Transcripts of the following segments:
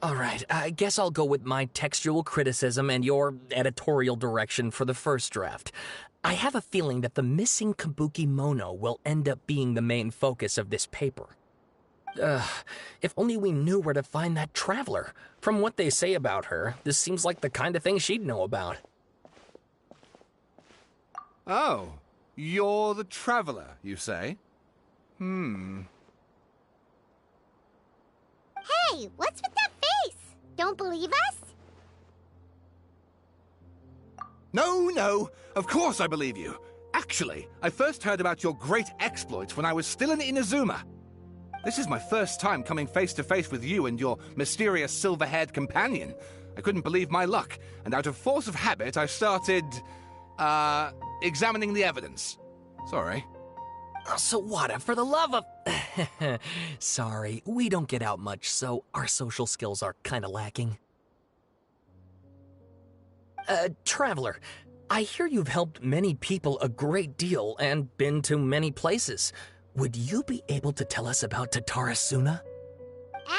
Alright, I guess I'll go with my textual criticism and your editorial direction for the first draft. I have a feeling that the missing Kabuki Mono will end up being the main focus of this paper. If only we knew where to find that traveler. From what they say about her, this seems like the kind of thing she'd know about. Oh, you're the traveler, you say? Hey, what's with that face? Don't believe us? No, of course I believe you. Actually, I first heard about your great exploits when I was still in Inazuma. This is my first time coming face to face with you and your mysterious silver-haired companion. I couldn't believe my luck, and out of force of habit, I started, examining the evidence. Sorry. Sawada, for the love of... Sorry, we don't get out much, so our social skills are kinda lacking. Traveler, I hear you've helped many people a great deal and been to many places. Would you be able to tell us about Tatarasuna?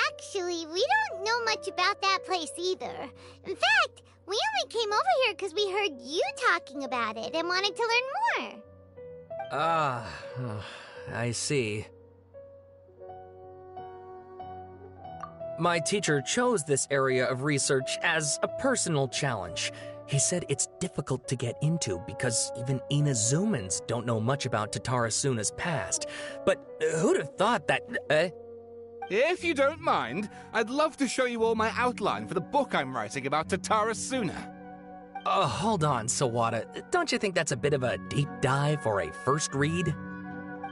Actually, we don't know much about that place either. In fact, we only came over here because we heard you talking about it and wanted to learn more. I see. My teacher chose this area of research as a personal challenge. He said it's difficult to get into because even Inazumans don't know much about Tatarasuna's past. But who'd have thought that... If you don't mind, I'd love to show you all my outline for the book I'm writing about Tatarasuna. Hold on, Sawada. Don't you think that's a bit of a deep dive for a first read?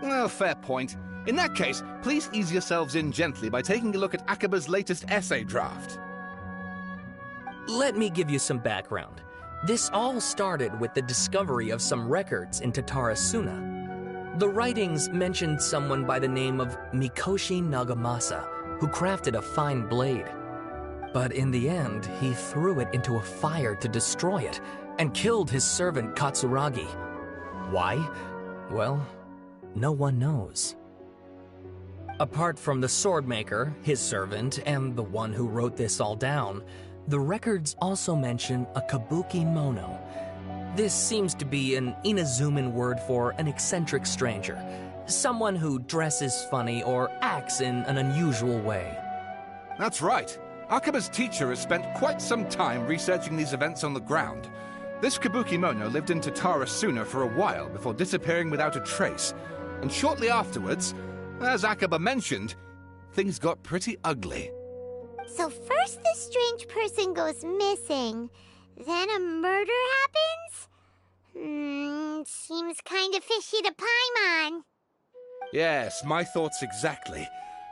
Well, fair point. In that case, please ease yourselves in gently by taking a look at Akaba's latest essay draft. Let me give you some background. This all started with the discovery of some records in Tatarasuna. The writings mentioned someone by the name of Mikoshi Nagamasa, who crafted a fine blade. But in the end, he threw it into a fire to destroy it, and killed his servant Katsuragi. Why? Well, no one knows. Apart from the swordmaker, his servant, and the one who wrote this all down, the records also mention a Kabuki Mono. This seems to be an Inazuman word for an eccentric stranger, someone who dresses funny or acts in an unusual way. That's right. Akaba's teacher has spent quite some time researching these events on the ground. This Kabuki Mono lived in Tatarasuna for a while before disappearing without a trace. And shortly afterwards, as Akaba mentioned, things got pretty ugly. So first this strange person goes missing, then a murder happens? Seems kind of fishy to Paimon. Yes, my thoughts exactly.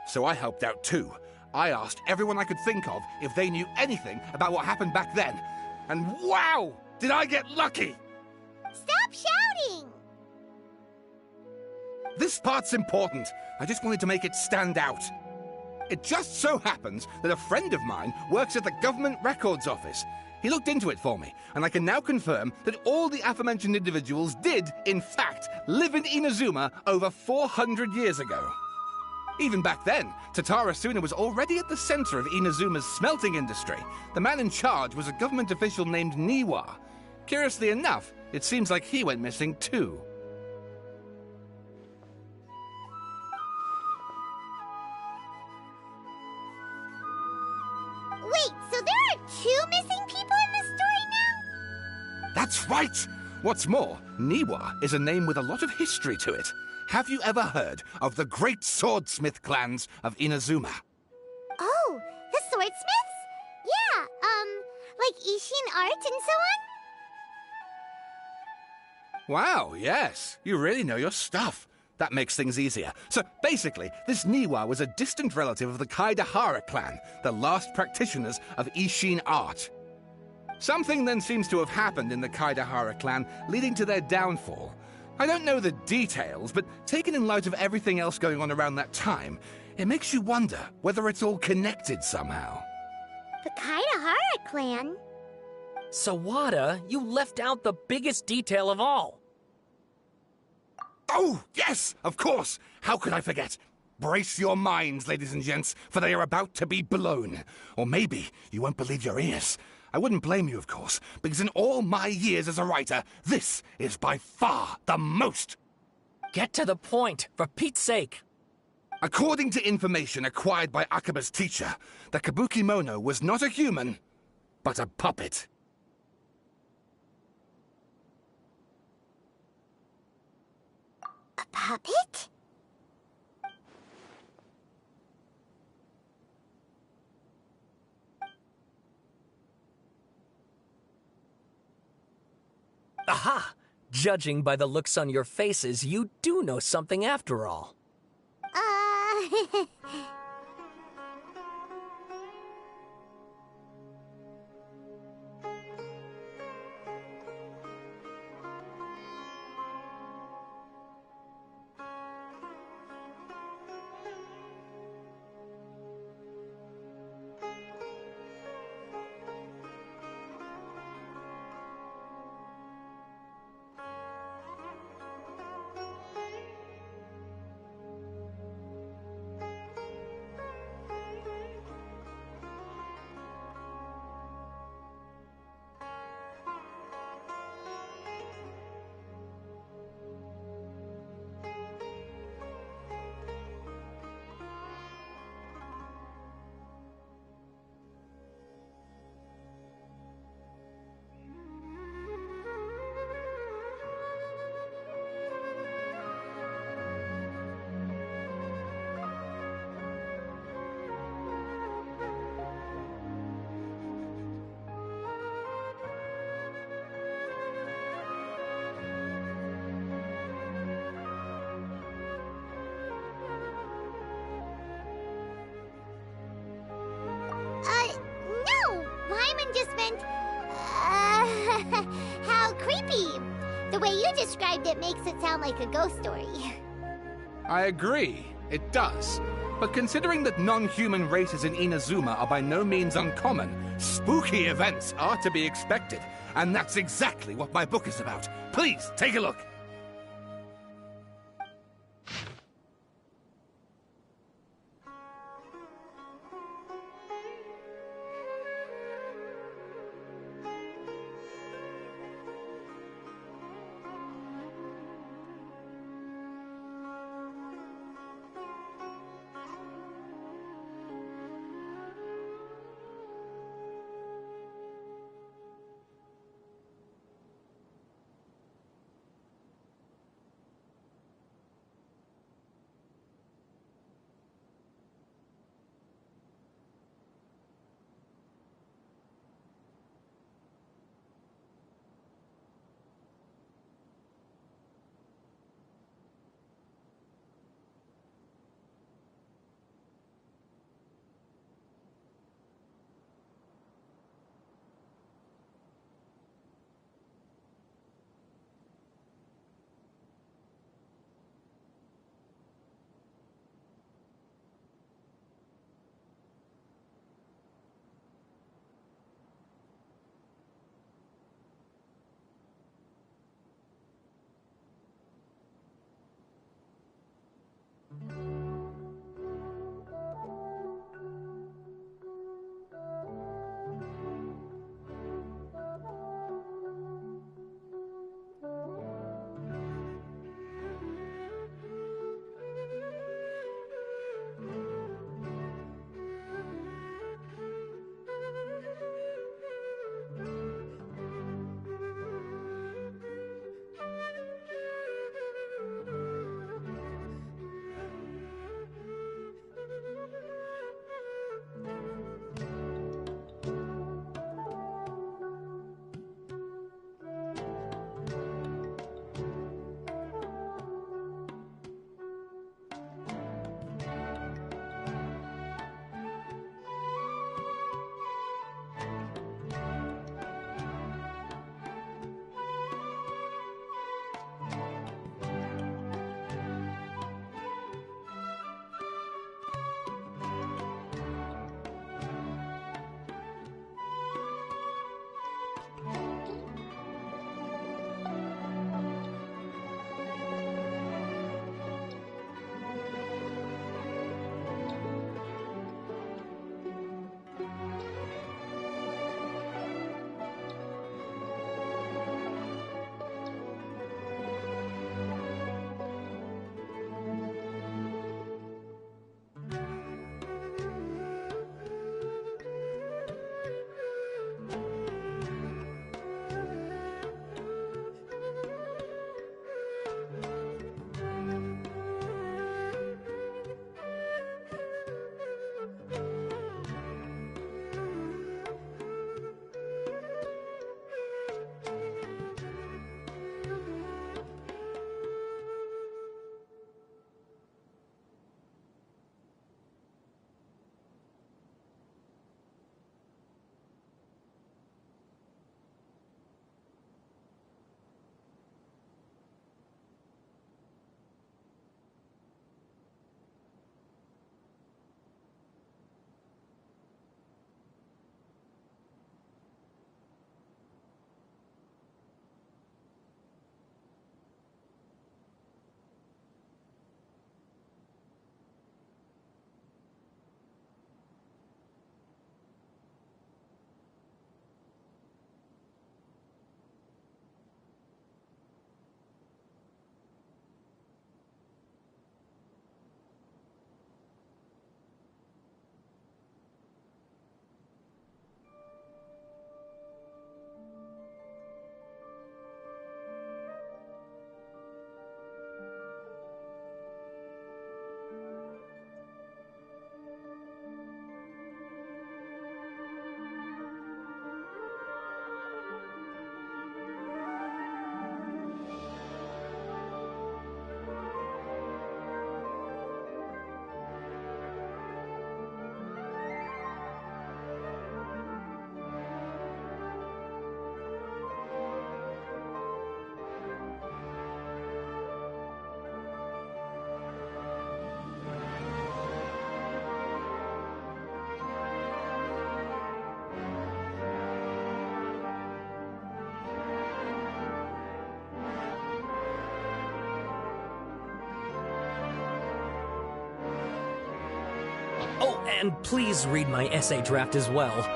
So I helped out too. I asked everyone I could think of if they knew anything about what happened back then. And wow! Did I get lucky! Stop shouting! This part's important. I just wanted to make it stand out. It just so happens that a friend of mine works at the Government Records Office. He looked into it for me, and I can now confirm that all the aforementioned individuals did, in fact, live in Inazuma over 400 years ago. Even back then, Tatarasuna was already at the center of Inazuma's smelting industry. The man in charge was a government official named Niwa. Curiously enough, it seems like he went missing too. Wait, so there are 2 missing people in this story now? That's right! What's more, Niwa is a name with a lot of history to it. Have you ever heard of the great swordsmith clans of Inazuma? Oh, the swordsmiths? Yeah, like Ishin art and so on? Wow, yes. You really know your stuff. That makes things easier. So basically, this Niwa was a distant relative of the Kaidahara clan, the last practitioners of Ishin art. Something then seems to have happened in the Kaidahara clan, leading to their downfall. I don't know the details, but taken in light of everything else going on around that time, it makes you wonder whether it's all connected somehow. The Kaidahara clan? Sawada, you left out the biggest detail of all. Oh, yes, of course. How could I forget? Brace your minds, ladies and gents, for they are about to be blown. Or maybe you won't believe your ears. I wouldn't blame you, of course, because in all my years as a writer, this is by far the most. Get to the point, for Pete's sake. According to information acquired by Akaba's teacher, the Kabuki Mono was not a human, but a puppet. A puppet? Aha! Judging by the looks on your faces, you do know something after all. No! Wyman just meant, how creepy. The way you described it makes it sound like a ghost story. I agree, it does. But considering that non-human races in Inazuma are by no means uncommon, spooky events are to be expected. And that's exactly what my book is about. Please, take a look. Oh, and please read my essay draft as well.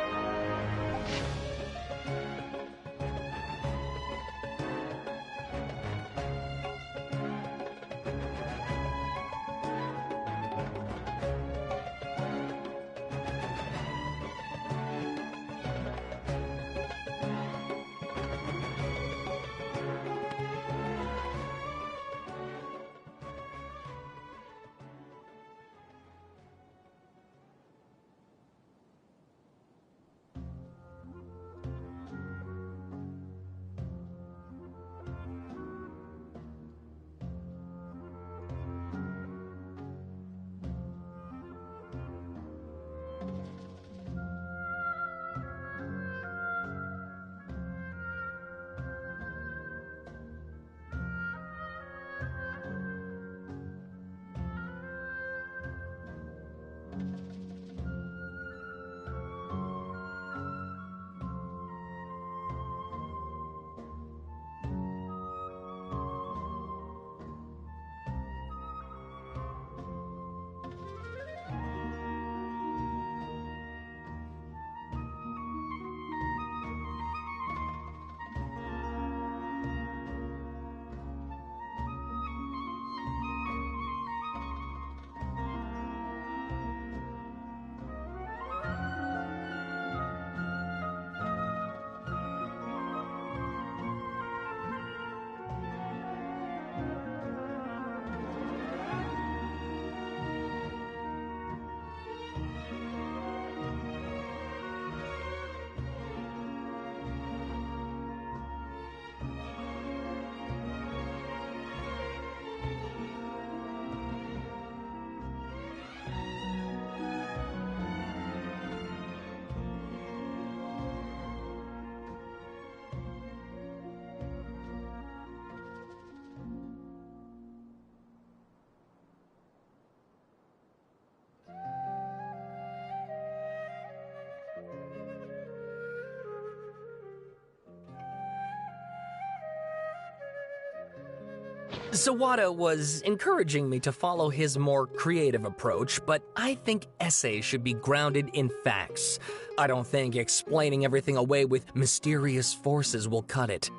Sawada was encouraging me to follow his more creative approach, but I think essays should be grounded in facts. I don't think explaining everything away with mysterious forces will cut it.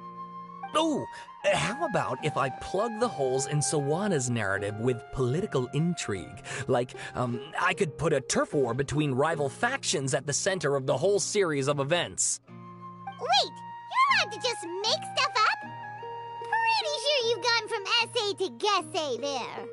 Oh, how about if I plug the holes in Sawada's narrative with political intrigue? Like, I could put a turf war between rival factions at the center of the whole series of events. Wait, you're allowed to just make stuff up? Pretty sure you've gone from essay to guessay there.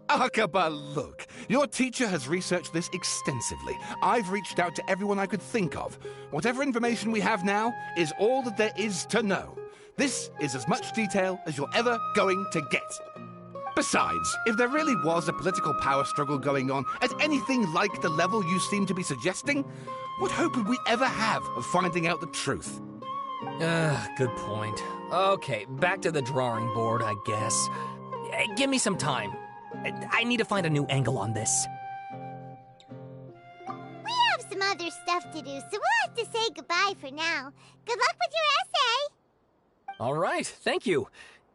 Akaba, look. Your teacher has researched this extensively. I've reached out to everyone I could think of. Whatever information we have now is all that there is to know. This is as much detail as you're ever going to get. Besides, if there really was a political power struggle going on at anything like the level you seem to be suggesting, what hope would we ever have of finding out the truth? Good point. Okay, back to the drawing board, I guess. Give me some time. I need to find a new angle on this. We have some other stuff to do, so we'll have to say goodbye for now. Good luck with your essay! All right, thank you.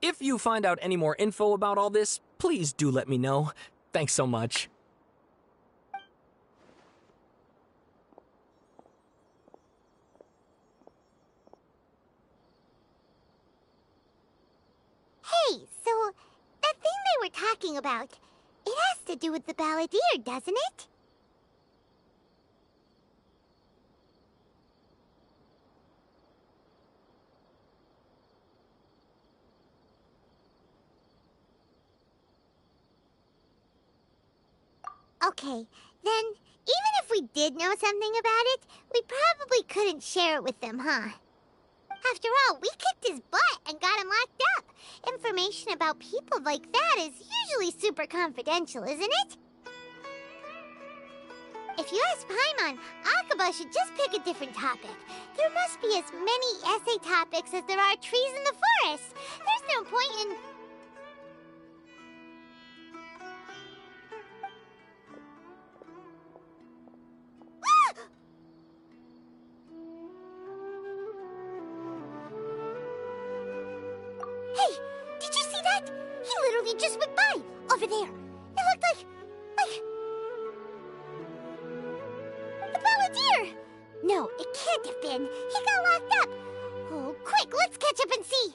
If you find out any more info about all this, please do let me know. Thanks so much. Hey, so that thing they were talking about, it has to do with the balladeer, doesn't it? Okay, then, even if we did know something about it, we probably couldn't share it with them, huh? After all, we kicked his butt and got him locked up. Information about people like that is usually super confidential, isn't it? If you ask Paimon, Akaba should just pick a different topic. There must be as many essay topics as there are trees in the forest. There's no point in... Hey, did you see that? He literally just went by, over there. It looked like... the Balladeer! No, it can't have been. He got locked up. Oh, quick, let's catch up and see.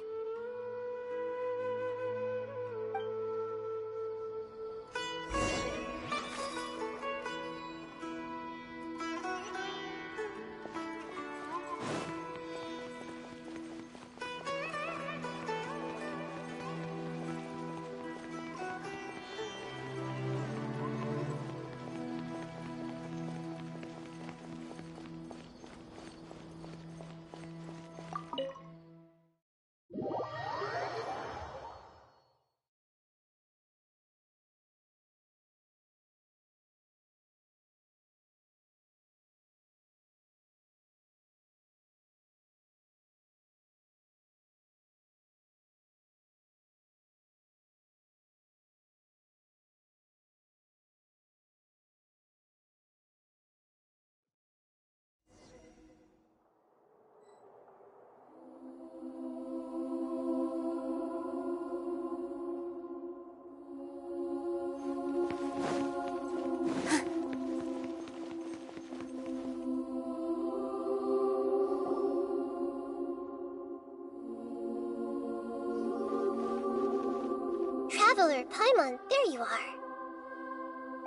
Traveler, Paimon, there you are.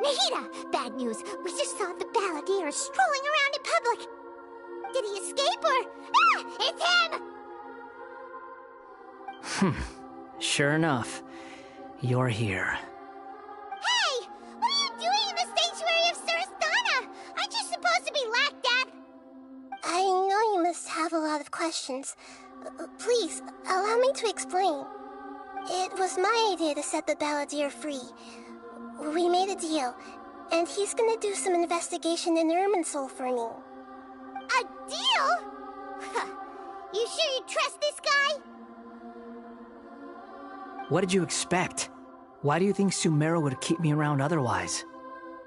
Nahida! Bad news. We just saw the Balladeer strolling around in public. Did he escape or... Ah! It's him! Sure enough. You're here. Hey! What are you doing in the sanctuary of Surasthana? Aren't you supposed to be locked up? I know you must have a lot of questions. Please, allow me to explain. It was my idea to set the Balladeer free. We made a deal, and he's gonna do some investigation in Irminsul for me. A deal? You sure you trust this guy? What did you expect? Why do you think Sumeru would keep me around otherwise?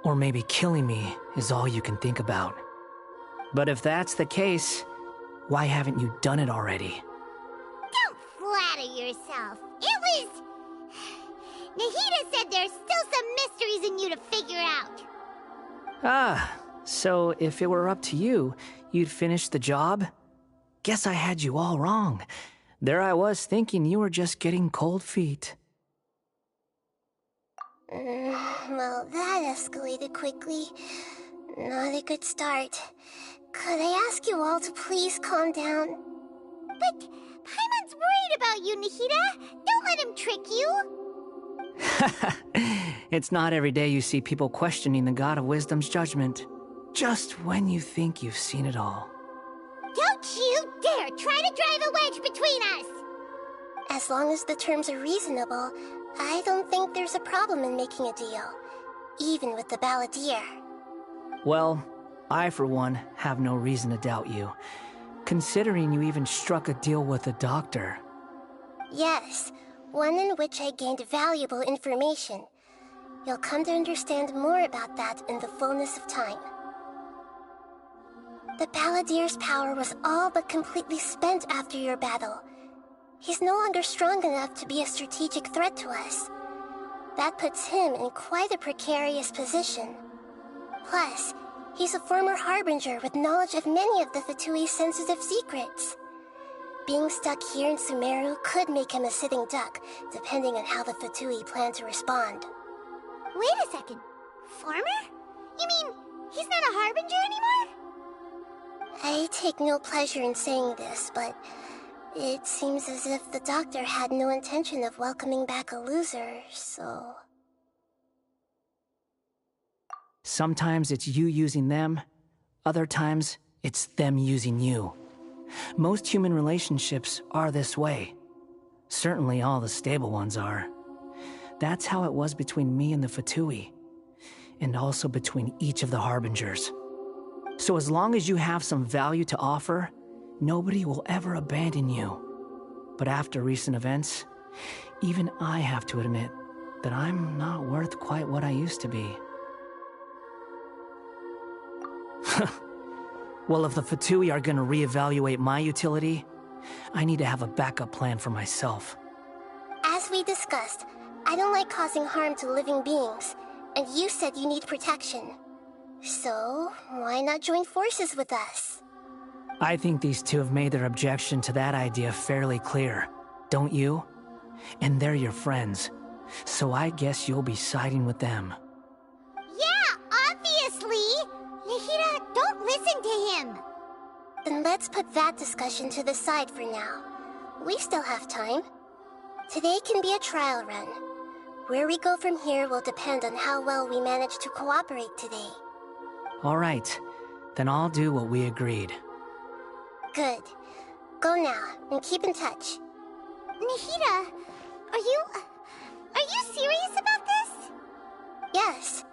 Or maybe killing me is all you can think about. But if that's the case, why haven't you done it already? Don't flatter yourself. It was... Nahida said there's still some mysteries in you to figure out. Ah, so if it were up to you, you'd finish the job? Guess I had you all wrong. There I was thinking you were just getting cold feet. Well, that escalated quickly. Not a good start. Could I ask you all to please calm down? But Paimon's worried about you, Nahida. Don't let him trick you. It's not every day you see people questioning the God of Wisdom's judgment. Just when you think you've seen it all. Don't you dare try to drive a wedge between us! As long as the terms are reasonable, I don't think there's a problem in making a deal. Even with the Balladeer. Well, I for one have no reason to doubt you. Considering you even struck a deal with the doctor. Yes, one in which I gained valuable information. You'll come to understand more about that in the fullness of time. The Balladeer's power was all but completely spent after your battle. He's no longer strong enough to be a strategic threat to us. That puts him in quite a precarious position. Plus, he's a former Harbinger with knowledge of many of the Fatui's sensitive secrets. Being stuck here in Sumeru could make him a sitting duck, depending on how the Fatui plan to respond. Wait a second. Former? You mean, he's not a Harbinger anymore? I take no pleasure in saying this, but it seems as if the doctor had no intention of welcoming back a loser, so... Sometimes it's you using them, other times it's them using you. Most human relationships are this way. Certainly all the stable ones are. That's how it was between me and the Fatui, and also between each of the Harbingers. So as long as you have some value to offer, nobody will ever abandon you. But after recent events, even I have to admit that I'm not worth quite what I used to be. Well, if the Fatui are gonna reevaluate my utility, I need to have a backup plan for myself. As we discussed, I don't like causing harm to living beings, and you said you need protection. So, why not join forces with us? I think these two have made their objection to that idea fairly clear, don't you? And they're your friends, so I guess you'll be siding with them. Yeah, obviously! Nahida, don't listen to him! Then let's put that discussion to the side for now. We still have time. Today can be a trial run. Where we go from here will depend on how well we manage to cooperate today. All right, then I'll do what we agreed. Good. Go now, and keep in touch. Nahida, are you serious about this? Yes.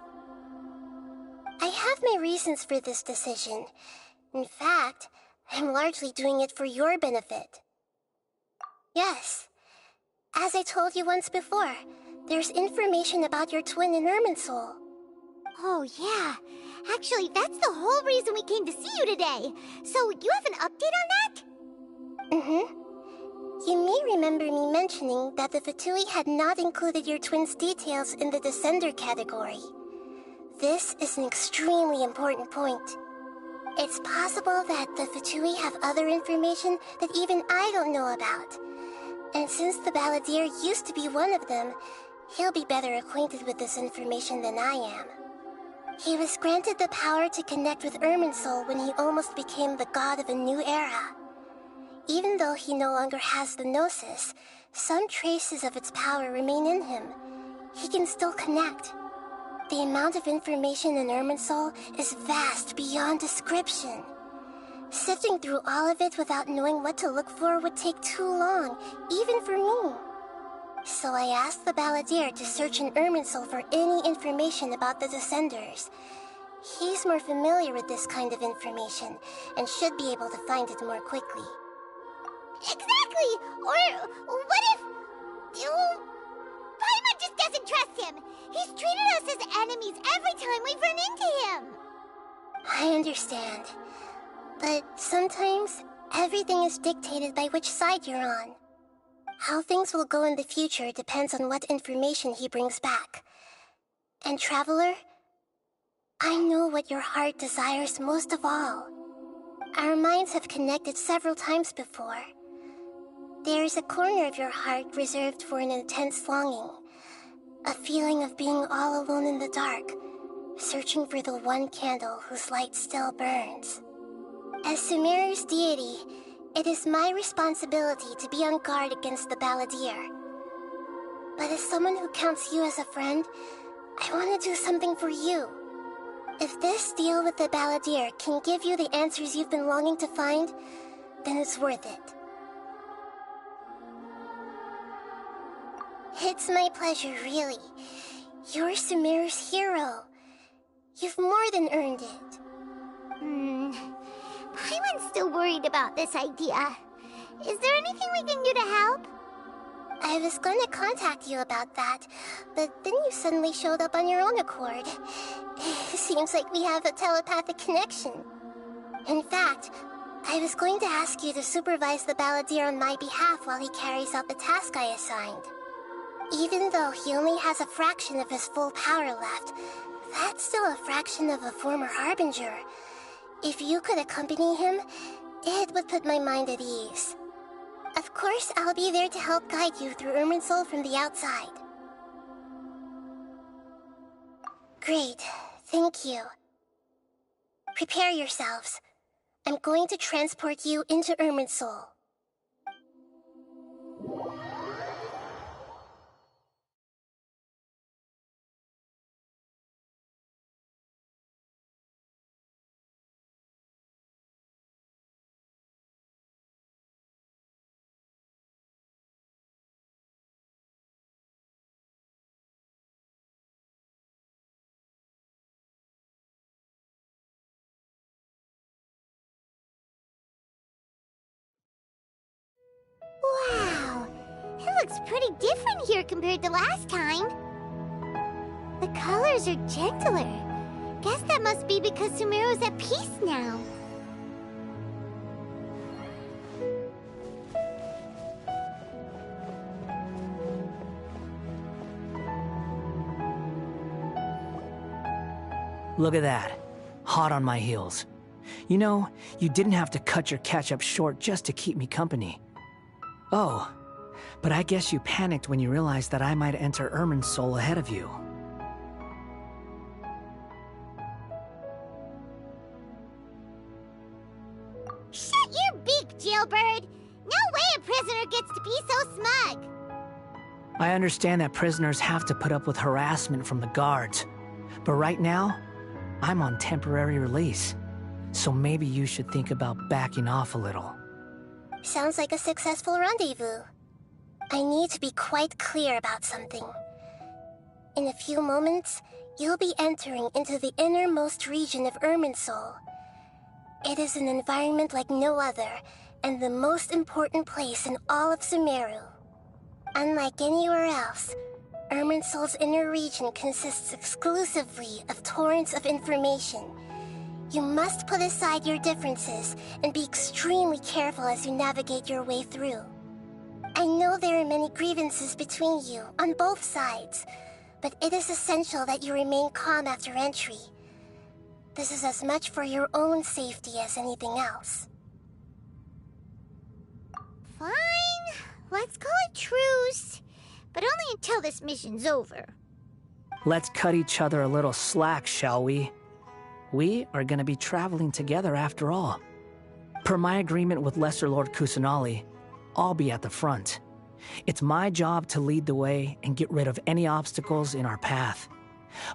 I have my reasons for this decision. In fact, I'm largely doing it for your benefit. Yes. As I told you once before, there's information about your twin in Irminsul. Oh, yeah. Actually, that's the whole reason we came to see you today. So, you have an update on that? Mm-hmm. You may remember me mentioning that the Fatui had not included your twin's details in the Descender category. This is an extremely important point. It's possible that the Fatui have other information that even I don't know about. And since the Balladeer used to be one of them, he'll be better acquainted with this information than I am. He was granted the power to connect with Irminsul when he almost became the god of a new era. Even though he no longer has the Gnosis, some traces of its power remain in him. He can still connect. The amount of information in Irminsul is vast beyond description. Sifting through all of it without knowing what to look for would take too long, even for me. So I asked the Balladeer to search in Irminsul for any information about the Descenders. He's more familiar with this kind of information, and should be able to find it more quickly. Exactly! Or what if... Paimon just doesn't trust him! He's treated us as enemies every time we've run into him! I understand. But sometimes, everything is dictated by which side you're on. How things will go in the future depends on what information he brings back. And Traveler, I know what your heart desires most of all. Our minds have connected several times before. There is a corner of your heart reserved for an intense longing. A feeling of being all alone in the dark, searching for the one candle whose light still burns. As Sumeru's deity, it is my responsibility to be on guard against the Balladeer. But as someone who counts you as a friend, I want to do something for you. If this deal with the Balladeer can give you the answers you've been longing to find, then it's worth it. It's my pleasure, really. You're Sumeru's hero. You've more than earned it. Paimon's still worried about this idea. Is there anything we can do to help? I was going to contact you about that, but then you suddenly showed up on your own accord. Seems like we have a telepathic connection. In fact, I was going to ask you to supervise the Balladeer on my behalf while he carries out the task I assigned. Even though he only has a fraction of his full power left, that's still a fraction of a former Harbinger. If you could accompany him, it would put my mind at ease. Of course, I'll be there to help guide you through Irminsul from the outside. Great, thank you. Prepare yourselves. I'm going to transport you into Irminsul. Wow, it looks pretty different here compared to last time. The colors are gentler. Guess that must be because Sumeru's at peace now. Look at that. Hot on my heels. You know, you didn't have to cut your catch-up short just to keep me company. Oh, but I guess you panicked when you realized that I might enter Irminsul ahead of you. Shut your beak, jailbird! No way a prisoner gets to be so smug! I understand that prisoners have to put up with harassment from the guards, but right now, I'm on temporary release, so maybe you should think about backing off a little. Sounds like a successful rendezvous. I need to be quite clear about something. In a few moments, you'll be entering into the innermost region of Irminsul. It is an environment like no other, and the most important place in all of Sumeru. Unlike anywhere else, Irminsul's inner region consists exclusively of torrents of information. You must put aside your differences and be extremely careful as you navigate your way through. I know there are many grievances between you, on both sides, but it is essential that you remain calm after entry. This is as much for your own safety as anything else. Fine. Let's call it truce. But only until this mission's over. Let's cut each other a little slack, shall we? We are gonna be traveling together after all. Per my agreement with Lesser Lord Kusanali, I'll be at the front. It's my job to lead the way and get rid of any obstacles in our path.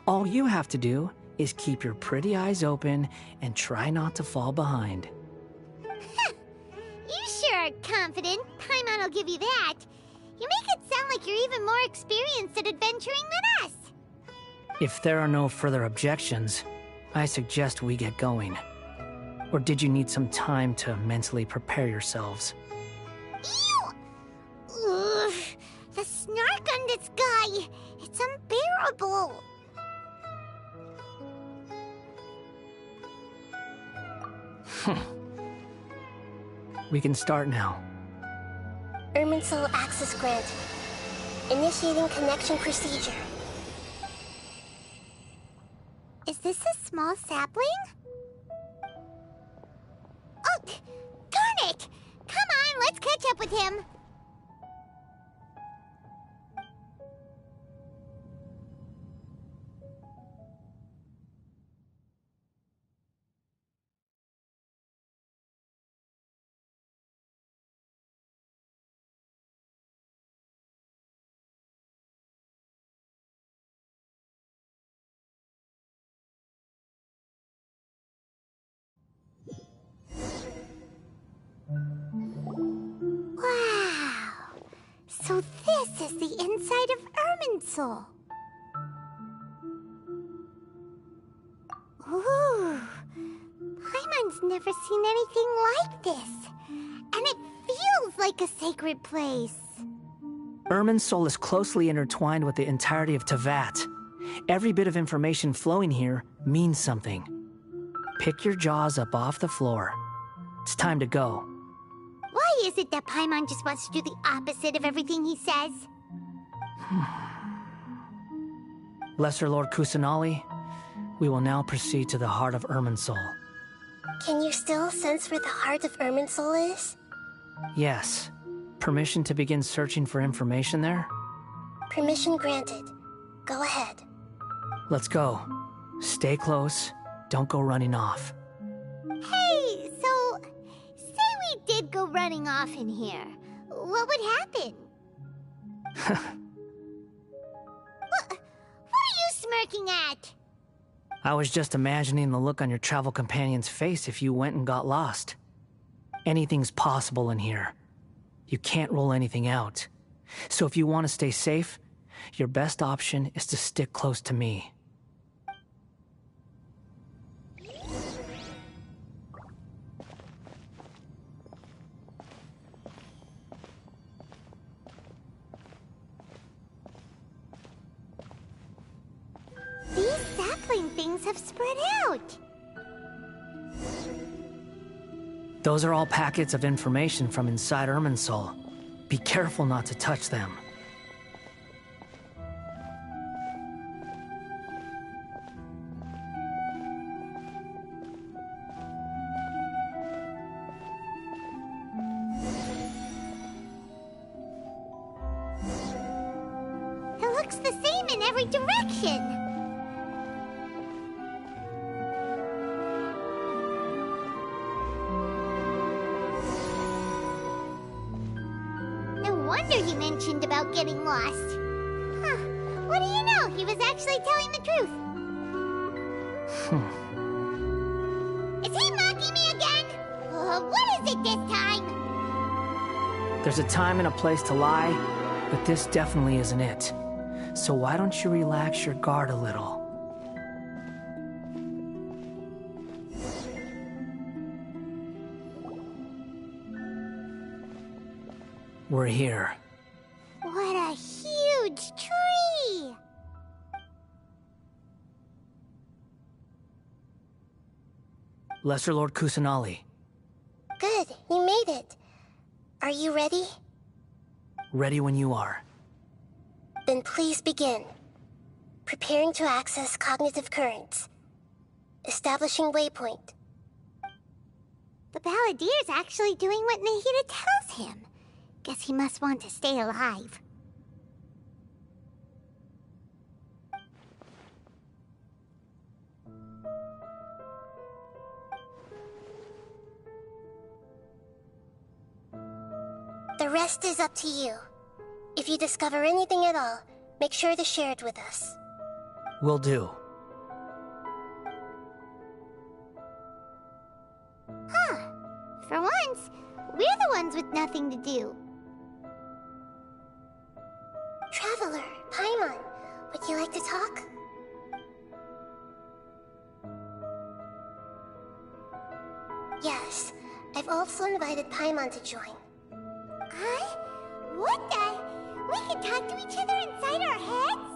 All you have to do is keep your pretty eyes open and try not to fall behind. You sure are confident. Paimon will give you that. You make it sound like you're even more experienced at adventuring than us. If there are no further objections, I suggest we get going. Or did you need some time to mentally prepare yourselves? Ew! Ugh, the snark on this guy, it's unbearable. We can start now. Irminsul access granted. Initiating connection procedure. Is this a small sapling? Oh, darn it! Come on, let's catch up with him. Wow! So this is the inside of Irminsul. Ooh! Paimon's never seen anything like this. And it feels like a sacred place. Irminsul is closely intertwined with the entirety of Teyvat. Every bit of information flowing here means something. Pick your jaws up off the floor. It's time to go. Why is it that Paimon just wants to do the opposite of everything he says? Lesser Lord Kusanali, we will now proceed to the heart of Irminsul. Can you still sense where the heart of Irminsul is? Yes. Permission to begin searching for information there? Permission granted. Go ahead. Let's go. Stay close. Don't go running off. Hey, so... say we did go running off in here. What would happen? What are you smirking at? I was just imagining the look on your travel companion's face if you went and got lost. Anything's possible in here. You can't rule anything out. So if you want to stay safe, your best option is to stick close to me. These sapling things have spread out. Those are all packets of information from inside Irminsul. Be careful not to touch them. looks the same in every direction. No wonder he mentioned about getting lost. Huh. What do you know? He was actually telling the truth. Is he mocking me again? What is it this time? There's a time and a place to lie, but this definitely isn't it. So why don't you relax your guard a little? We're here. What a huge tree! Lesser Lord Kusanali. Good, you made it. Are you ready? Ready when you are. Then please begin. Preparing to access cognitive currents. Establishing waypoint. The Balladier's actually doing what Nahida tells him. Guess he must want to stay alive. The rest is up to you. If you discover anything at all, make sure to share it with us. Will do. Huh. For once, we're the ones with nothing to do. Traveler, Paimon, would you like to talk? Yes, I've also invited Paimon to join. What the? We can talk to each other inside our heads?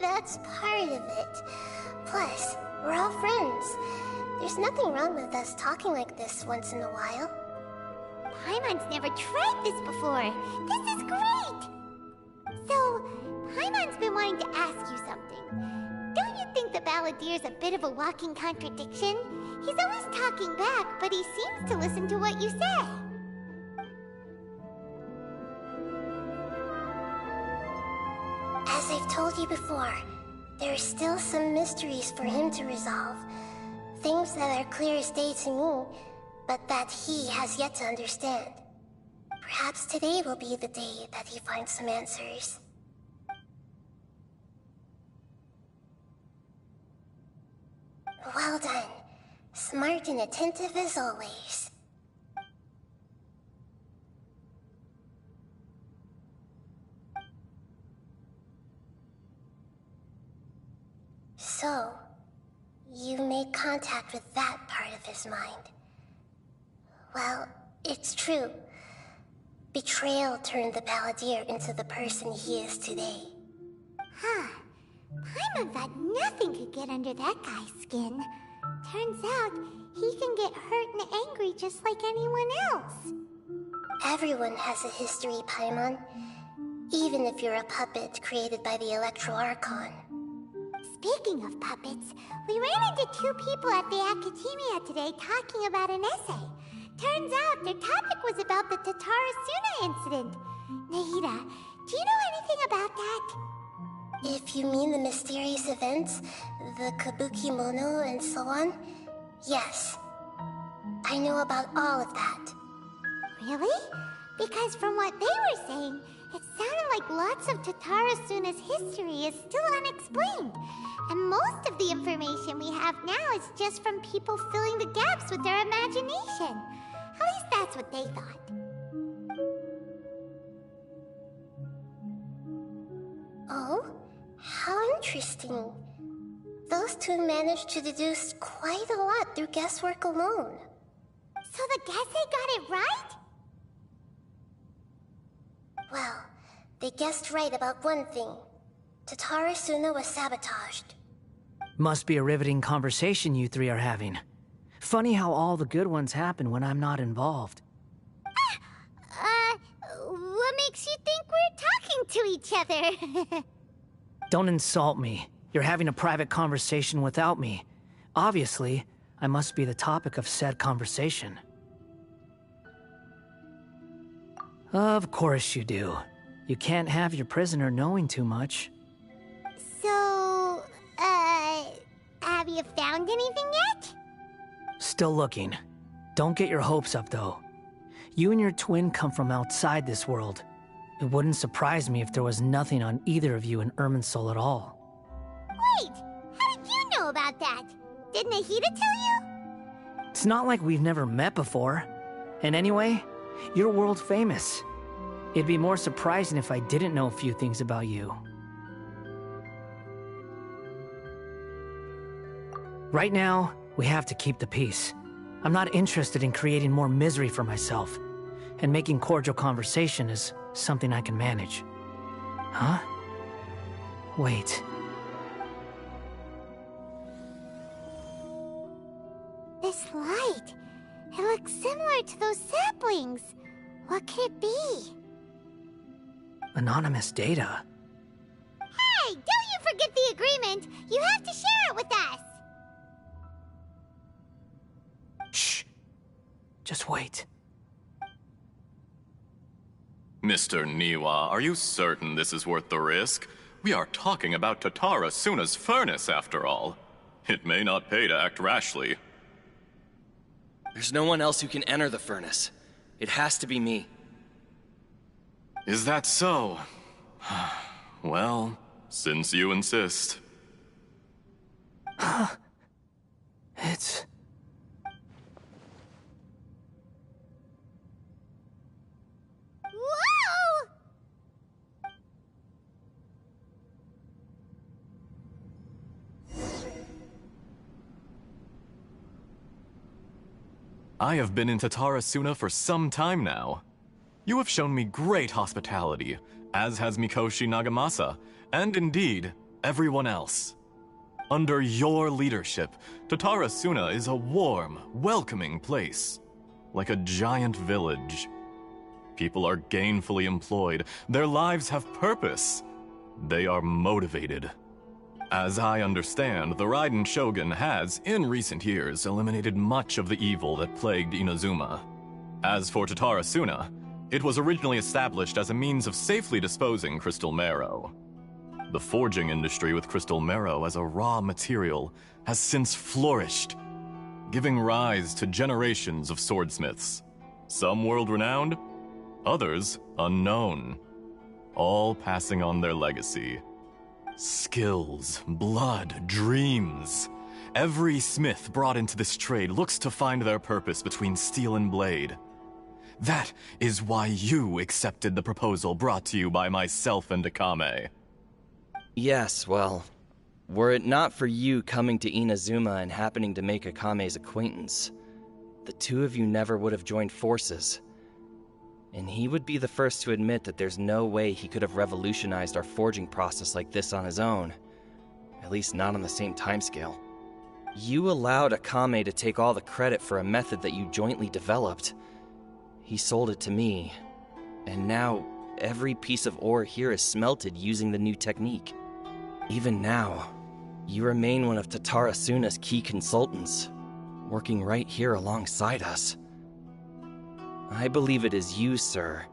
That's part of it. Plus, we're all friends. There's nothing wrong with us talking like this once in a while. Paimon's never tried this before. This is great! So, Paimon's been wanting to ask you something. Don't you think the Balladier's a bit of a walking contradiction? He's always talking back, but he seems to listen to what you say. As I've told you before, there are still some mysteries for him to resolve. Things that are clear as day to me, but that he has yet to understand. Perhaps today will be the day that he finds some answers. Well done. Smart and attentive as always. So, you made contact with that part of his mind. Well, it's true. Betrayal turned the Balladier into the person he is today. Huh. Paimon thought nothing could get under that guy's skin. Turns out, he can get hurt and angry just like anyone else. Everyone has a history, Paimon. Even if you're a puppet created by the Electro-Archon. Speaking of puppets, we ran into two people at the Academia today talking about an essay. Turns out their topic was about the Tatarasuna incident. Nahida, do you know anything about that? If you mean the mysterious events, the Kabuki Mono and so on, yes. I know about all of that. Really? Because from what they were saying, it sounded like lots of Tatarasuna's history is still unexplained. And most of the information we have now is just from people filling the gaps with their imagination. At least that's what they thought. Oh? How interesting. Those two managed to deduce quite a lot through guesswork alone. So the Gesse got it right? Well, they guessed right about one thing. Tatarasuna was sabotaged. Must be a riveting conversation you three are having. Funny how all the good ones happen when I'm not involved. What makes you think we're talking to each other? Don't insult me. You're having a private conversation without me. Obviously, I must be the topic of said conversation. Of course you do. You can't have your prisoner knowing too much. So, have you found anything yet? Still looking. Don't get your hopes up, though. You and your twin come from outside this world. It wouldn't surprise me if there was nothing on either of you in Irminsul at all. Wait, how did you know about that? Did Nahida tell you? It's not like we've never met before. And anyway, you're world famous. It'd be more surprising if I didn't know a few things about you. Right now, we have to keep the peace. I'm not interested in creating more misery for myself, and making cordial conversation is something I can manage. Huh? Wait. This light, it looks similar to those saplings. What could it be? Anonymous data? Hey, don't you forget the agreement! You have to share it with us! Shh. Just wait. Mr. Niwa, are you certain this is worth the risk? We are talking about Tatara Suna's furnace, after all. It may not pay to act rashly. There's no one else who can enter the furnace. It has to be me. Is that so? Well, since you insist. It's... Whoa! I have been in Tatara Suna for some time now. You have shown me great hospitality, as has Mikoshi Nagamasa, and indeed, everyone else. Under your leadership, Tatara Suna is a warm, welcoming place, like a giant village. People are gainfully employed, their lives have purpose. They are motivated. As I understand, the Raiden Shogun has, in recent years, eliminated much of the evil that plagued Inazuma. As for Tatara Suna, it was originally established as a means of safely disposing crystal marrow. The forging industry with crystal marrow as a raw material has since flourished, giving rise to generations of swordsmiths. Some world-renowned, others unknown, all passing on their legacy. Skills, blood, dreams. Every smith brought into this trade looks to find their purpose between steel and blade. That is why you accepted the proposal brought to you by myself and Akame. Yes, well, were it not for you coming to Inazuma and happening to make Akame's acquaintance, the two of you never would have joined forces. And he would be the first to admit that there's no way he could have revolutionized our forging process like this on his own. At least not on the same timescale. You allowed Akame to take all the credit for a method that you jointly developed. He sold it to me, and now every piece of ore here is smelted using the new technique. Even now, you remain one of Tatara Suna's key consultants, working right here alongside us. I believe it is you, sir,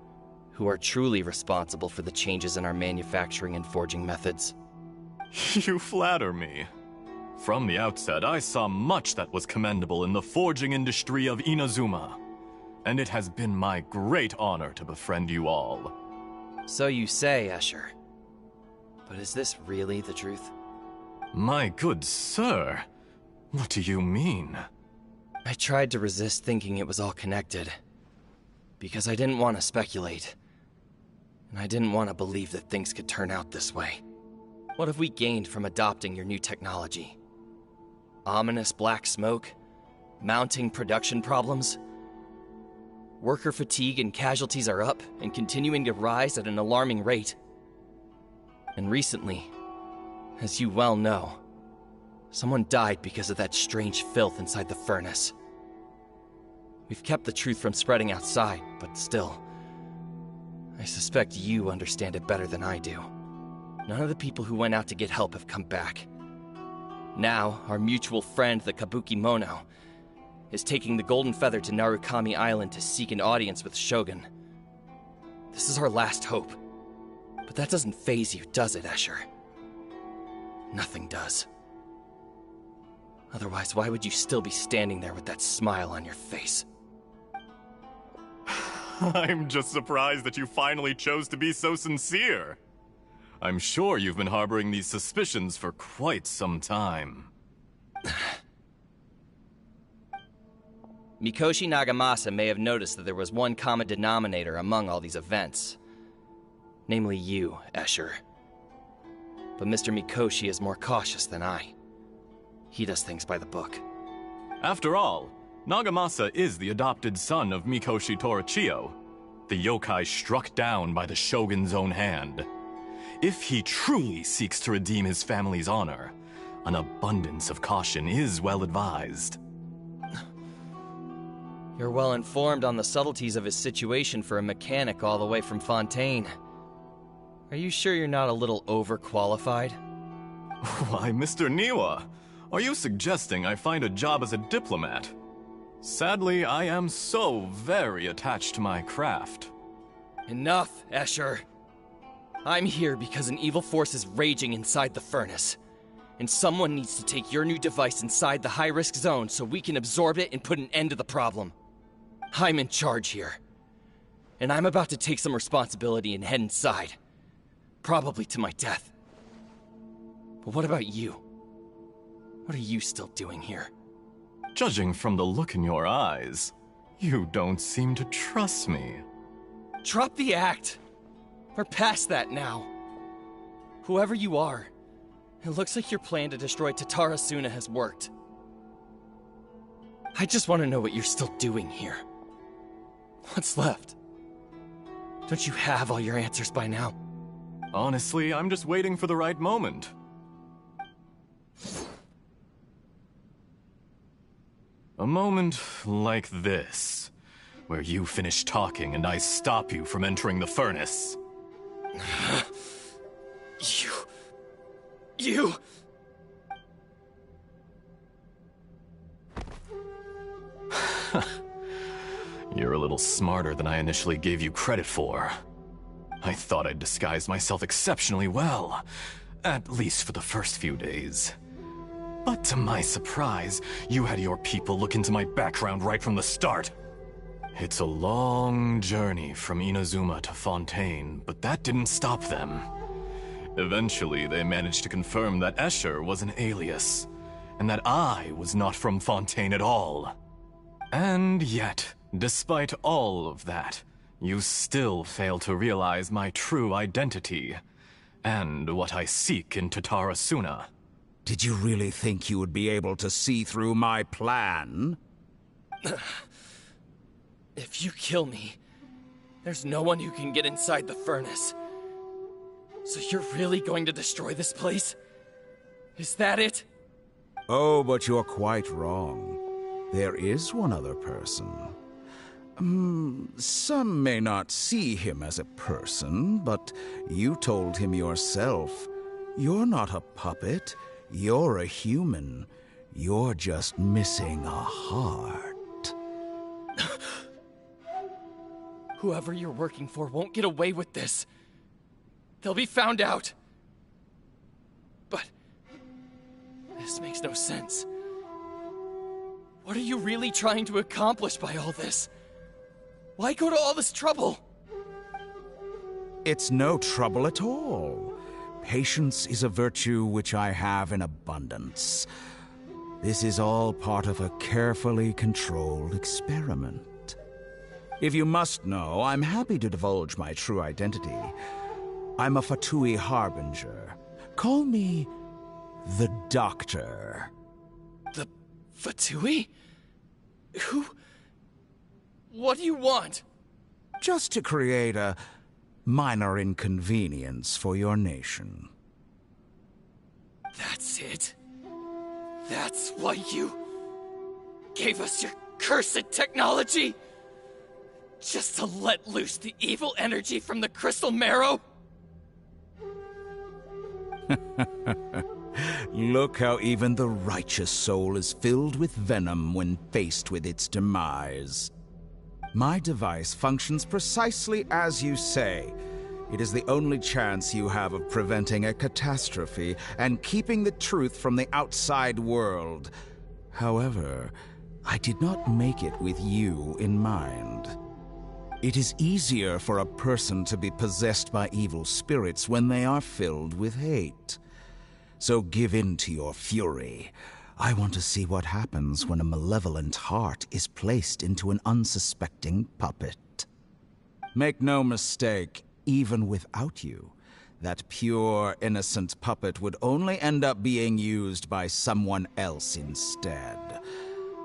who are truly responsible for the changes in our manufacturing and forging methods. You flatter me. From the outset, I saw much that was commendable in the forging industry of Inazuma, and it has been my great honor to befriend you all. So you say, Escher. But is this really the truth? My good sir, what do you mean? I tried to resist thinking it was all connected, because I didn't want to speculate, and I didn't want to believe that things could turn out this way. What have we gained from adopting your new technology? Ominous black smoke? Mounting production problems? Worker fatigue and casualties are up and continuing to rise at an alarming rate. And recently, as you well know, someone died because of that strange filth inside the furnace. We've kept the truth from spreading outside, but still, I suspect you understand it better than I do. None of the people who went out to get help have come back. Now, our mutual friend, the Kabuki Mono, is taking the Golden Feather to Narukami Island to seek an audience with Shogun. This is our last hope. But that doesn't faze you, does it, Escher? Nothing does. Otherwise, why would you still be standing there with that smile on your face? I'm just surprised that you finally chose to be so sincere. I'm sure you've been harboring these suspicions for quite some time. Mikoshi Nagamasa may have noticed that there was one common denominator among all these events. Namely you, Escher. But Mr. Mikoshi is more cautious than I. He does things by the book. After all, Nagamasa is the adopted son of Mikoshi Torichio, the yokai struck down by the Shogun's own hand. If he truly seeks to redeem his family's honor, an abundance of caution is well advised. You're well informed on the subtleties of his situation for a mechanic all the way from Fontaine. Are you sure you're not a little overqualified? Why, Mr. Niwa, are you suggesting I find a job as a diplomat? Sadly, I am so very attached to my craft. Enough, Escher. I'm here because an evil force is raging inside the furnace. And someone needs to take your new device inside the high-risk zone so we can absorb it and put an end to the problem. I'm in charge here. And I'm about to take some responsibility and head inside. Probably to my death. But what about you? What are you still doing here? Judging from the look in your eyes, you don't seem to trust me. Drop the act! We're past that now. Whoever you are, it looks like your plan to destroy Tatara Suna has worked. I just want to know what you're still doing here. What's left? Don't you have all your answers by now? Honestly, I'm just waiting for the right moment. A moment like this, where you finish talking and I stop you from entering the furnace. You... You're a little smarter than I initially gave you credit for. I thought I'd disguised myself exceptionally well, at least for the first few days. But to my surprise, you had your people look into my background right from the start. It's a long journey from Inazuma to Fontaine, but that didn't stop them. Eventually, they managed to confirm that Escher was an alias, and that I was not from Fontaine at all. And yet, despite all of that, you still fail to realize my true identity, and what I seek in Tatara Suna. Did you really think you would be able to see through my plan? If you kill me, there's no one who can get inside the furnace. So you're really going to destroy this place? Is that it? Oh, but you're quite wrong. There is one other person. Some may not see him as a person, but you told him yourself. You're not a puppet. You're a human. You're just missing a heart. Whoever you're working for won't get away with this. They'll be found out. But this makes no sense. What are you really trying to accomplish by all this? Why go to all this trouble? It's no trouble at all. Patience is a virtue which I have in abundance. This is all part of a carefully controlled experiment. If you must know, I'm happy to divulge my true identity. I'm a Fatui Harbinger. Call me the Doctor. The Fatui? Who? What do you want? Just to create a minor inconvenience for your nation. That's it? That's why you gave us your cursed technology? Just to let loose the evil energy from the crystal marrow? Look how even the righteous soul is filled with venom when faced with its demise. My device functions precisely as you say. It is the only chance you have of preventing a catastrophe and keeping the truth from the outside world. However, I did not make it with you in mind. It is easier for a person to be possessed by evil spirits when they are filled with hate. So give in to your fury. I want to see what happens when a malevolent heart is placed into an unsuspecting puppet. Make no mistake, even without you, that pure, innocent puppet would only end up being used by someone else instead.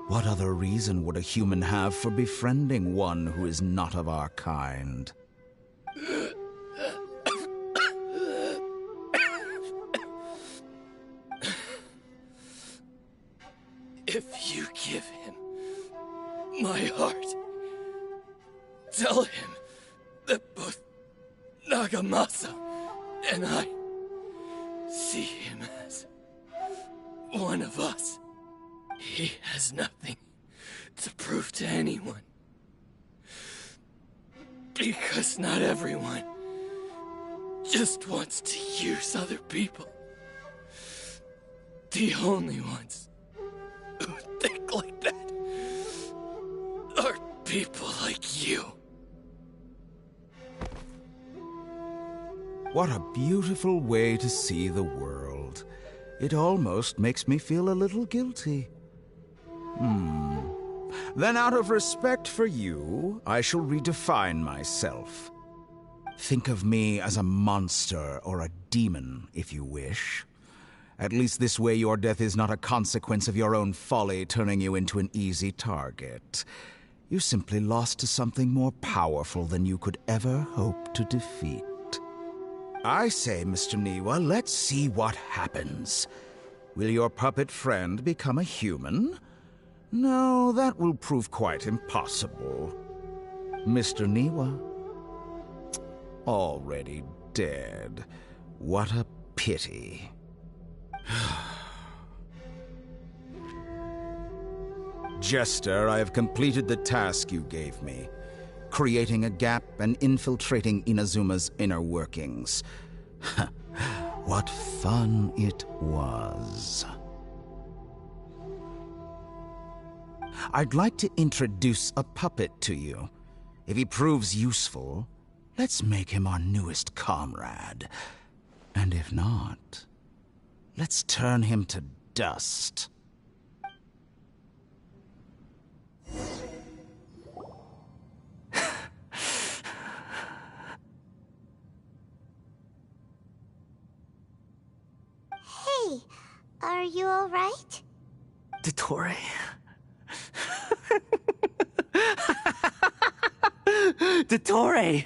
What other reason would a human have for befriending one who is not of our kind? If you give him my heart, tell him that both Nagamasa and I see him as one of us. He has nothing to prove to anyone. Because not everyone just wants to use other people. The only ones who think like that are people like you. What a beautiful way to see the world. It almost makes me feel a little guilty. Then out of respect for you, I shall redefine myself. Think of me as a monster or a demon, if you wish. At least this way your death is not a consequence of your own folly turning you into an easy target. You simply lost to something more powerful than you could ever hope to defeat. I say, Mr. Niwa, let's see what happens. Will your puppet friend become a human? No, that will prove quite impossible. Mr. Niwa? Already dead. What a pity. Jester, I have completed the task you gave me. Creating a gap and infiltrating Inazuma's inner workings. What fun it was. I'd like to introduce a puppet to you. If he proves useful, let's make him our newest comrade. And if not, let's turn him to dust. Hey, are you all right? Dottore? Dottore!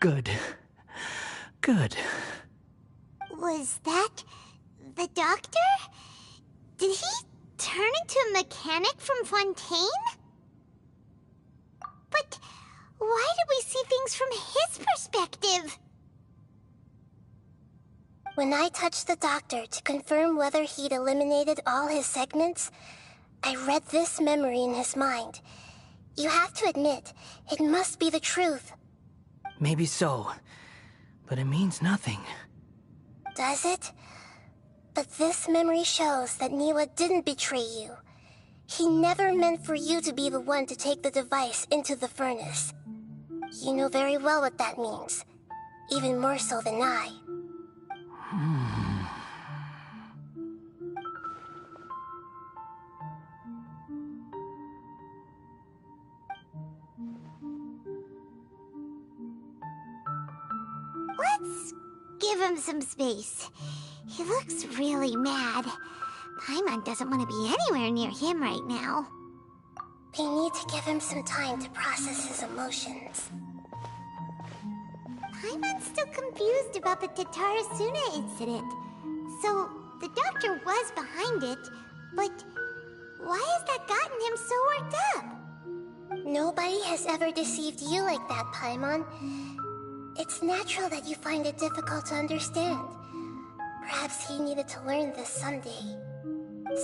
Good. Good. Was that the doctor? Did he turn into a mechanic from Fontaine? But why did we see things from his perspective? When I touched the doctor to confirm whether he'd eliminated all his segments, I read this memory in his mind. You have to admit, it must be the truth. Maybe so, but it means nothing. Does it? But this memory shows that Niwa didn't betray you. He never meant for you to be the one to take the device into the furnace. You know very well what that means. Even more so than I. Let's give him some space. He looks really mad. Paimon doesn't want to be anywhere near him right now. We need to give him some time to process his emotions. Paimon's still confused about the Tatarasuna incident. So, the doctor was behind it, but why has that gotten him so worked up? Nobody has ever deceived you like that, Paimon. It's natural that you find it difficult to understand. Perhaps he needed to learn this someday.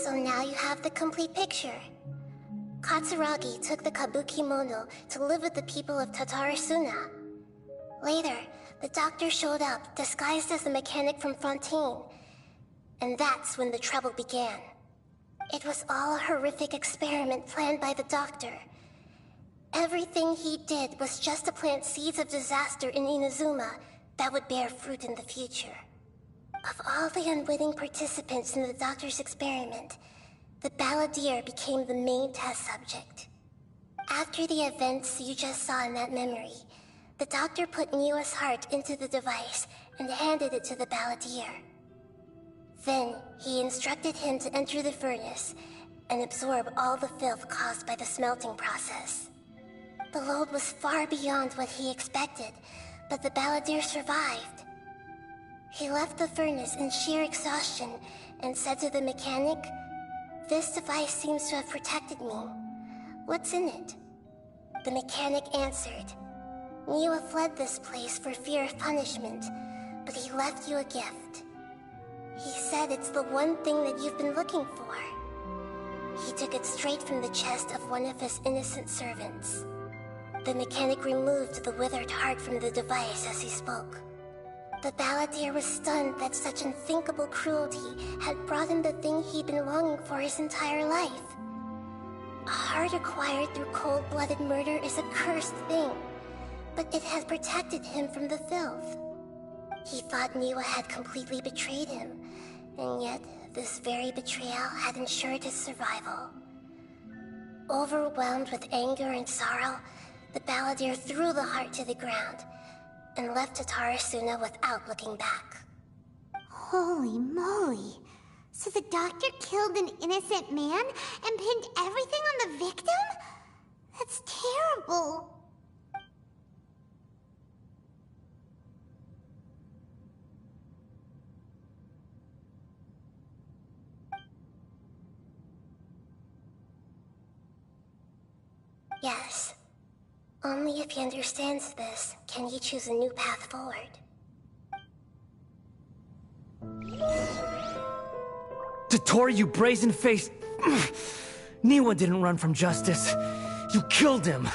So now you have the complete picture. Katsuragi took the kabuki mono to live with the people of Tatarasuna. Later, the doctor showed up, disguised as a mechanic from Fontaine. And that's when the trouble began. It was all a horrific experiment planned by the doctor. Everything he did was just to plant seeds of disaster in Inazuma that would bear fruit in the future. Of all the unwitting participants in the doctor's experiment, the balladeer became the main test subject. After the events you just saw in that memory, the doctor put Niwa's heart into the device and handed it to the balladeer. Then, he instructed him to enter the furnace and absorb all the filth caused by the smelting process. The load was far beyond what he expected, but the balladeer survived. He left the furnace in sheer exhaustion and said to the mechanic, "This device seems to have protected me. What's in it?" The mechanic answered, "Niwa fled this place for fear of punishment, but he left you a gift. He said it's the one thing that you've been looking for." He took it straight from the chest of one of his innocent servants. The mechanic removed the withered heart from the device as he spoke. The balladeer was stunned that such unthinkable cruelty had brought him the thing he'd been longing for his entire life. A heart acquired through cold-blooded murder is a cursed thing, but it had protected him from the filth. He thought Niwa had completely betrayed him, and yet this very betrayal had ensured his survival. Overwhelmed with anger and sorrow, the balladeer threw the heart to the ground and left Tatarasuna without looking back. Holy moly. So the doctor killed an innocent man and pinned everything on the victim? That's terrible. Yes. Only if he understands this can he choose a new path forward. Tottori, you brazen-faced... Niwa didn't run from justice. You killed him.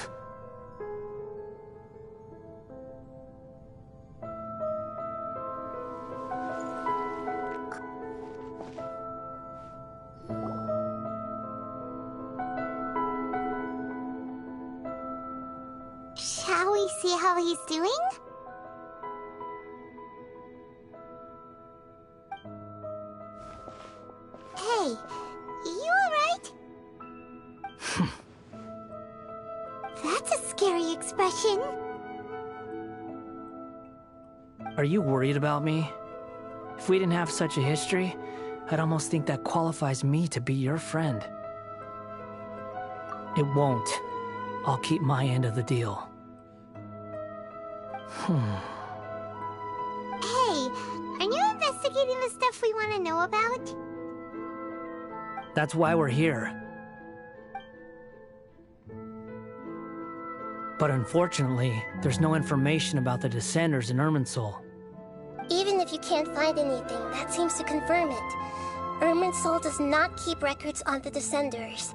Shall we see how he's doing? Hey, you alright? That's a scary expression. Are you worried about me? If we didn't have such a history, I'd almost think that qualifies me to be your friend. It won't. I'll keep my end of the deal. Hey, are you investigating the stuff we want to know about? That's why we're here. But unfortunately, there's no information about the Descenders in Irminsul. Even if you can't find anything, that seems to confirm it. Irminsul does not keep records on the Descenders.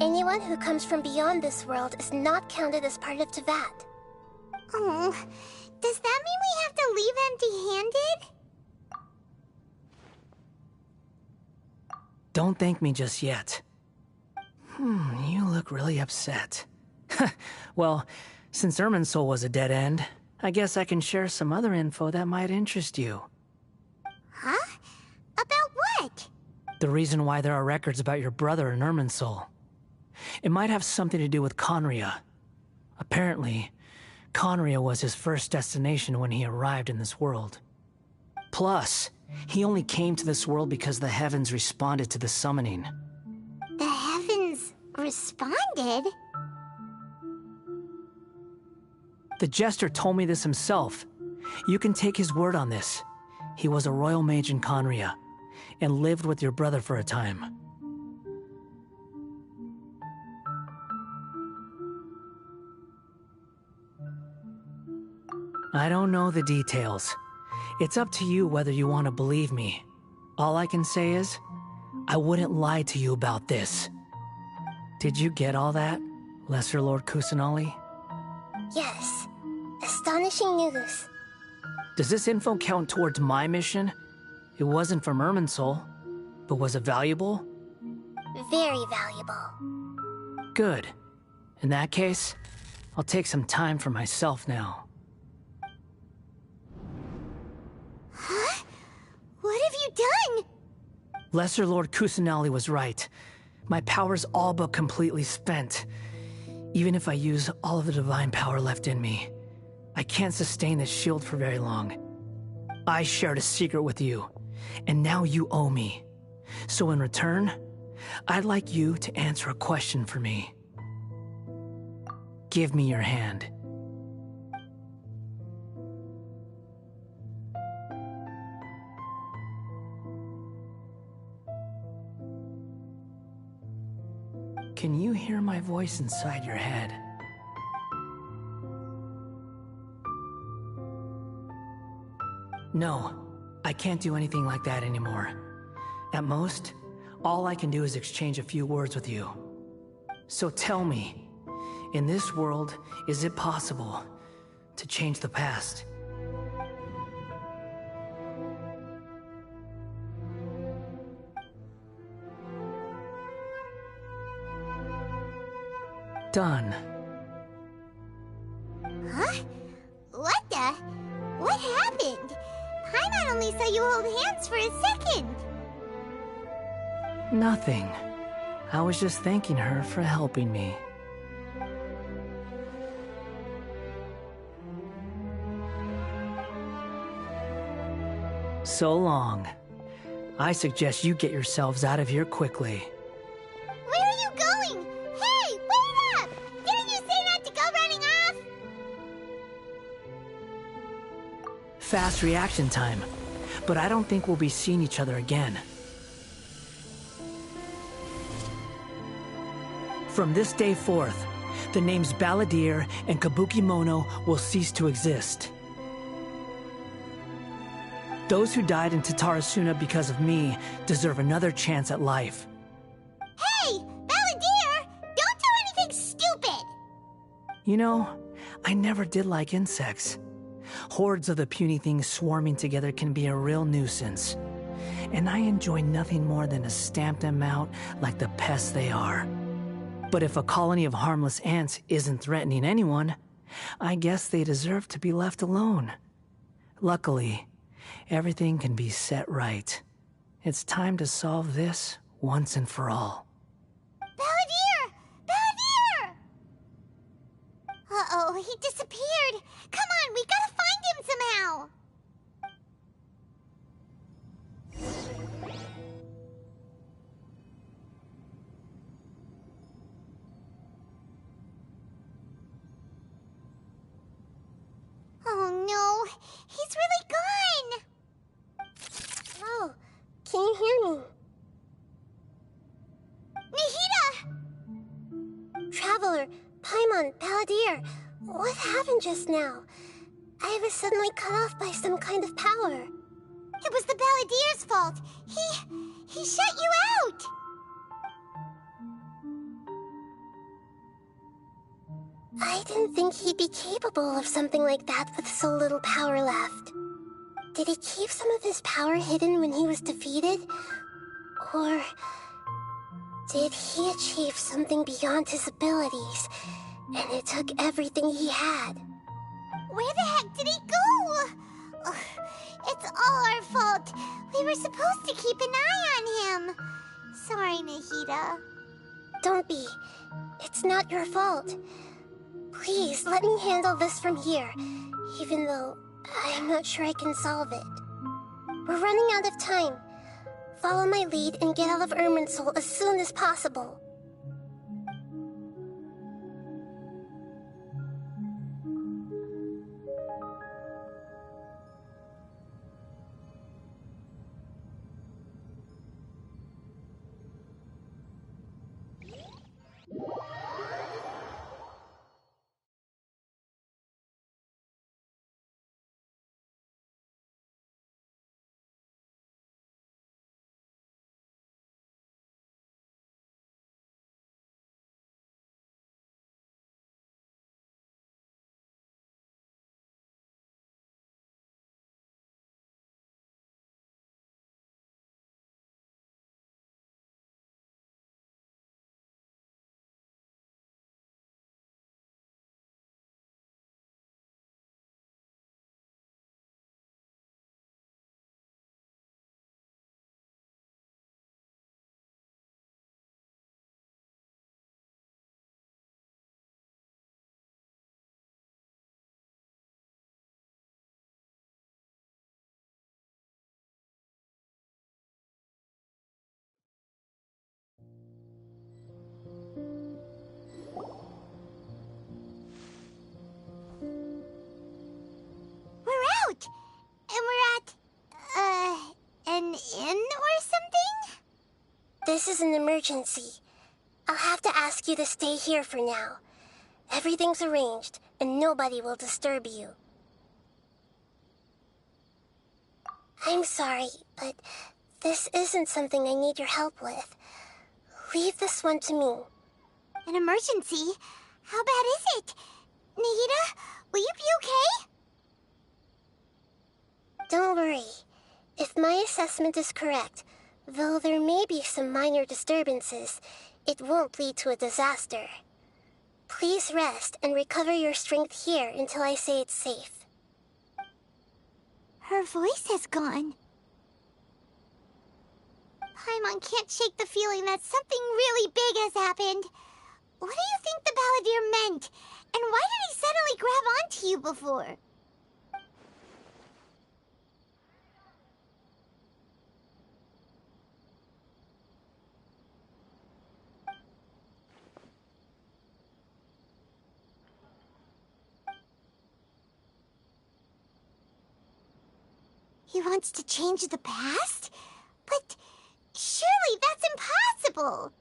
Anyone who comes from beyond this world is not counted as part of Teyvat. Oh, does that mean we have to leave empty-handed? Don't thank me just yet. You look really upset. Well, since Irminsul was a dead end, I guess I can share some other info that might interest you. Huh? About what? The reason why there are records about your brother in Irminsul. It might have something to do with Conria. Apparently, Conria was his first destination when he arrived in this world. Plus, he only came to this world because the heavens responded to the summoning. The heavens responded? The Jester told me this himself. You can take his word on this. He was a royal mage in Conria, and lived with your brother for a time. I don't know the details. It's up to you whether you want to believe me. All I can say is, I wouldn't lie to you about this. Did you get all that, Lesser Lord Kusanali? Yes. Astonishing news. Does this info count towards my mission? It wasn't from Irminsul, but was it valuable? Very valuable. Good. In that case, I'll take some time for myself now. Huh? What have you done? Lesser Lord Kusanali was right. My power's all but completely spent. Even if I use all of the divine power left in me, I can't sustain this shield for very long. I shared a secret with you, and now you owe me. So in return, I'd like you to answer a question for me. Give me your hand. Can you hear my voice inside your head? No, I can't do anything like that anymore. At most, all I can do is exchange a few words with you. So tell me, in this world, is it possible to change the past? Done. Huh? What the? What happened? Paimon only saw you hold hands for a second. Nothing. I was just thanking her for helping me. So long. I suggest you get yourselves out of here quickly. Where are you going? Hey, wait up! Didn't you say not to go running off? Fast reaction time. But I don't think we'll be seeing each other again. From this day forth, the names Balladeer and Kabukimono will cease to exist. Those who died in Tatarasuna because of me deserve another chance at life. Hey, Balladeer! Don't do anything stupid! You know, I never did like insects. Hordes of the puny things swarming together can be a real nuisance. And I enjoy nothing more than to stamp them out like the pests they are. But if a colony of harmless ants isn't threatening anyone, I guess they deserve to be left alone. Luckily, everything can be set right. It's time to solve this once and for all. Balladeer! Balladeer! Uh-oh, he disappeared. Come on, we gotta find him somehow. Oh no, he's really gone. Oh, can you hear me? Nahida! Traveler, Paimon, Balladeer, what happened just now? I was suddenly cut off by some kind of power. It was the Balladeer's fault. He shut you out. I didn't think he'd be capable of something like that with so little power left. Did he keep some of his power hidden when he was defeated? Or did he achieve something beyond his abilities, and it took everything he had? Where the heck did he go? Ugh, it's all our fault. We were supposed to keep an eye on him. Sorry, Nahida. Don't be. It's not your fault. Please, let me handle this from here, even though I'm not sure I can solve it. We're running out of time. Follow my lead and get out of Irminsul as soon as possible. This is an emergency. I'll have to ask you to stay here for now. Everything's arranged, and nobody will disturb you. I'm sorry, but this isn't something I need your help with. Leave this one to me. An emergency? How bad is it? Nahida, will you be okay? Don't worry. If my assessment is correct, though there may be some minor disturbances, it won't lead to a disaster. Please rest and recover your strength here until I say it's safe. Her voice has gone. Paimon can't shake the feeling that something really big has happened. What do you think the Balladeer meant? And why did he suddenly grab onto you before? He wants to change the past? But surely that's impossible!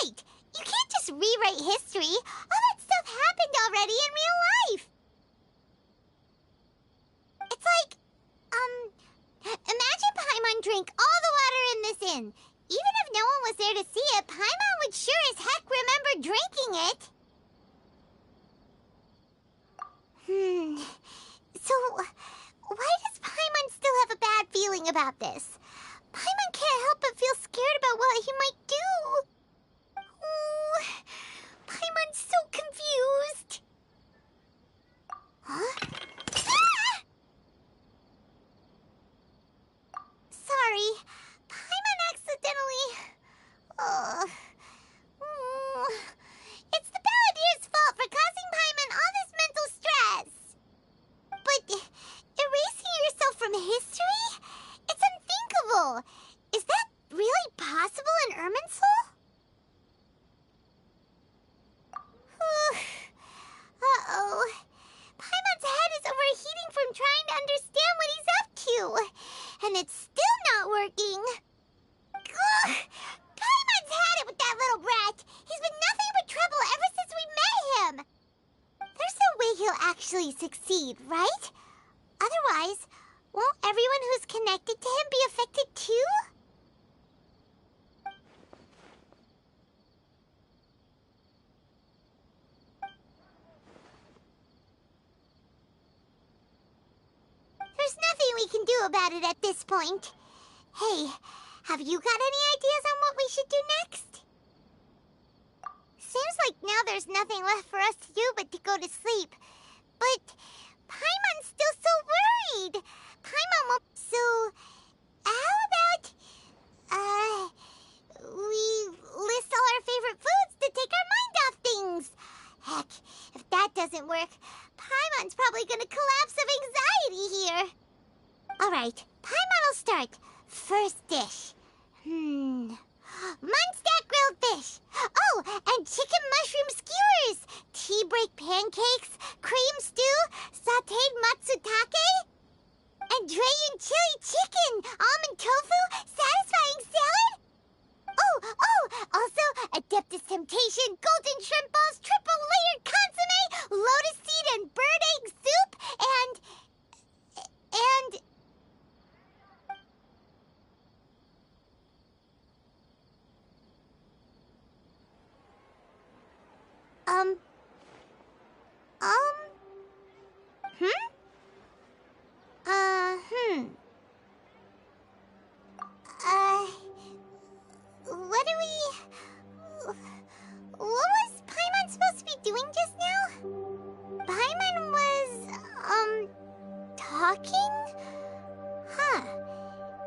Right! You can't just rewrite history! All that stuff happened already in real life! It's like, imagine Paimon drank all the water in this inn. Even if no one was there to see it, Paimon would sure as heck remember drinking it. So, why does Paimon still have a bad feeling about this? Paimon can't help but feel scared about what he might do. Oh, Paimon's so confused. Huh? Ah! Sorry, Paimon accidentally... It's the Balladeer's fault for causing Paimon all this mental stress. But erasing yourself from history? It's unthinkable. Is that really possible in Irminsul? Uh-oh. Paimon's head is overheating from trying to understand what he's up to. And it's still not working. Ugh! Paimon's had it with that little brat. He's been nothing but trouble ever since we met him. There's no way he'll actually succeed, right? Otherwise, won't everyone who's connected to him be affected too? There's nothing we can do about it at this point. Hey, have you got any ideas on what we should do next? Seems like now there's nothing left for us to do but to go to sleep. But Paimon's still so worried. Paimon won't... So, how about... we list all our favorite foods to take our mind off things. Heck, if that doesn't work, Paimon's probably gonna collapse of anxiety here. Alright, Paimon will start. First dish. Munstack grilled fish. Oh, and chicken mushroom skewers. Tea break pancakes. Cream stew. Sauteed matsutake. And Drayon chili chicken. Almond tofu. Satisfying salad. Oh, also Adeptus Temptation. Golden shrimp balls. Triple layered consomme. Lotus seed and bird egg soup. And... What do we... What was Paimon supposed to be doing just now? Paimon was, talking? Huh.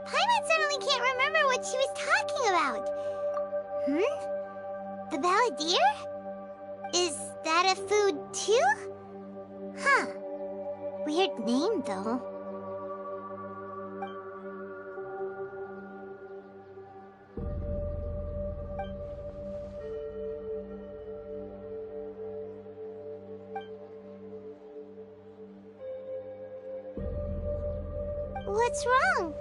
Paimon suddenly can't remember what she was talking about. The Balladeer? Is that a food too? Huh. Weird name, though. What's wrong?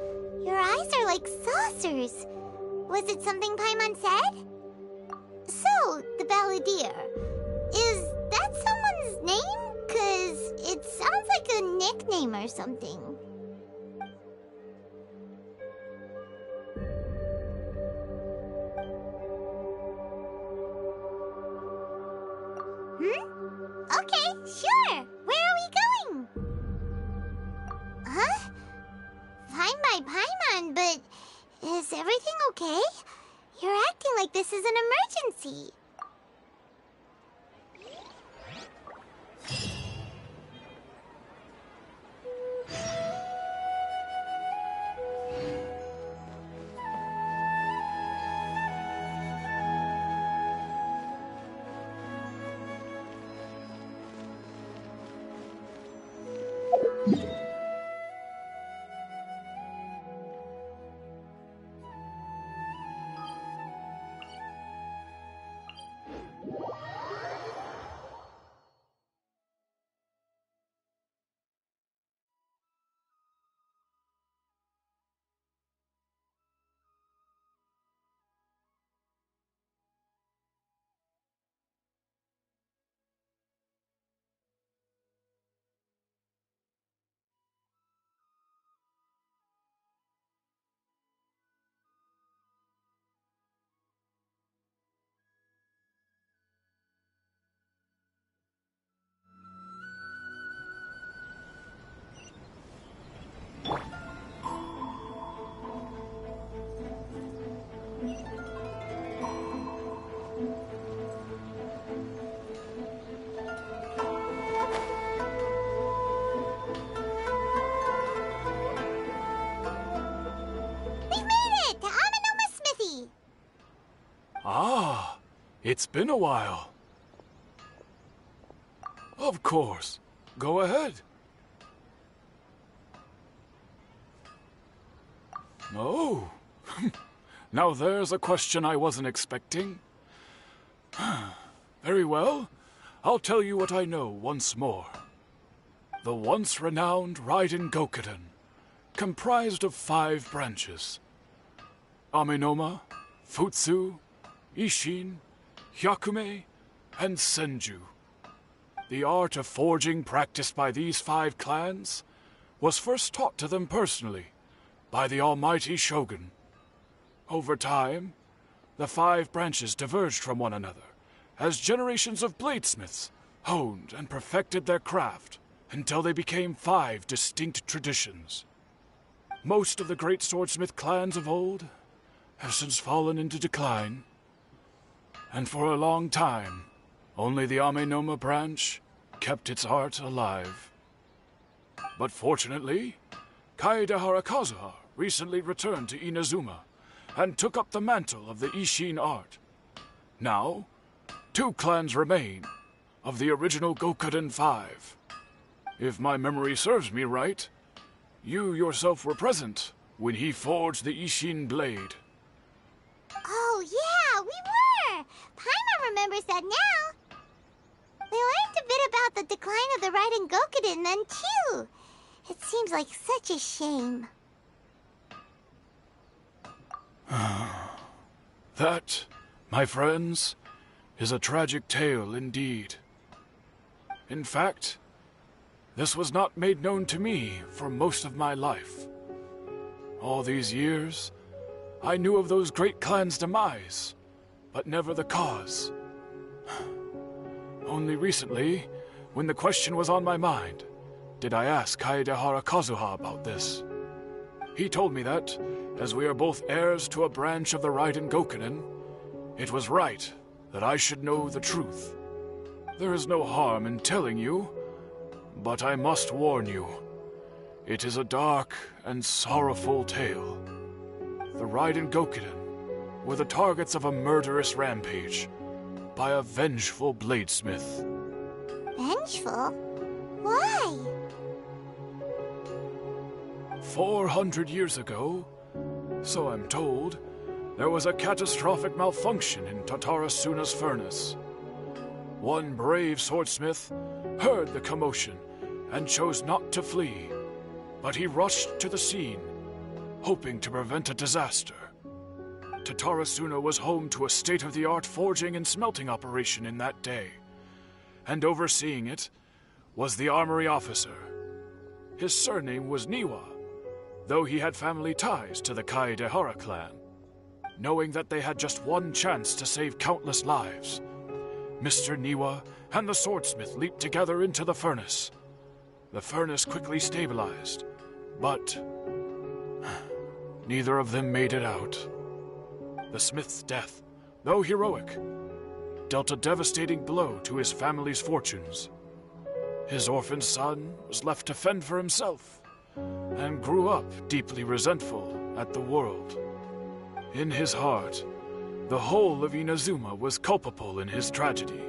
Your eyes are like saucers. Was it something Paimon said? So, the Balladeer. Is that someone's name? 'Cause it sounds like a nickname or something. Okay, sure. Where are we going? Huh? Fine by Paimon, but is everything okay? You're acting like this is an emergency. Ah, it's been a while. Of course. Go ahead. Oh. Now there's a question I wasn't expecting. Very well. I'll tell you what I know once more. The once renowned Raiden Gokuden, comprised of 5 branches. Amenoma, Futsu, Ishin, Hyakume, and Senju. The art of forging practiced by these 5 clans was first taught to them personally by the almighty Shogun. Over time, the 5 branches diverged from one another as generations of bladesmiths honed and perfected their craft until they became 5 distinct traditions. Most of the great swordsmith clans of old have since fallen into decline, and for a long time, only the Amenoma branch kept its art alive. But fortunately, Kaedehara Kazuha recently returned to Inazuma and took up the mantle of the Ishin art. Now, 2 clans remain of the original Gokuden 5. If my memory serves me right, you yourself were present when he forged the Ishin blade. Oh, yeah, we were! Paimon remembers that now. We learned a bit about the decline of the Raiden Gokuden then, too. It seems like such a shame. That, my friends, is a tragic tale indeed. In fact, this was not made known to me for most of my life. All these years, I knew of those great clans' demise, but never the cause. Only recently, when the question was on my mind, did I ask Kaedehara Kazuha about this. He told me that, as we are both heirs to a branch of the Raiden Gokuden, it was right that I should know the truth. There is no harm in telling you, but I must warn you. It is a dark and sorrowful tale. The Raiden Gokuden were the targets of a murderous rampage by a vengeful bladesmith. Vengeful? Why? 400 years ago, so I'm told, there was a catastrophic malfunction in Tatarasuna's furnace. One brave swordsmith heard the commotion and chose not to flee. but he rushed to the scene, hoping to prevent a disaster. Tatarasuna was home to a state-of-the-art forging and smelting operation in that day, and overseeing it was the armory officer. His surname was Niwa, though he had family ties to the Kaedehara clan. Knowing that they had just one chance to save countless lives, Mr. Niwa and the swordsmith leaped together into the furnace. The furnace quickly stabilized, but neither of them made it out. The smith's death, though heroic, dealt a devastating blow to his family's fortunes. His orphan son was left to fend for himself, and grew up deeply resentful at the world. In his heart, the whole of Inazuma was culpable in his tragedy.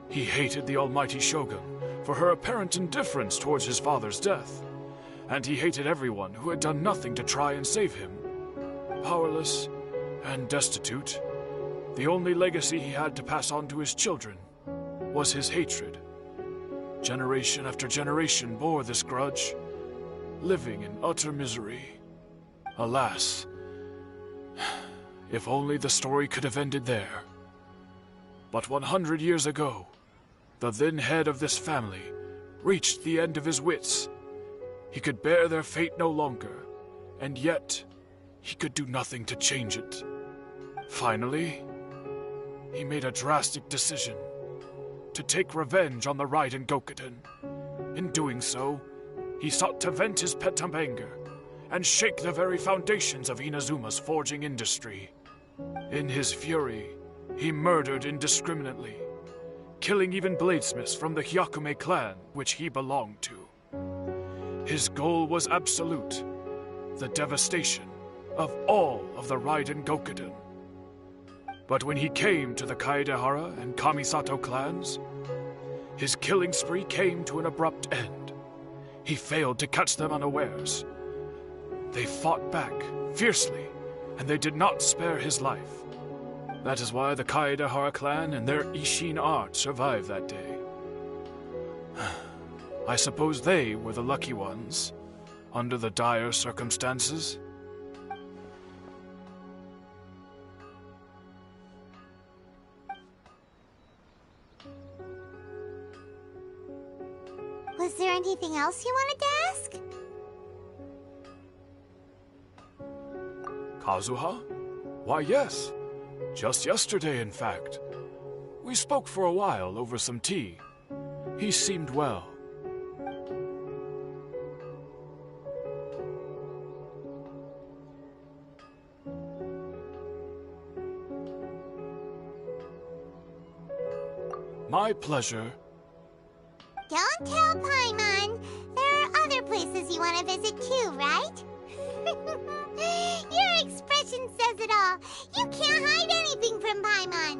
He hated the almighty shogun for her apparent indifference towards his father's death, and he hated everyone who had done nothing to try and save him. Powerless and destitute, the only legacy he had to pass on to his children was his hatred. Generation after generation bore this grudge, living in utter misery. Alas, if only the story could have ended there. But 100 years ago, the then head of this family reached the end of his wits. He could bear their fate no longer, and yet he could do nothing to change it. Finally, he made a drastic decision to take revenge on the Raiden Gokuden. In doing so, he sought to vent his pent anger and shake the very foundations of Inazuma's forging industry. In his fury, he murdered indiscriminately, killing even bladesmiths from the Hyakume clan which he belonged to. His goal was absolute, the devastation of all of the Raiden Gokuden. But when he came to the Kaedehara and Kamisato clans, his killing spree came to an abrupt end. He failed to catch them unawares. They fought back fiercely, and they did not spare his life. That is why the Kaedehara clan and their Ishin art survived that day. I suppose they were the lucky ones, under the dire circumstances. Was there anything else you wanted to ask? Kazuha? Why, yes. Just yesterday, in fact. We spoke for a while over some tea. He seemed well. My pleasure. Don't tell Paimon. There are other places you want to visit too, right? Your expression says it all. You can't hide anything from Paimon.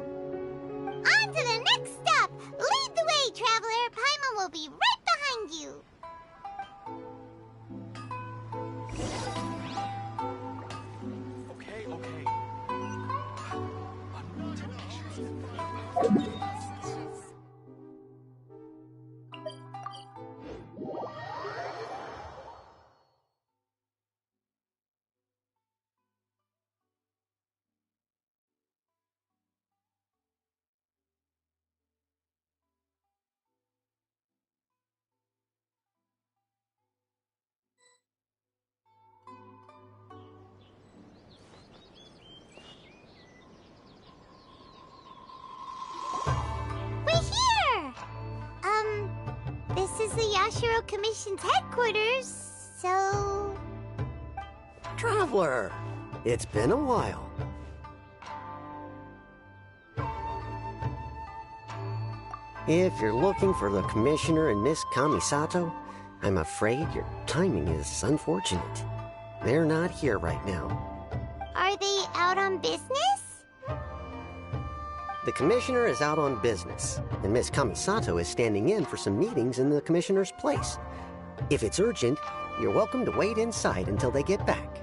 On to the next stop. Lead the way, traveler. Paimon will be right behind you. This is the Yashiro Commission's headquarters, so... Traveler, it's been a while. If you're looking for the Commissioner and Miss Kamisato, I'm afraid your timing is unfortunate. They're not here right now. Are they out on business? The Commissioner is out on business, and Miss Kamisato is standing in for some meetings in the Commissioner's place. If it's urgent, you're welcome to wait inside until they get back.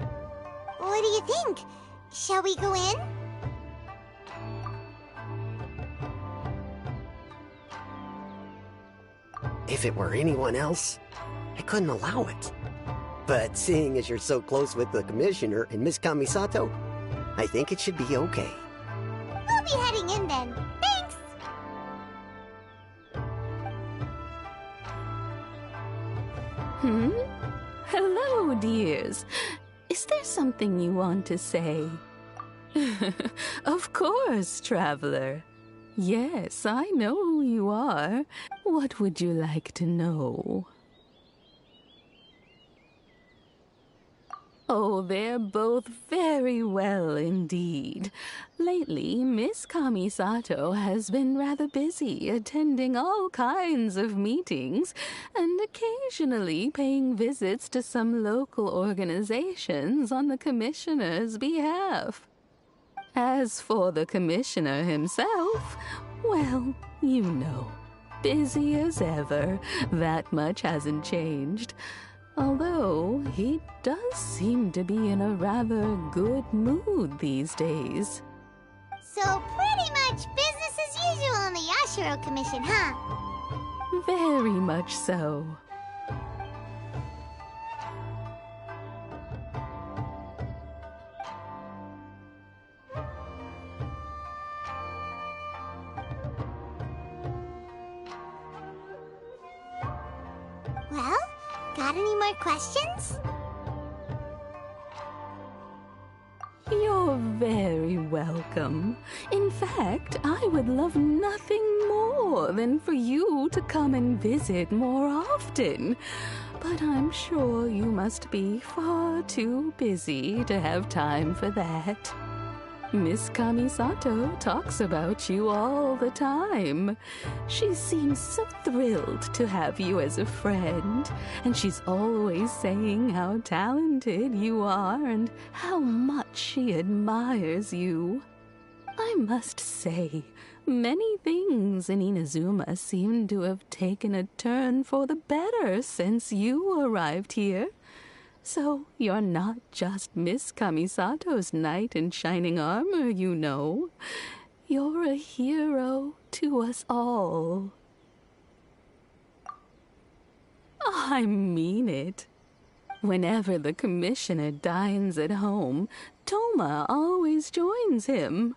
What do you think? Shall we go in? If it were anyone else, I couldn't allow it. But seeing as you're so close with the Commissioner and Miss Kamisato, I think it should be okay. We'll be heading in then. Thanks! Hello, dears. Is there something you want to say? Of course, traveler. Yes, I know who you are. What would you like to know? Oh, they're both very well indeed. Lately, Miss Kamisato has been rather busy attending all kinds of meetings and occasionally paying visits to some local organizations on the Commissioner's behalf. As for the Commissioner himself, well, you know, busy as ever. That much hasn't changed. Although, he does seem to be in a rather good mood these days. So pretty much business as usual in the Yashiro Commission, huh? Very much so. Well, got any more questions? You're very welcome. In fact, I would love nothing more than for you to come and visit more often. But I'm sure you must be far too busy to have time for that. Miss Kamisato talks about you all the time. She seems so thrilled to have you as a friend, and she's always saying how talented you are and how much she admires you. I must say, many things in Inazuma seem to have taken a turn for the better since you arrived here. So you're not just Miss Kamisato's knight in shining armor, you know. You're a hero to us all. I mean it. Whenever the Commissioner dines at home, Toma always joins him.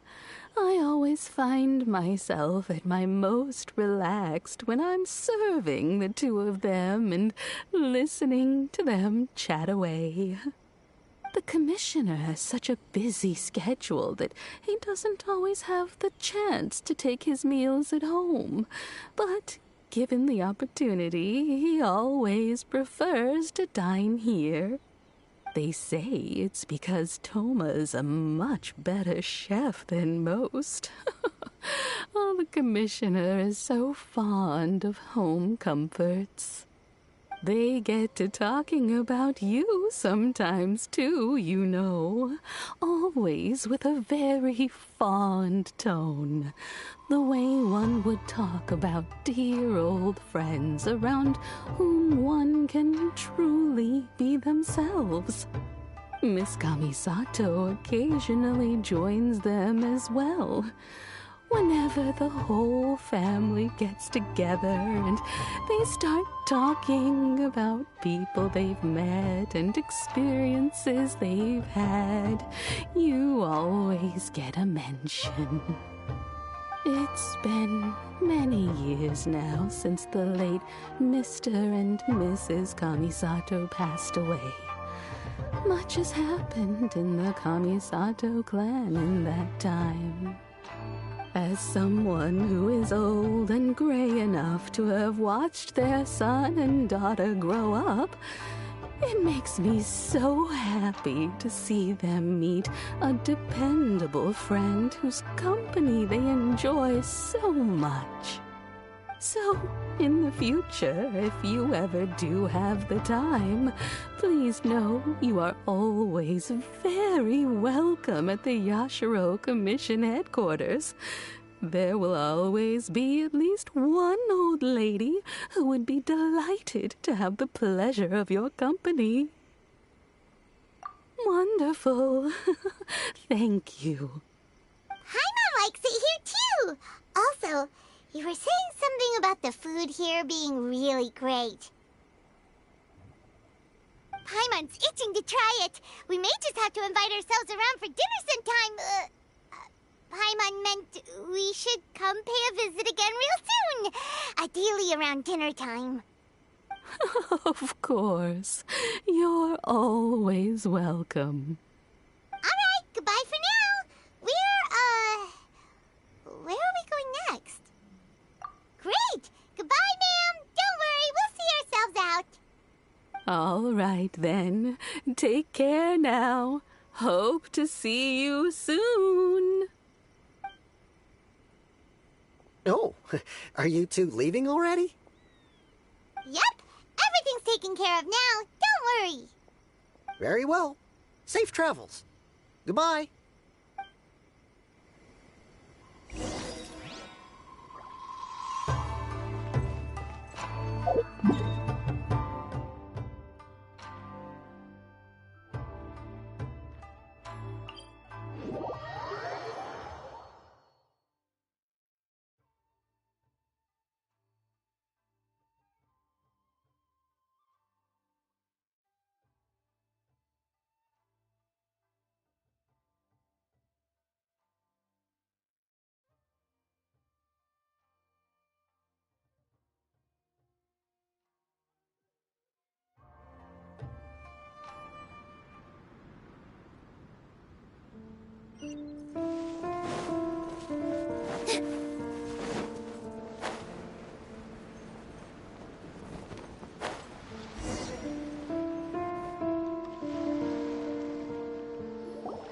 I always find myself at my most relaxed when I'm serving the two of them and listening to them chat away. The Commissioner has such a busy schedule that he doesn't always have the chance to take his meals at home, but given the opportunity, he always prefers to dine here. They say it's because Toma's a much better chef than most. Oh, the Commissioner is so fond of home comforts. They get to talking about you sometimes, too, you know. Always with a very fond tone. The way one would talk about dear old friends around whom one can truly be themselves. Miss Kamisato occasionally joins them as well. Whenever the whole family gets together and they start talking about people they've met and experiences they've had, you always get a mention. It's been many years now since the late Mr. and Mrs. Kamisato passed away. Much has happened in the Kamisato clan in that time. As someone who is old and gray enough to have watched their son and daughter grow up, it makes me so happy to see them meet a dependable friend whose company they enjoy so much. So, in the future, if you ever do have the time, please know you are always very welcome at the Yashiro Commission headquarters. There will always be at least one old lady who would be delighted to have the pleasure of your company. Wonderful. Thank you. Haima likes it here, too. Also, you were saying something about the food here being really great. Paimon's itching to try it. We may just have to invite ourselves around for dinner sometime. Paimon meant we should come pay a visit again real soon. Ideally around dinner time. Of course. You're always welcome. Alright, goodbye for now. Where are we going next? Great! Goodbye, ma'am! Don't worry, we'll see ourselves out. All right, then. Take care now. Hope to see you soon. Oh, are you two leaving already? Yep, everything's taken care of now. Don't worry. Very well. Safe travels. Goodbye.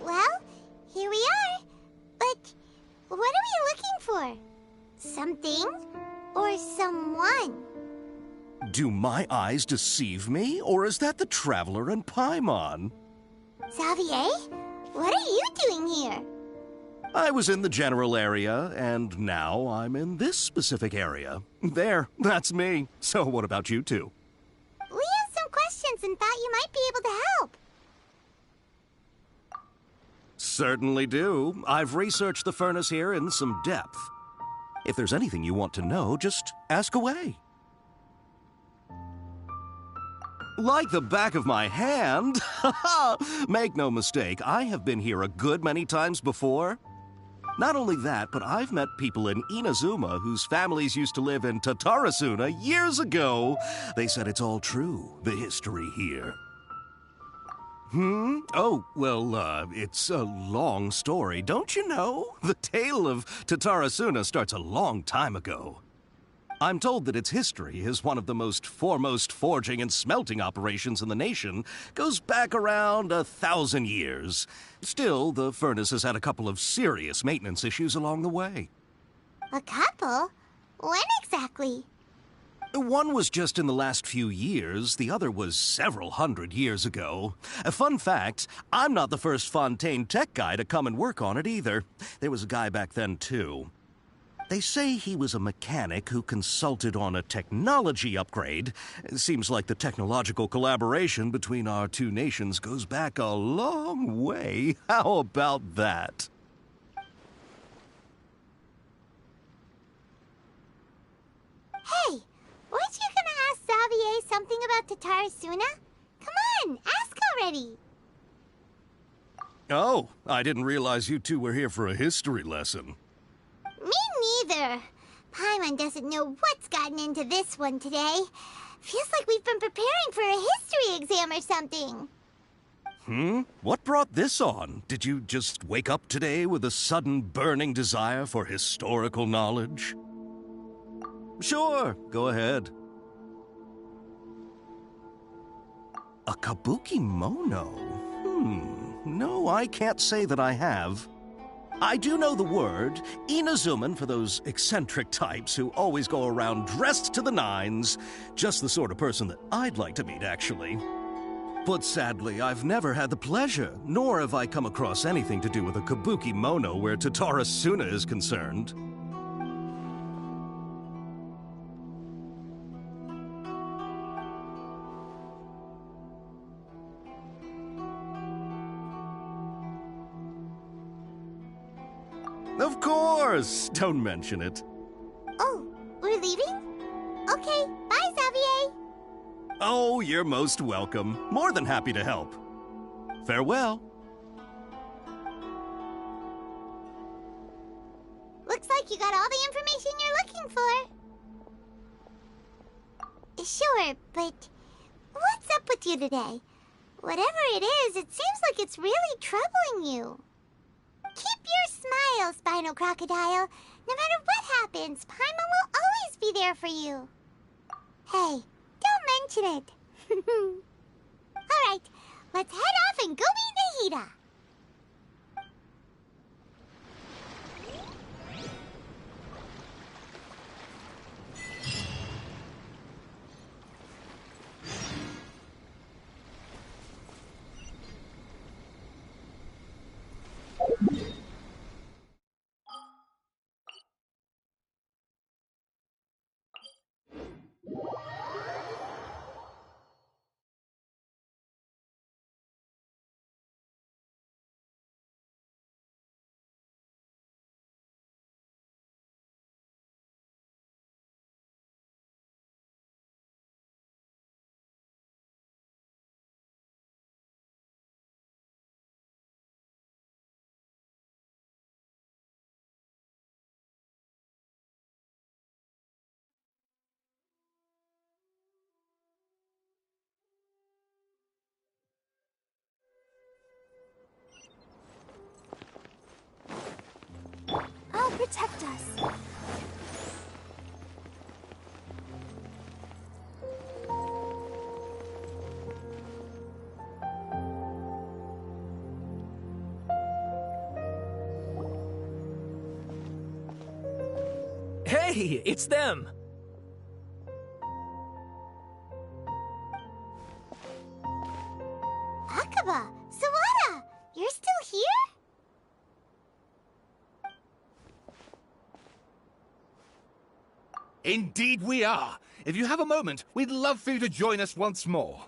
Well, here we are. But what are we looking for? Something or someone? Do my eyes deceive me, or is that the Traveler and Paimon? Xavier, what are you doing here? I was in the general area, and now I'm in this specific area. There, that's me. So what about you two? We have some questions and thought you might be able to help. Certainly do. I've researched the furnace here in some depth. If there's anything you want to know, just ask away. Like the back of my hand. Make no mistake, I have been here a good many times before. Not only that, but I've met people in Inazuma whose families used to live in Tatarasuna years ago. They said it's all true, the history here. Oh, well, it's a long story, don't you know? The tale of Tatarasuna starts a long time ago. I'm told that its history is one of the most foremost forging and smelting operations in the nation, goes back around 1,000 years. Still, the furnace has had a couple of serious maintenance issues along the way. A couple? When exactly? One was just in the last few years, the other was several hundred years ago. A fun fact, I'm not the first Fontaine tech guy to come and work on it either. There was a guy back then, too. They say he was a mechanic who consulted on a technology upgrade. It seems like the technological collaboration between our two nations goes back a long way. How about that? Hey, weren't you gonna ask Xavier something about Tatarasuna? Come on, ask already. Oh, I didn't realize you two were here for a history lesson. Me neither. Paimon doesn't know what's gotten into this one today. Feels like we've been preparing for a history exam or something. What brought this on? Did you just wake up today with a sudden burning desire for historical knowledge? Sure, go ahead. A kabuki mono? No, I can't say that I have. I do know the word, Inazuman, for those eccentric types who always go around dressed to the nines. Just the sort of person that I'd like to meet, actually. But sadly, I've never had the pleasure, nor have I come across anything to do with a kabuki mono where Tatarasuna is concerned. Of course! Don't mention it. Oh, we're leaving? Okay, bye, Xavier. Oh, Oh, you're most welcome. More than happy to help. Farewell. Looks like you got all the information you're looking for. Sure, but what's up with you today? Whatever it is, it seems like it's really troubling you. Keep your smile, Spinal Crocodile. No matter what happens, Paimon will always be there for you. Hey, don't mention it. All right, let's head off and go meet Nahida. I'll protect us. Hey, it's them! Akaba, Sawada, you're still here? Indeed we are. If you have a moment, we'd love for you to join us once more.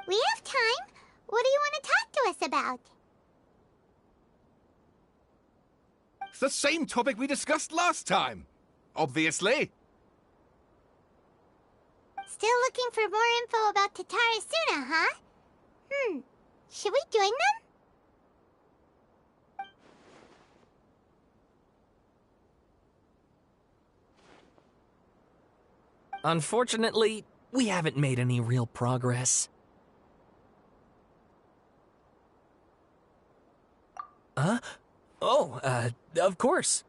We have time. What do you want to talk to us about? It's the same topic we discussed last time. Obviously. Still looking for more info about Tatarasuna, huh? Should we join them? Unfortunately, we haven't made any real progress. Huh? Oh, of course.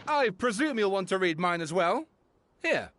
I presume you'll want to read mine as well. Here.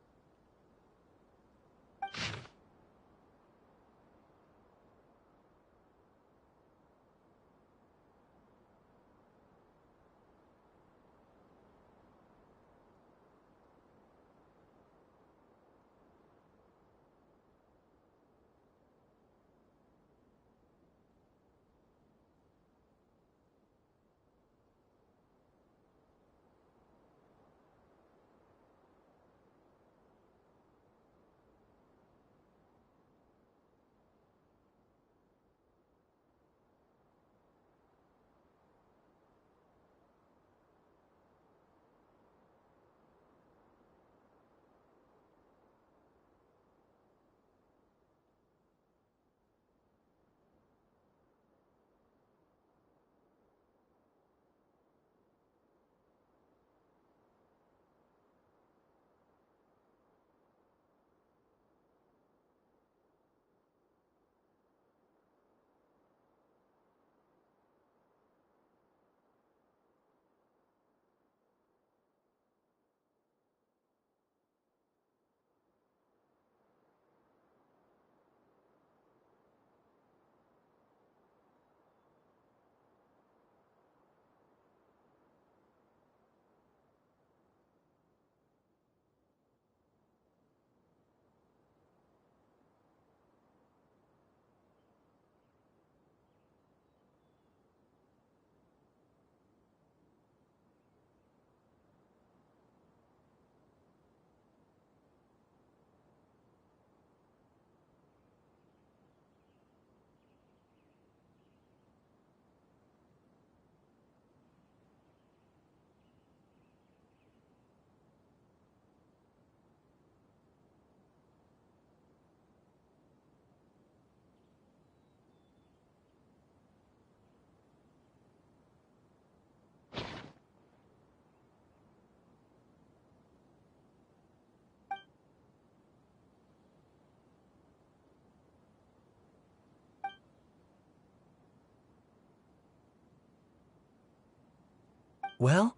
Well,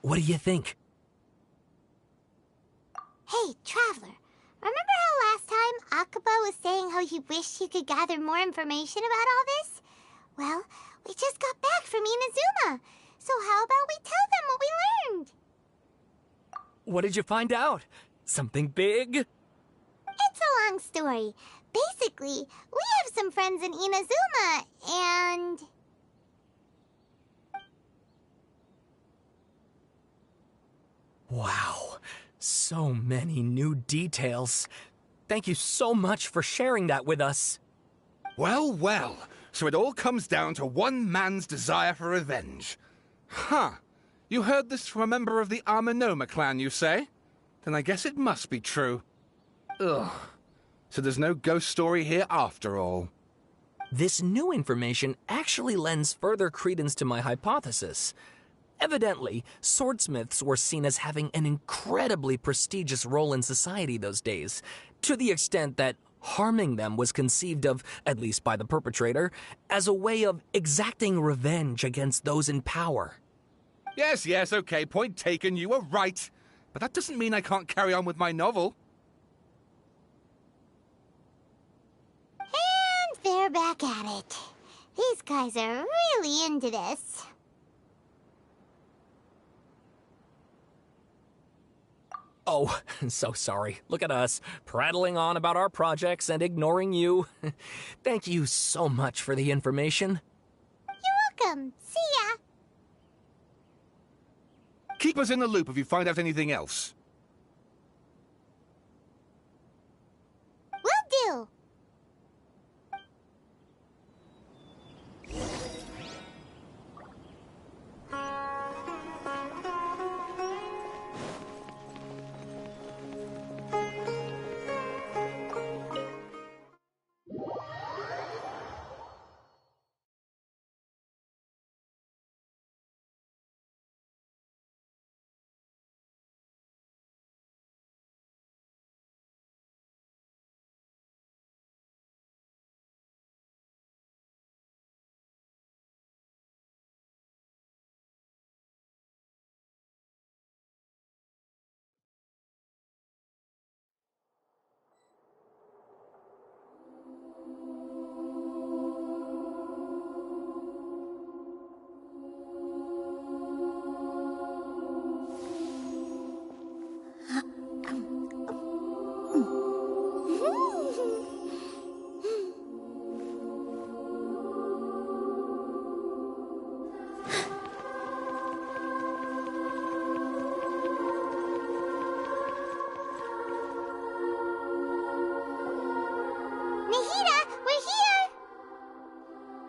what do you think? Hey, Traveler. Remember how last time Akaba was saying how he wished he could gather more information about all this? Well, we just got back from Inazuma. So how about we tell them what we learned? What did you find out? Something big? It's a long story. Basically, we have some friends in Inazuma, and... Wow, so many new details. Thank you so much for sharing that with us. Well, well, so it all comes down to one man's desire for revenge. Huh. You heard this from a member of the Armanoma clan, you say? Then I guess it must be true. Ugh. So there's no ghost story here after all. This new information actually lends further credence to my hypothesis. Evidently, swordsmiths were seen as having an incredibly prestigious role in society those days, to the extent that harming them was conceived of, at least by the perpetrator, as a way of exacting revenge against those in power. Yes, okay, point taken, you were right. But that doesn't mean I can't carry on with my novel. And they're back at it. These guys are really into this. Oh, so sorry. Look at us, prattling on about our projects and ignoring you. Thank you so much for the information. You're welcome. See ya. Keep us in the loop if you find out anything else. Will do.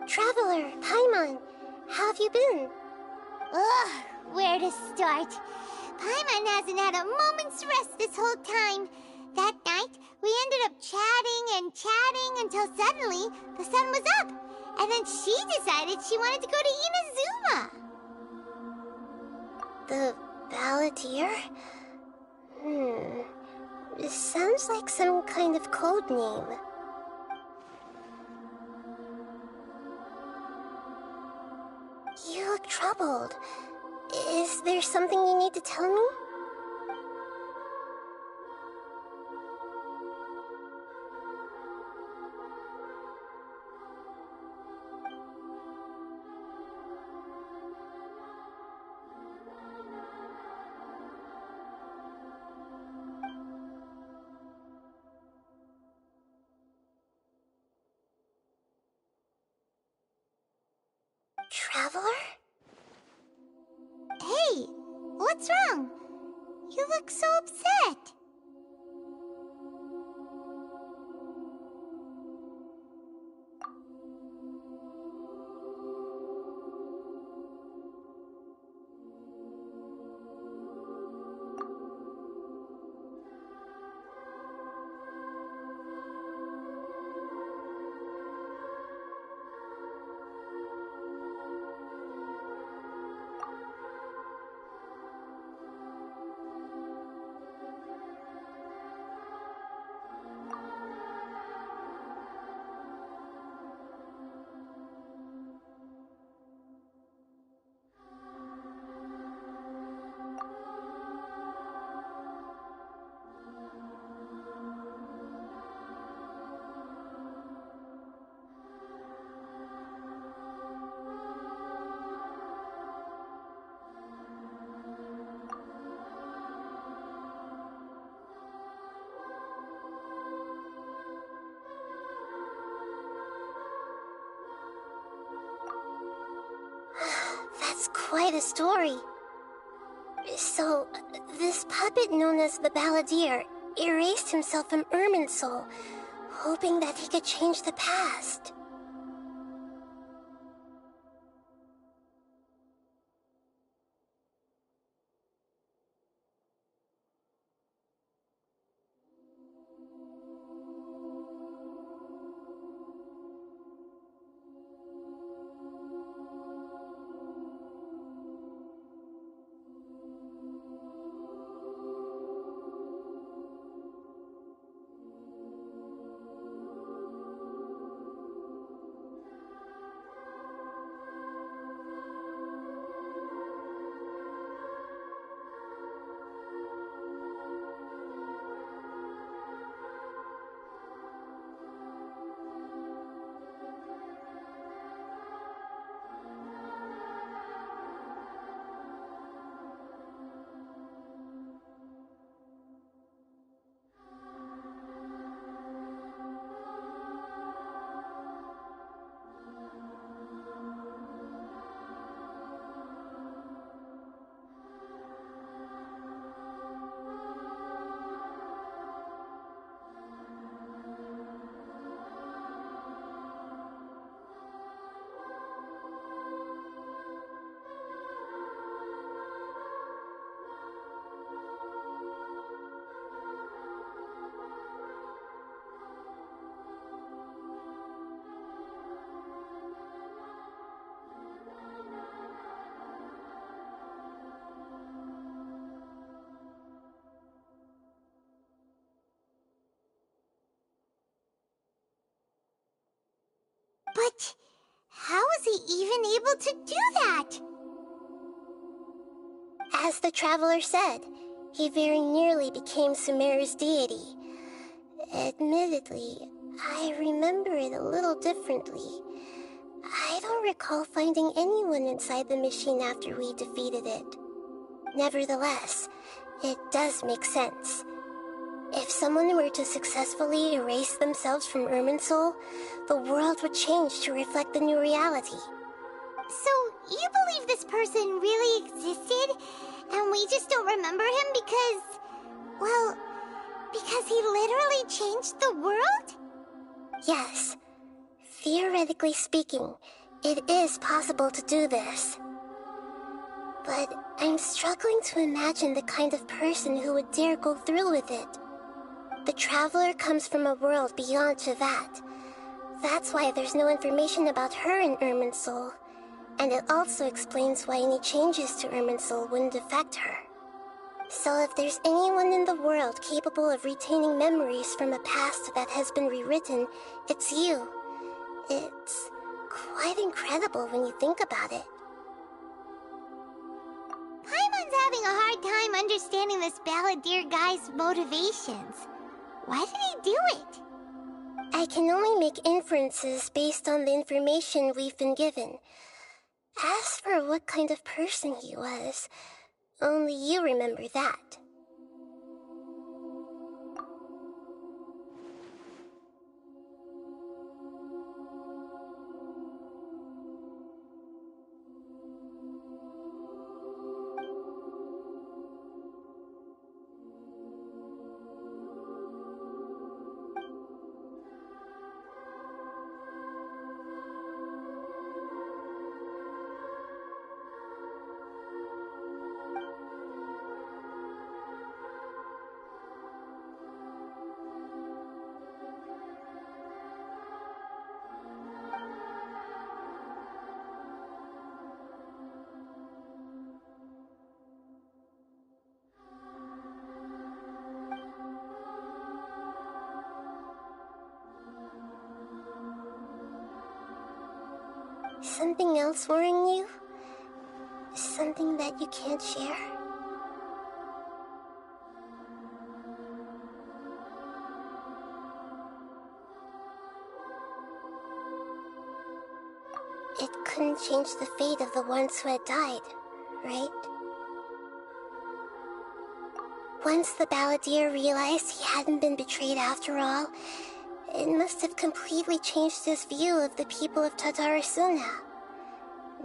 Traveler, Paimon, how have you been? Ugh, where to start? Paimon hasn't had a moment's rest this whole time. That night, we ended up chatting and chatting until suddenly the sun was up. And then she decided she wanted to go to Inazuma. The Balladeer? This sounds like some kind of code name. You look troubled. Is there something you need to tell me? Traveler? Hey, what's wrong? You look so upset. quite a story. So, this puppet known as the Balladeer erased himself from Irminsul, hoping that he could change the past. But how is he even able to do that? As the Traveler said, he very nearly became Sumeru's deity. Admittedly, I remember it a little differently. I don't recall finding anyone inside the machine after we defeated it. Nevertheless, it does make sense. If someone were to successfully erase themselves from Irminsul, the world would change to reflect the new reality. So, you believe this person really existed, and we just don't remember him because... well, because he literally changed the world? Yes. Theoretically speaking, it is possible to do this. But I'm struggling to imagine the kind of person who would dare go through with it. The Traveler comes from a world beyond Javat. That's why there's no information about her in Irminsul. And it also explains why any changes to Irminsul wouldn't affect her. So if there's anyone in the world capable of retaining memories from a past that has been rewritten, it's you. It's quite incredible when you think about it. Paimon's having a hard time understanding this Balladeer guy's motivations. Why did he do it? I can only make inferences based on the information we've been given. As for what kind of person he was, only you remember that. Something else worrying you? Something that you can't share? It couldn't change the fate of the ones who had died, right? Once the Balladeer realized he hadn't been betrayed after all, it must have completely changed his view of the people of Tatarasuna.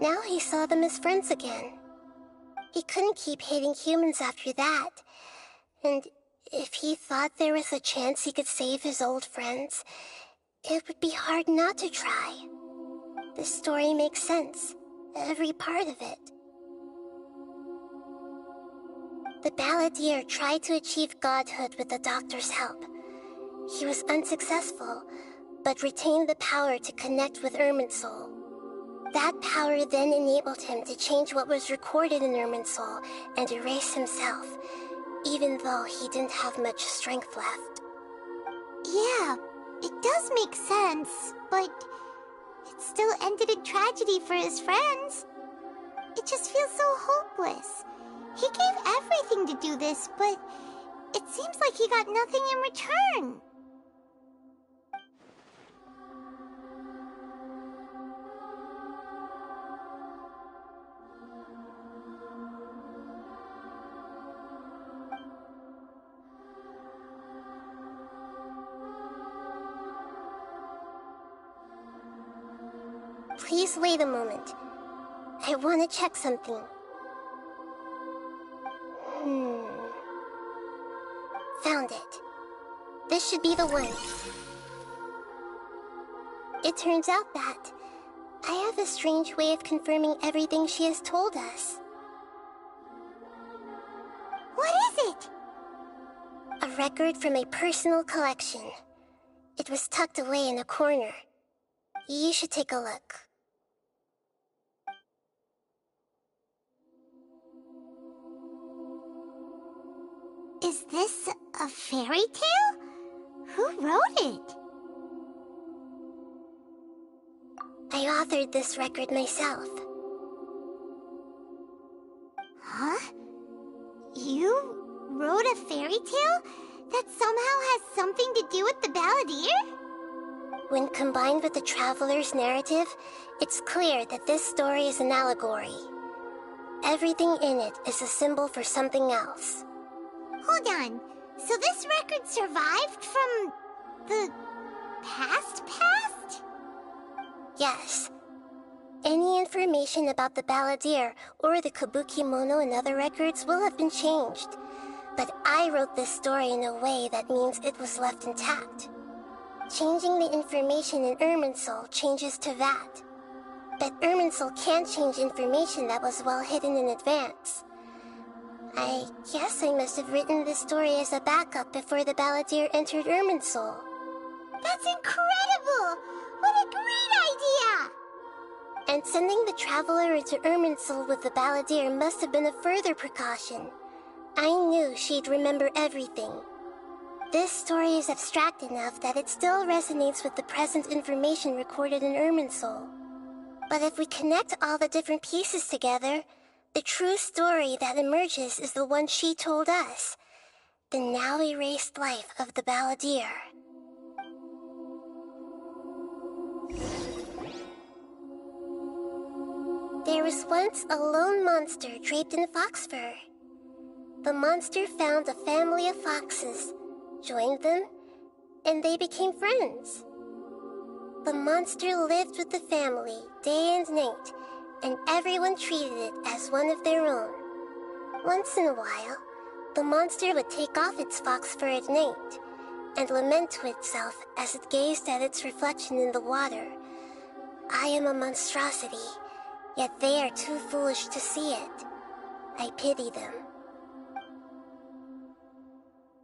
Now he saw them as friends again. He couldn't keep hating humans after that. And if he thought there was a chance he could save his old friends, it would be hard not to try. This story makes sense, every part of it. The balladeer tried to achieve godhood with the doctor's help. He was unsuccessful, but retained the power to connect with Irminsul. That power then enabled him to change what was recorded in Irminsul and erase himself, even though he didn't have much strength left. Yeah, it does make sense, but it still ended in tragedy for his friends. It just feels so hopeless. He gave everything to do this, but it seems like he got nothing in return. Please wait a moment. I want to check something. Found it. This should be the one. It turns out that I have a strange way of confirming everything she has told us. What is it? A record from a personal collection. It was tucked away in a corner. You should take a look. Is this a fairy tale? Who wrote it? I authored this record myself. Huh? You wrote a fairy tale that somehow has something to do with the balladeer? When combined with the traveler's narrative, it's clear that this story is an allegory. Everything in it is a symbol for something else. Hold on. So this record survived from the past? Yes. Any information about the balladeer or the Kabukimono and other records will have been changed. But I wrote this story in a way that means it was left intact. Changing the information in Irminsul changes to that. But Irminsul can't change information that was well hidden in advance. I guess I must have written this story as a backup before the balladeer entered Irminsul. That's incredible! What a great idea! And sending the traveler into Irminsul with the balladeer must have been a further precaution. I knew she'd remember everything. This story is abstract enough that it still resonates with the present information recorded in Irminsul. But if we connect all the different pieces together, the true story that emerges is the one she told us, the now erased life of the balladeer. There was once a lone monster draped in fox fur. The monster found a family of foxes, joined them, and they became friends. The monster lived with the family day and night, and everyone treated it as one of their own. Once in a while, the monster would take off its fox fur at night and lament to itself as it gazed at its reflection in the water. I am a monstrosity, yet they are too foolish to see it. I pity them.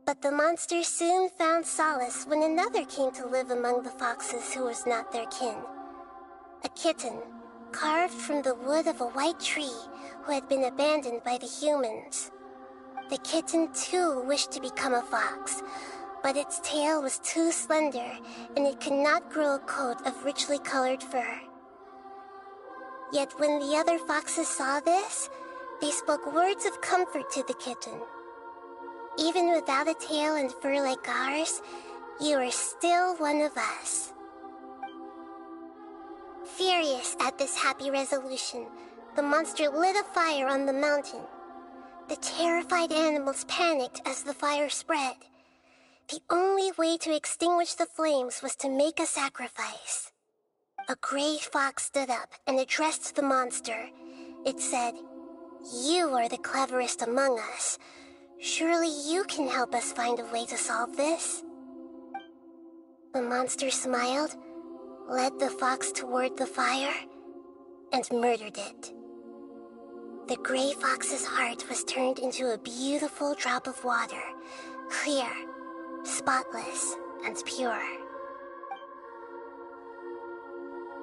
But the monster soon found solace when another came to live among the foxes who was not their kin. A kitten, carved from the wood of a white tree who had been abandoned by the humans. The kitten too wished to become a fox, but its tail was too slender and it could not grow a coat of richly colored fur. Yet when the other foxes saw this, they spoke words of comfort to the kitten. Even without a tail and fur like ours, you are still one of us. Furious at this happy resolution, the monster lit a fire on the mountain. The terrified animals panicked as the fire spread. The only way to extinguish the flames was to make a sacrifice. a gray fox stood up and addressed the monster. It said, "You are the cleverest among us. Surely you can help us find a way to solve this." The monster smiled, led the fox toward the fire, and murdered it. The gray fox's heart was turned into a beautiful drop of water, clear, spotless, and pure.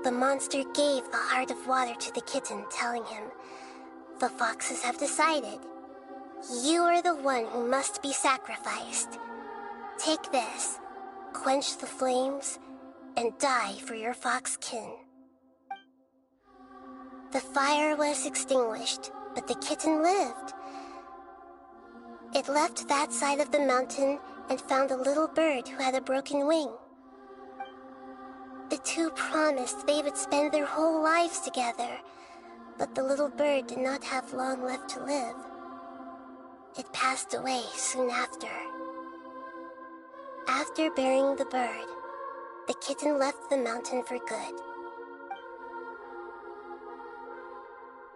The monster gave the heart of water to the kitten, telling him, "The foxes have decided. You are the one who must be sacrificed. Take this, quench the flames, and die for your fox kin." The fire was extinguished, but the kitten lived. It left that side of the mountain and found a little bird who had a broken wing. The two promised they would spend their whole lives together, but the little bird did not have long left to live. It passed away soon after. After burying the bird, the kitten left the mountain for good.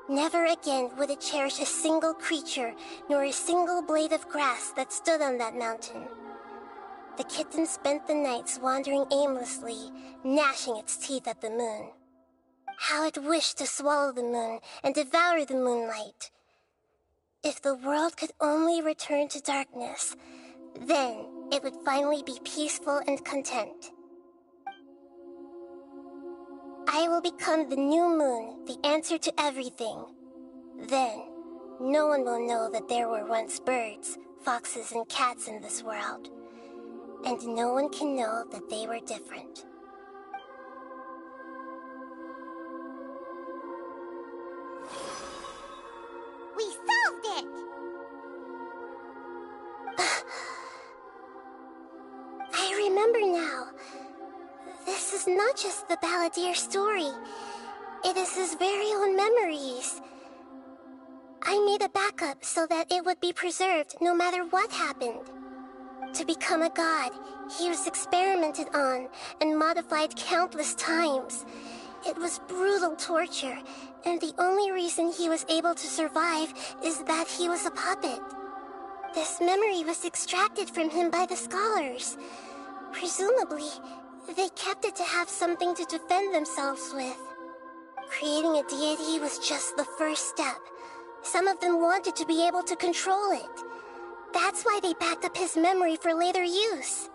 Never again would it cherish a single creature, nor a single blade of grass that stood on that mountain. The kitten spent the nights wandering aimlessly, gnashing its teeth at the moon. How it wished to swallow the moon and devour the moonlight. If the world could only return to darkness, then it would finally be peaceful and content. I will become the new moon, the answer to everything. Then, no one will know that there were once birds, foxes, and cats in this world. And no one can know that they were different. We solved it! I remember now. This is not just the Balladeer story. It is his very own memories. I made a backup so that it would be preserved no matter what happened. To become a god, he was experimented on and modified countless times. It was brutal torture, and the only reason he was able to survive is that he was a puppet. This memory was extracted from him by the scholars. Presumably, they kept it to have something to defend themselves with. Creating a deity was just the first step. Some of them wanted to be able to control it. That's why they backed up his memory for later use.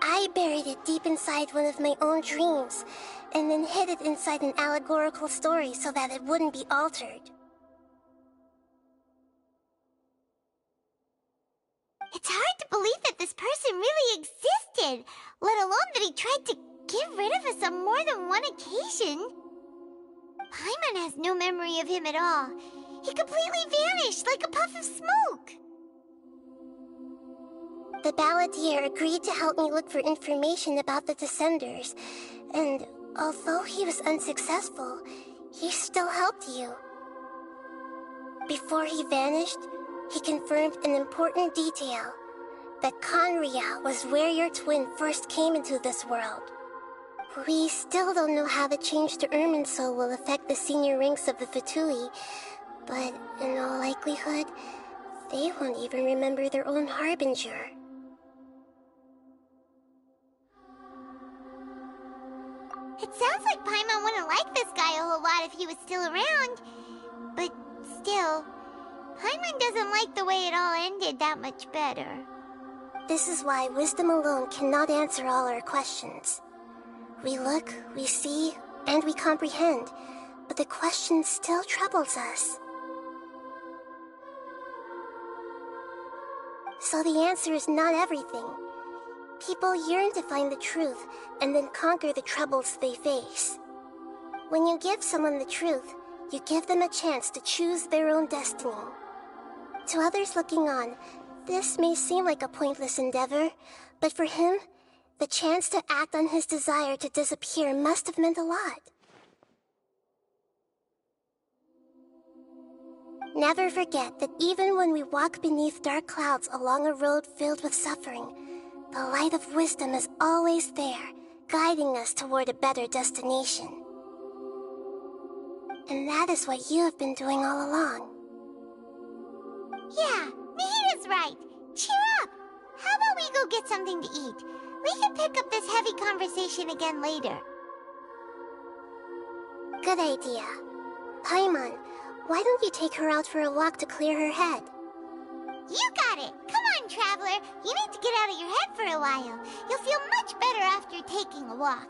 I buried it deep inside one of my own dreams, and then hid it inside an allegorical story so that it wouldn't be altered. It's hard to believe that this person really existed, let alone that he tried to get rid of us on more than one occasion. Paimon has no memory of him at all. He completely vanished like a puff of smoke. The Balladeer agreed to help me look for information about the Descenders, and although he was unsuccessful, he still helped you. Before he vanished, he confirmed an important detail, that Conria was where your twin first came into this world. We still don't know how the change to Irminsul will affect the senior ranks of the Fatui, but in all likelihood, they won't even remember their own Harbinger. It sounds like Paimon wouldn't like this guy a whole lot if he was still around. But still, Paimon doesn't like the way it all ended that much better. This is why wisdom alone cannot answer all our questions. We look, we see, and we comprehend, but the question still troubles us. So the answer is not everything. People yearn to find the truth and then conquer the troubles they face. When you give someone the truth, you give them a chance to choose their own destiny. To others looking on, this may seem like a pointless endeavor, but for him, the chance to act on his desire to disappear must have meant a lot. Never forget that even when we walk beneath dark clouds along a road filled with suffering, the light of wisdom is always there, guiding us toward a better destination. And that is what you have been doing all along. Yeah, Nahita's right. Cheer up! How about we go get something to eat? We can pick up this heavy conversation again later. Good idea. Paimon, why don't you take her out for a walk to clear her head? You got it! Come on, Traveler! You need to get out of your head for a while. You'll feel much better after taking a walk.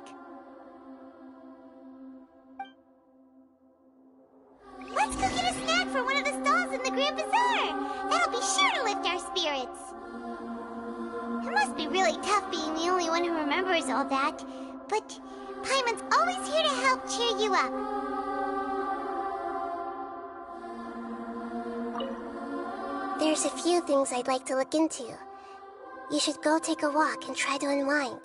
Let's go get a snack from one of the stalls in the Grand Bazaar! That'll be sure to lift our spirits! It must be really tough being the only one who remembers all that, but Paimon's always here to help cheer you up. There's a few things I'd like to look into. You should go take a walk and try to unwind.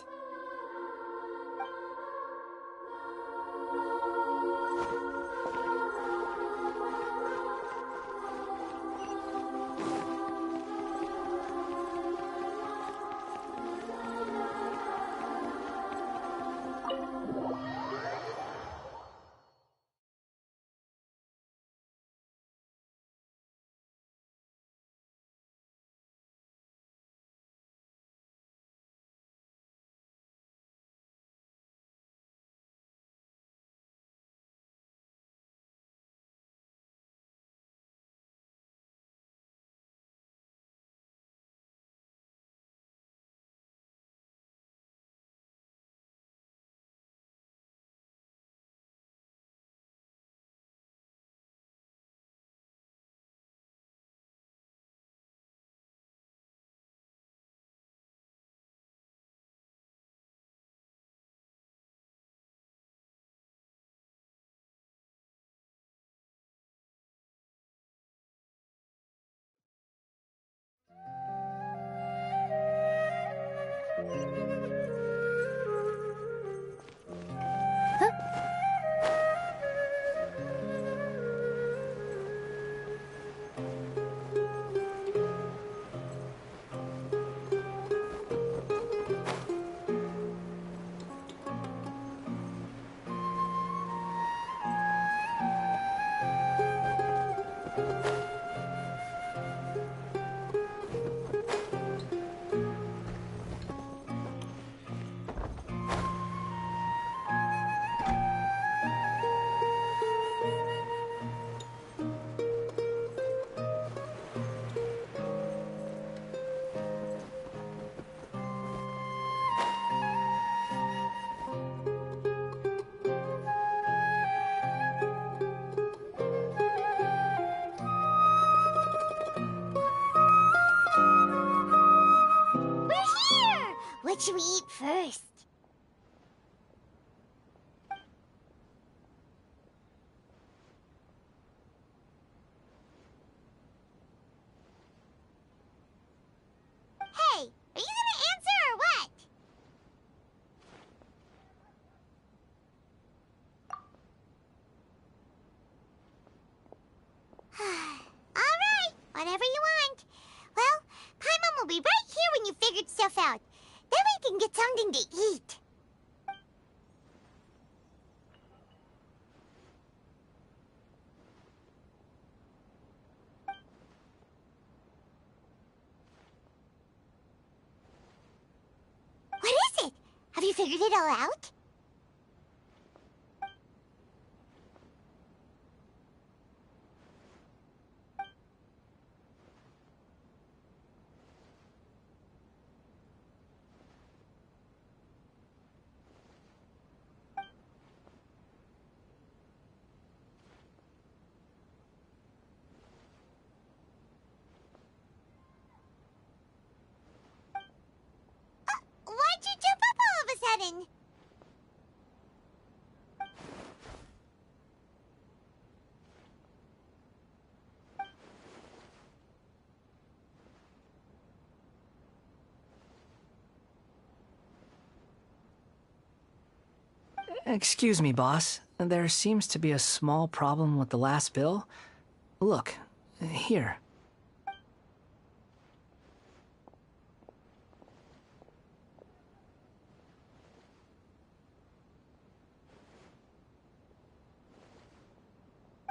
What should we eat first? Hey, are you gonna answer or what? Alright, whatever you want. Well, Paimon will be right here when you figured stuff out. Then we can get something to eat. What is it? Have you figured it all out? Why'd you jump up all of a sudden? Excuse me, boss. There seems to be a small problem with the last bill. Look, here.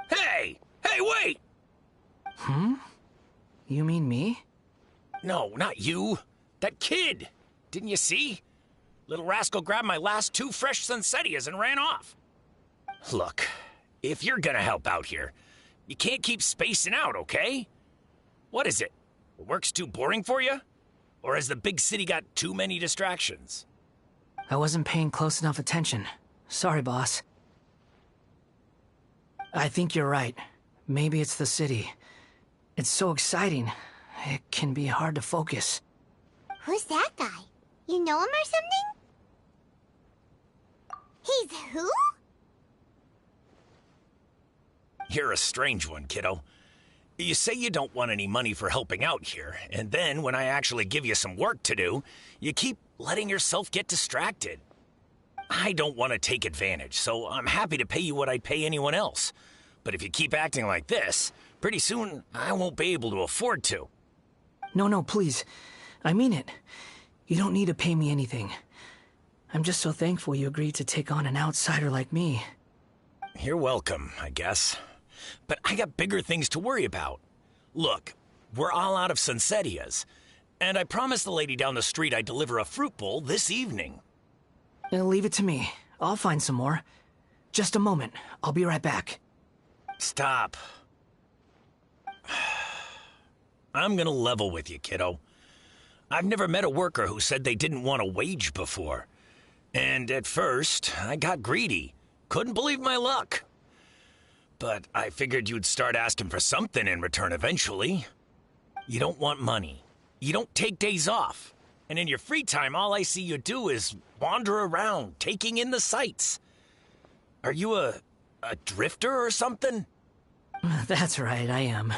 Hey! Hey, wait! Hmm? You mean me? No, not you. That kid. Didn't you see? Little rascal grabbed my last 2 fresh Sunsettias and ran off. Look, if you're gonna help out here, you can't keep spacing out, okay? What is it? Work's too boring for you? Or has the big city got too many distractions? I wasn't paying close enough attention. Sorry, boss. I think you're right. Maybe it's the city. It's so exciting. It can be hard to focus. Who's that guy? You know him or something? He's who? You're a strange one, kiddo. You say you don't want any money for helping out here, and then when I actually give you some work to do, you keep letting yourself get distracted. I don't want to take advantage, so I'm happy to pay you what I'd pay anyone else. But if you keep acting like this, pretty soon I won't be able to afford to. No, please. I mean it. You don't need to pay me anything. I'm just so thankful you agreed to take on an outsider like me. You're welcome, I guess. But I got bigger things to worry about. Look, we're all out of Sunsettias, and I promised the lady down the street I'd deliver a fruit bowl this evening. Leave it to me. I'll find some more. Just a moment. I'll be right back. Stop. I'm gonna level with you, kiddo. I've never met a worker who said they didn't want a wage before. And at first, I got greedy. Couldn't believe my luck. But I figured you'd start asking for something in return eventually. You don't want money. You don't take days off. And in your free time, all I see you do is wander around, taking in the sights. Are you a drifter or something? That's right, I am.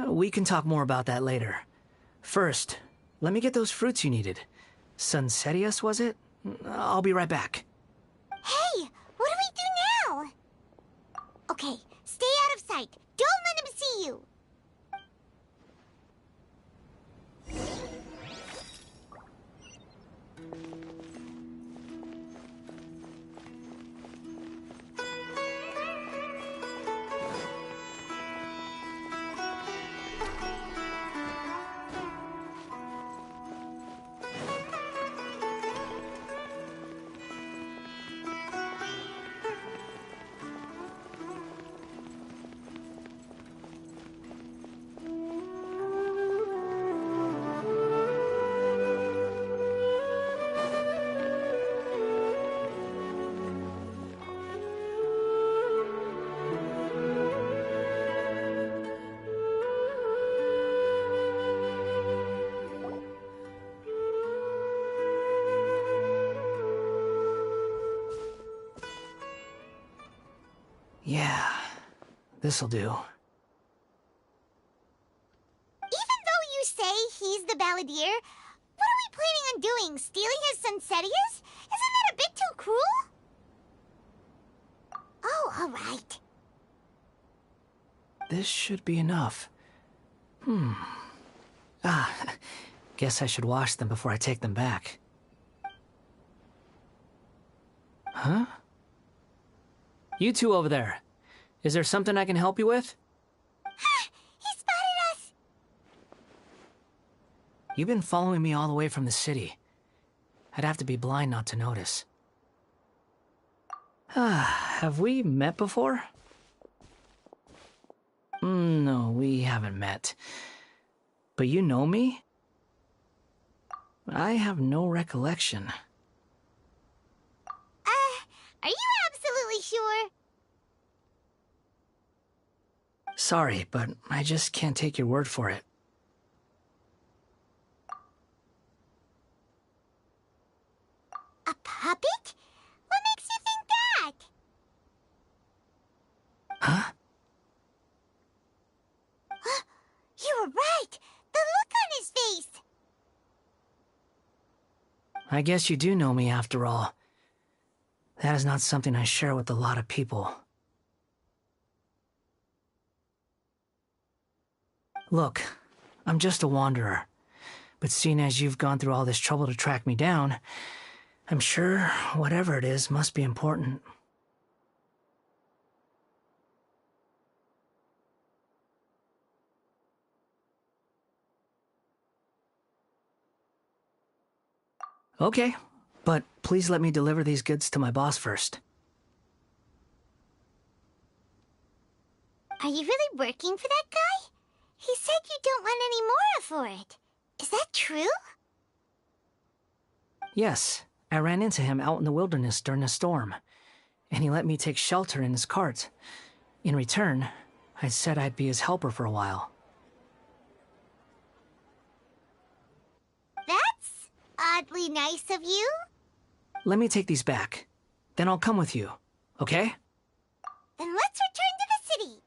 We can talk more about that later. First, let me get those fruits you needed. Sunsettias, was it? I'll be right back. Hey, what do we do now? Okay, stay out of sight. Don't let him see you. Yeah, this'll do. Even though you say he's the balladeer, what are we planning on doing? Stealing his Sunsettias? Isn't that a bit too cruel? Oh, all right. This should be enough. Guess I should wash them before I take them back. Huh? You two over there. Is there something I can help you with? He spotted us! You've been following me all the way from the city. I'd have to be blind not to notice. Have we met before? No, we haven't met. But you know me? I have no recollection. Are you absolutely sure? Sorry, but I just can't take your word for it. A puppet? What makes you think that? Huh? You were right! The look on his face! I guess you do know me after all. That is not something I share with a lot of people. Look, I'm just a wanderer. But seeing as you've gone through all this trouble to track me down, I'm sure whatever it is must be important. Okay, but please let me deliver these goods to my boss first. Are you really working for that guy? He said you don't want any more for it. Is that true? Yes, I ran into him out in the wilderness during a storm, and he let me take shelter in his cart. In return, I said I'd be his helper for a while. That's oddly nice of you. Let me take these back. Then I'll come with you, okay? Then let's return to the city.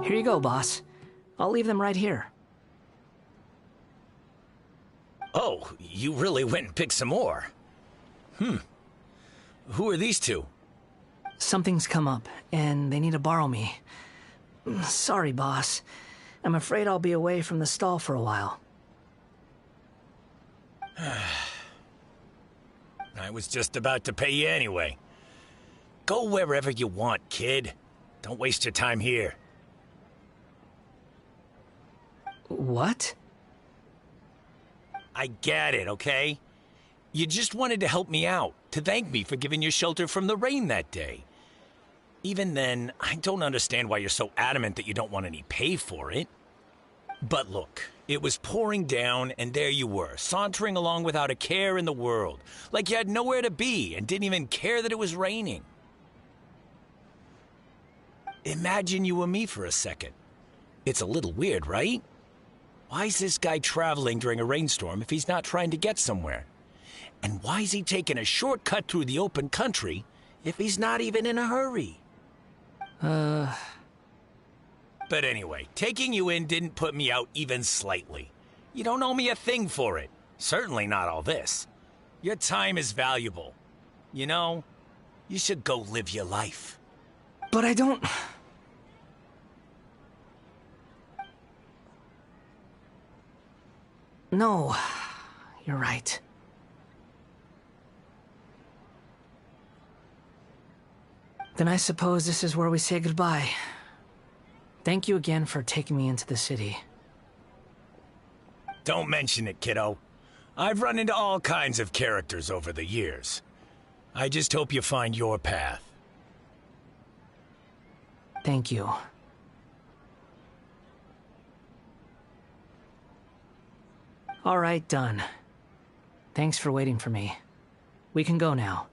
Here you go, boss. I'll leave them right here. Oh, you really went and picked some more. Who are these two? Something's come up, and they need to borrow me. Sorry, boss. I'm afraid I'll be away from the stall for a while. I was just about to pay you anyway. Go wherever you want, kid. Don't waste your time here. What? I get it, okay? You just wanted to help me out, to thank me for giving you shelter from the rain that day. Even then, I don't understand why you're so adamant that you don't want any pay for it. But look, it was pouring down, and there you were, sauntering along without a care in the world, like you had nowhere to be and didn't even care that it was raining. Imagine you were me for a second. It's a little weird, right? Why is this guy traveling during a rainstorm if he's not trying to get somewhere? And why is he taking a shortcut through the open country if he's not even in a hurry? But anyway, taking you in didn't put me out even slightly. You don't owe me a thing for it. Certainly not all this. Your time is valuable. You know, you should go live your life. But I don't... No, you're right. Then I suppose this is where we say goodbye. Thank you again for taking me into the city. Don't mention it, kiddo. I've run into all kinds of characters over the years. I just hope you find your path. Thank you. All right, done. Thanks for waiting for me. We can go now.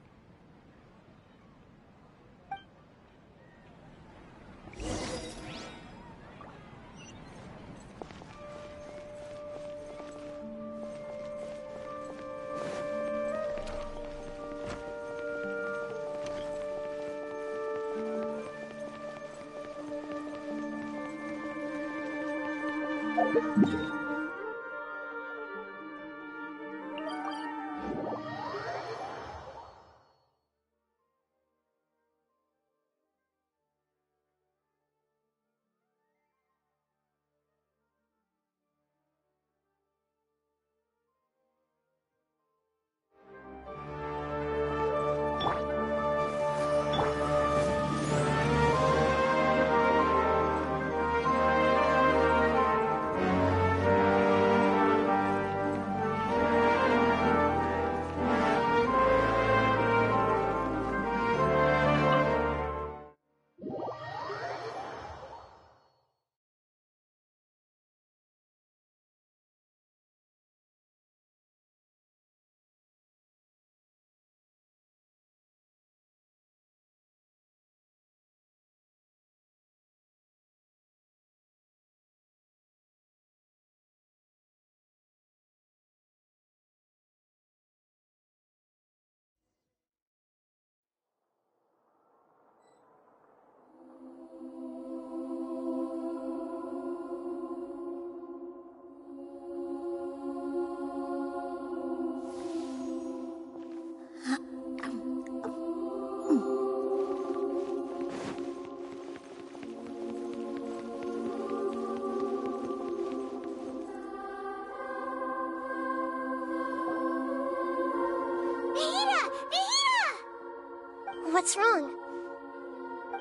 What's wrong?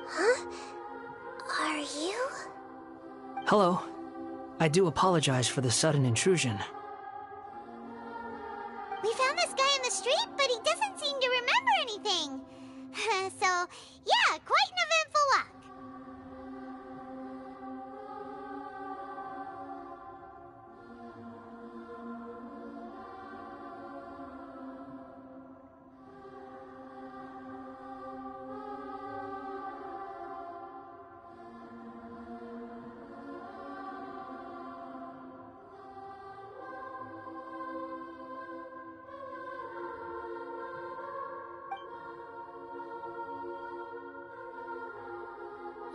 Huh? Are you? Hello. I do apologize for the sudden intrusion. We found this guy in the street, but he doesn't seem to remember anything. So, yeah, quite an eventful walk.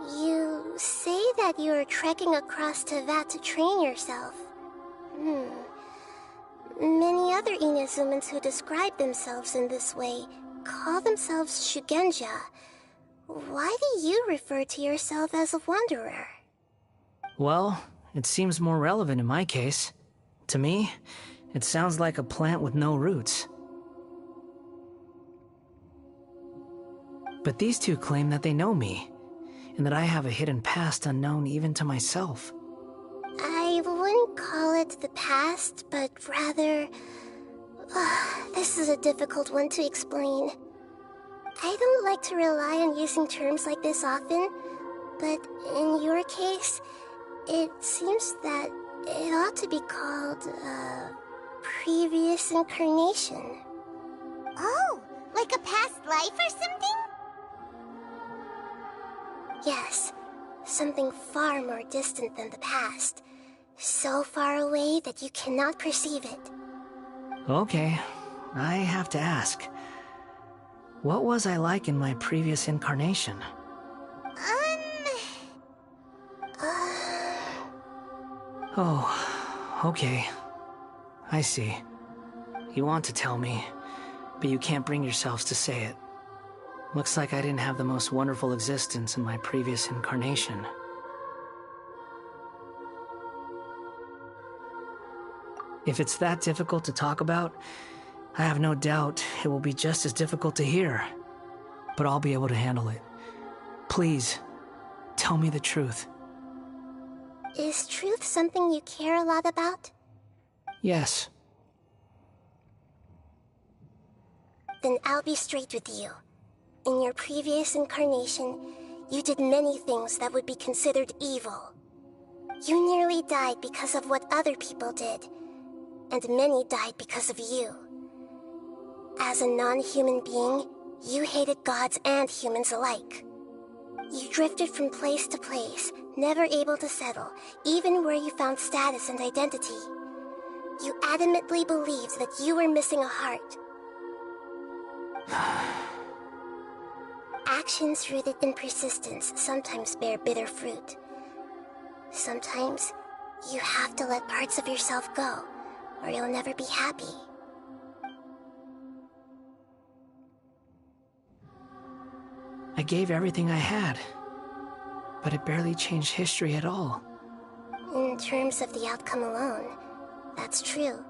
You say that you are trekking across Teyvat to train yourself. Many other Inazumans who describe themselves in this way call themselves Shugenja. Why do you refer to yourself as a wanderer? Well, it seems more relevant in my case. To me, it sounds like a plant with no roots. But these two claim that they know me, and that I have a hidden past unknown even to myself. I wouldn't call it the past, but rather... this is a difficult one to explain. I don't like to rely on using terms like this often, but in your case, it seems that it ought to be called, previous incarnation. Oh, like a past life or something? Yes, something far more distant than the past. So far away that you cannot perceive it. Okay, I have to ask. What was I like in my previous incarnation? Oh, okay. I see. You want to tell me, but you can't bring yourselves to say it. Looks like I didn't have the most wonderful existence in my previous incarnation. If it's that difficult to talk about, I have no doubt it will be just as difficult to hear. But I'll be able to handle it. Please, tell me the truth. Is truth something you care a lot about? Yes. Then I'll be straight with you. In your previous incarnation, you did many things that would be considered evil. You nearly died because of what other people did, and many died because of you. As a non-human being, you hated gods and humans alike. You drifted from place to place, never able to settle, even where you found status and identity. You adamantly believed that you were missing a heart. Actions rooted in persistence sometimes bear bitter fruit. Sometimes, you have to let parts of yourself go, or you'll never be happy. I gave everything I had, but it barely changed history at all. In terms of the outcome alone, that's true.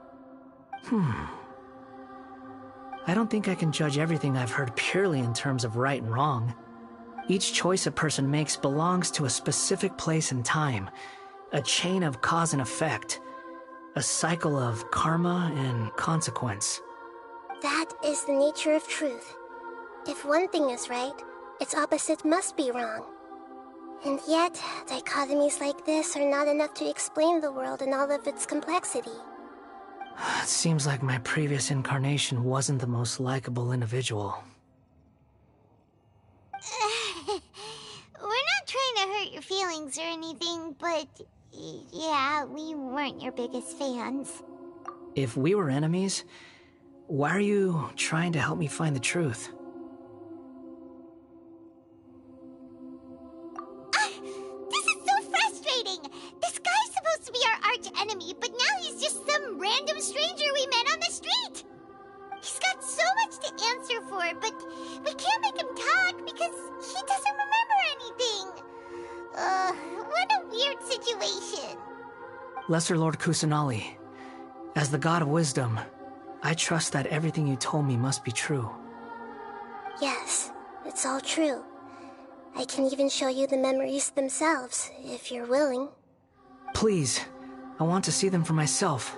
I don't think I can judge everything I've heard purely in terms of right and wrong. Each choice a person makes belongs to a specific place and time, a chain of cause and effect, a cycle of karma and consequence. That is the nature of truth. If one thing is right, its opposite must be wrong. And yet, dichotomies like this are not enough to explain the world in all of its complexity. It seems like my previous incarnation wasn't the most likable individual. We're not trying to hurt your feelings or anything, but yeah, we weren't your biggest fans. If we were enemies, why are you trying to help me find the truth? This is so frustrating! This guy's supposed to be our arch enemy, but now he's just some random stranger we met on the street! He's got so much to answer for, but we can't make him talk because he doesn't remember anything. What a weird situation. Lesser Lord Kusanali, as the God of Wisdom, I trust that everything you told me must be true. Yes, It's all true. I can even show you the memories themselves, if you're willing. Please, I want to see them for myself.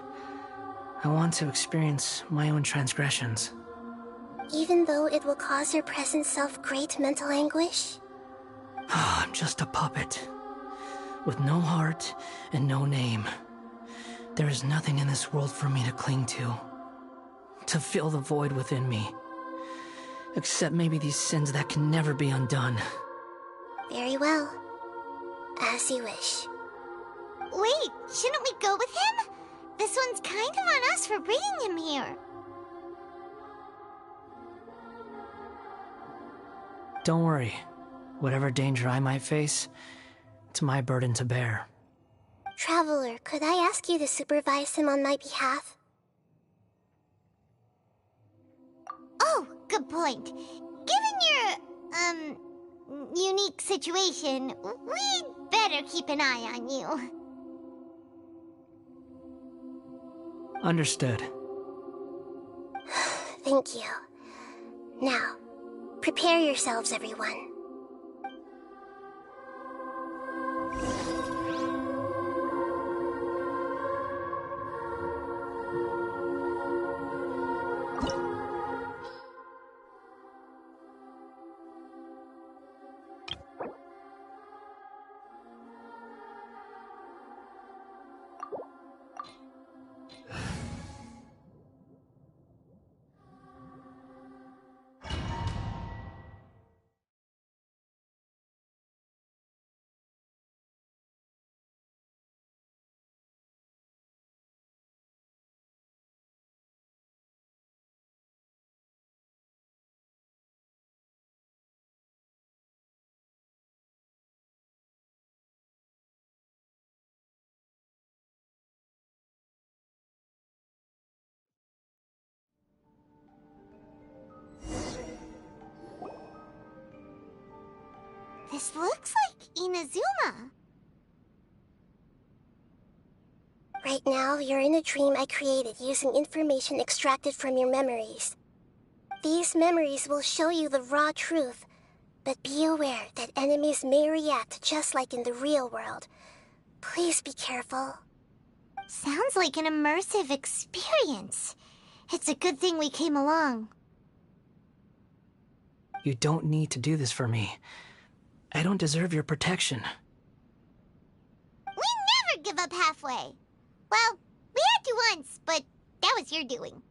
I want to experience my own transgressions. Even though it will cause your present self great mental anguish? I'm just a puppet, with no heart and no name. There is nothing in this world for me to cling to fill the void within me. Except maybe these sins that can never be undone. Very well. As you wish. Wait, shouldn't we go with him? This one's kind of on us for bringing him here. Don't worry. Whatever danger I might face, it's my burden to bear. Traveler, could I ask you to supervise him on my behalf? Oh, good point. Given your, unique situation, we'd better keep an eye on you. Understood. Thank you. Now, prepare yourselves, everyone. This looks like Inazuma. Right now, you're in a dream I created using information extracted from your memories. These memories will show you the raw truth, but be aware that enemies may react just like in the real world. Please be careful. Sounds like an immersive experience. It's a good thing we came along. You don't need to do this for me. I don't deserve your protection. We never give up halfway. Well, we had to once, but that was your doing.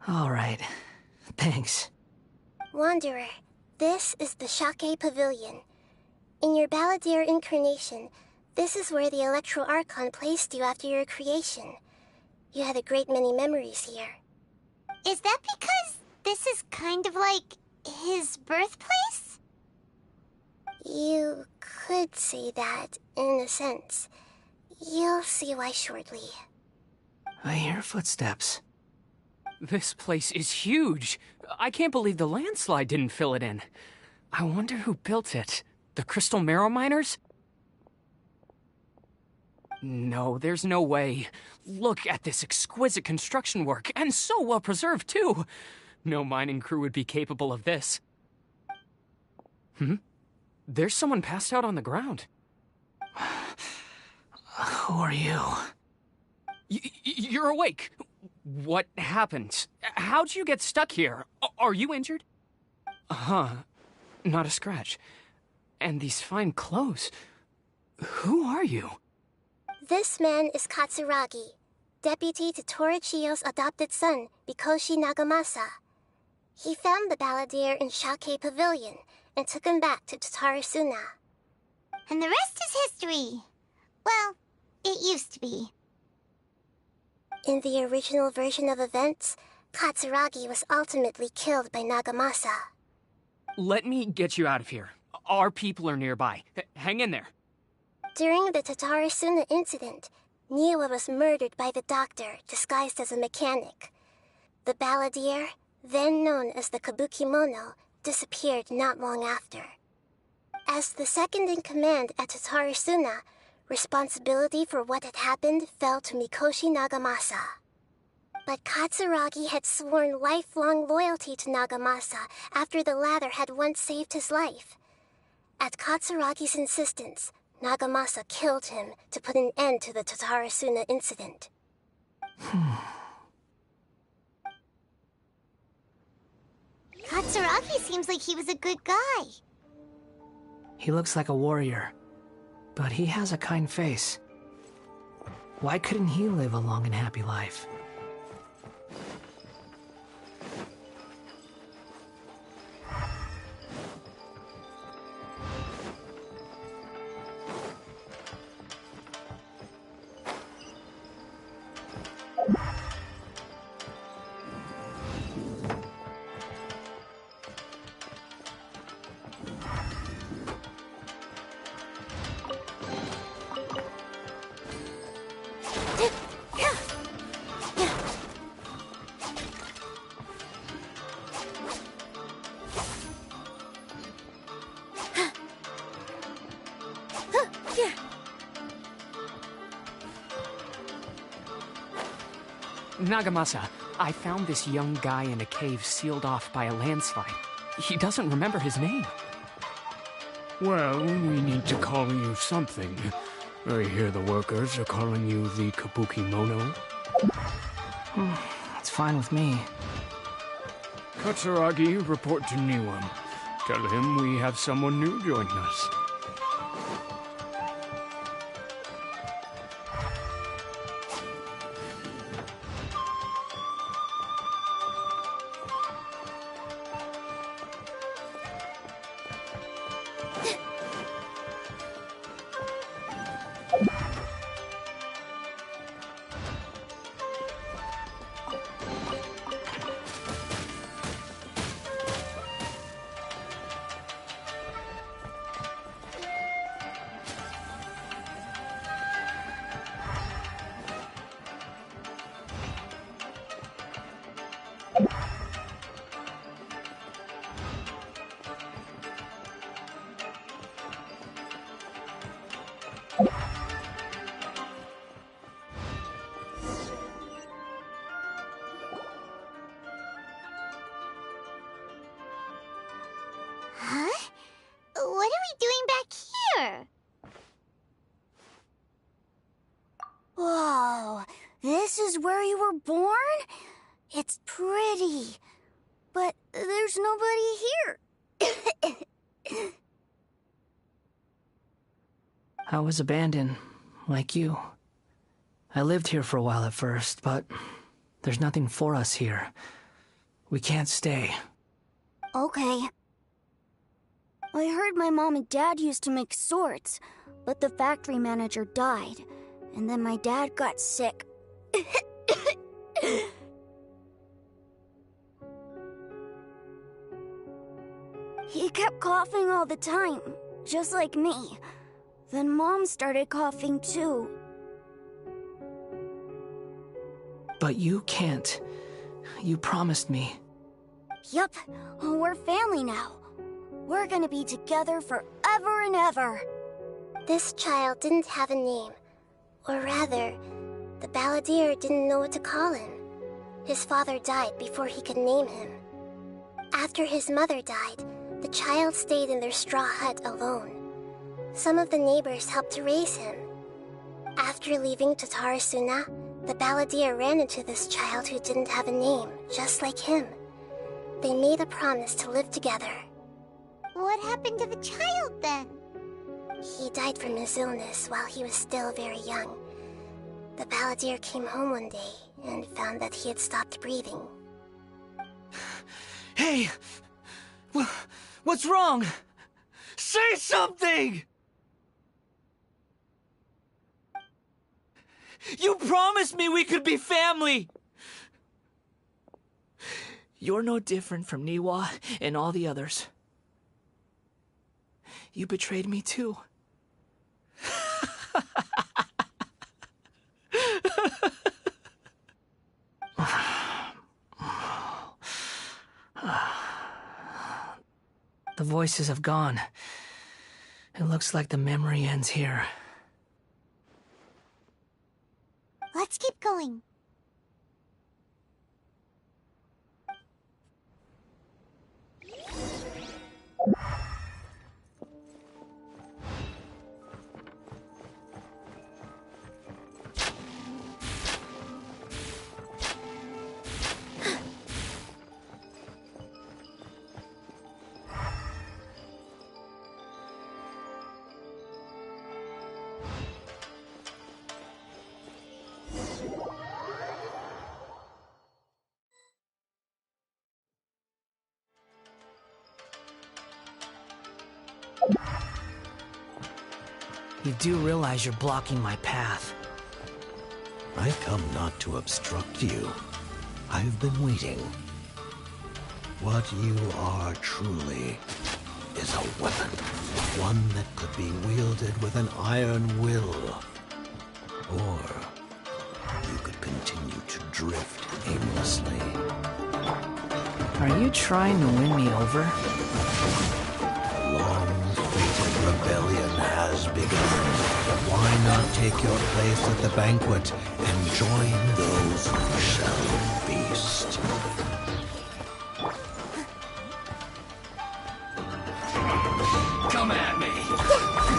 All right. Thanks. Wanderer, this is the Shake Pavilion. In your Balladeer incarnation, this is where the Electro Archon placed you after your creation. You had a great many memories here. Is that because this is kind of like his birthplace? You could say that, in a sense. You'll see why shortly. I hear footsteps. This place is huge. I can't believe the landslide didn't fill it in. I wonder who built it. The Crystal Marrow Miners? No, there's no way. Look at this exquisite construction work, and so well preserved, too. No mining crew would be capable of this. There's someone passed out on the ground. Who are you? You're awake. What happened? How'd you get stuck here? Are you injured? Not a scratch. And these fine clothes. Who are you? This man is Katsuragi, deputy to Torichiyo's adopted son, Mikoshi Nagamasa. He found the Balladeer in Shake Pavilion and took him back to Tatarasuna. And the rest is history. Well, it used to be. In the original version of events, Katsuragi was ultimately killed by Nagamasa. Let me get you out of here. Our people are nearby. Hang in there. During the Tatarasuna incident, Niwa was murdered by the doctor disguised as a mechanic. The Balladeer, then known as the Kabukimono, disappeared not long after. As the second in command at Tatarasuna, responsibility for what had happened fell to Mikoshi Nagamasa. But Katsuragi had sworn lifelong loyalty to Nagamasa after the latter had once saved his life. At Katsuragi's insistence, Nagamasa killed him to put an end to the Tatarasuna incident. Katsuragi seems like he was a good guy. He looks like a warrior, but he has a kind face. Why couldn't he live a long and happy life? Nagamasa, I found this young guy in a cave sealed off by a landslide. He doesn't remember his name. Well, we need to call you something. I hear the workers are calling you the Kabuki Mono. It's fine with me. Katsuragi, report to Niwam. Tell him we have someone new joining us. Huh? What are we doing back here? Whoa, this is where you were born? It's pretty, but there's nobody here. I was abandoned, like you. I lived here for a while at first, but there's nothing for us here. We can't stay. Okay. I heard my mom and dad used to make swords, but the factory manager died, and then my dad got sick. He kept coughing all the time, just like me. Then Mom started coughing too. But you can't. You promised me. Yup, we're family now. We're gonna be together forever and ever. This child didn't have a name. Or rather, the balladeer didn't know what to call him. His father died before he could name him. After his mother died, the child stayed in their straw hut alone. Some of the neighbors helped to raise him. After leaving Tatarasuna, the balladeer ran into this child who didn't have a name, just like him. They made a promise to live together. What happened to the child then? He died from his illness while he was still very young. The balladeer came home one day and found that he had stopped breathing. Hey! What's wrong? Say something! You promised me we could be family! You're no different from Niwa and all the others. You betrayed me too. The voices have gone. It looks like the memory ends here. Let's keep going. You do realize you're blocking my path. I come not to obstruct you. I've been waiting. What you are truly is a weapon. One that could be wielded with an iron will. Or you could continue to drift aimlessly. Are you trying to win me over? Long-fated rebellion has begun. Why not take your place at the banquet and join those who shall feast? Come at me!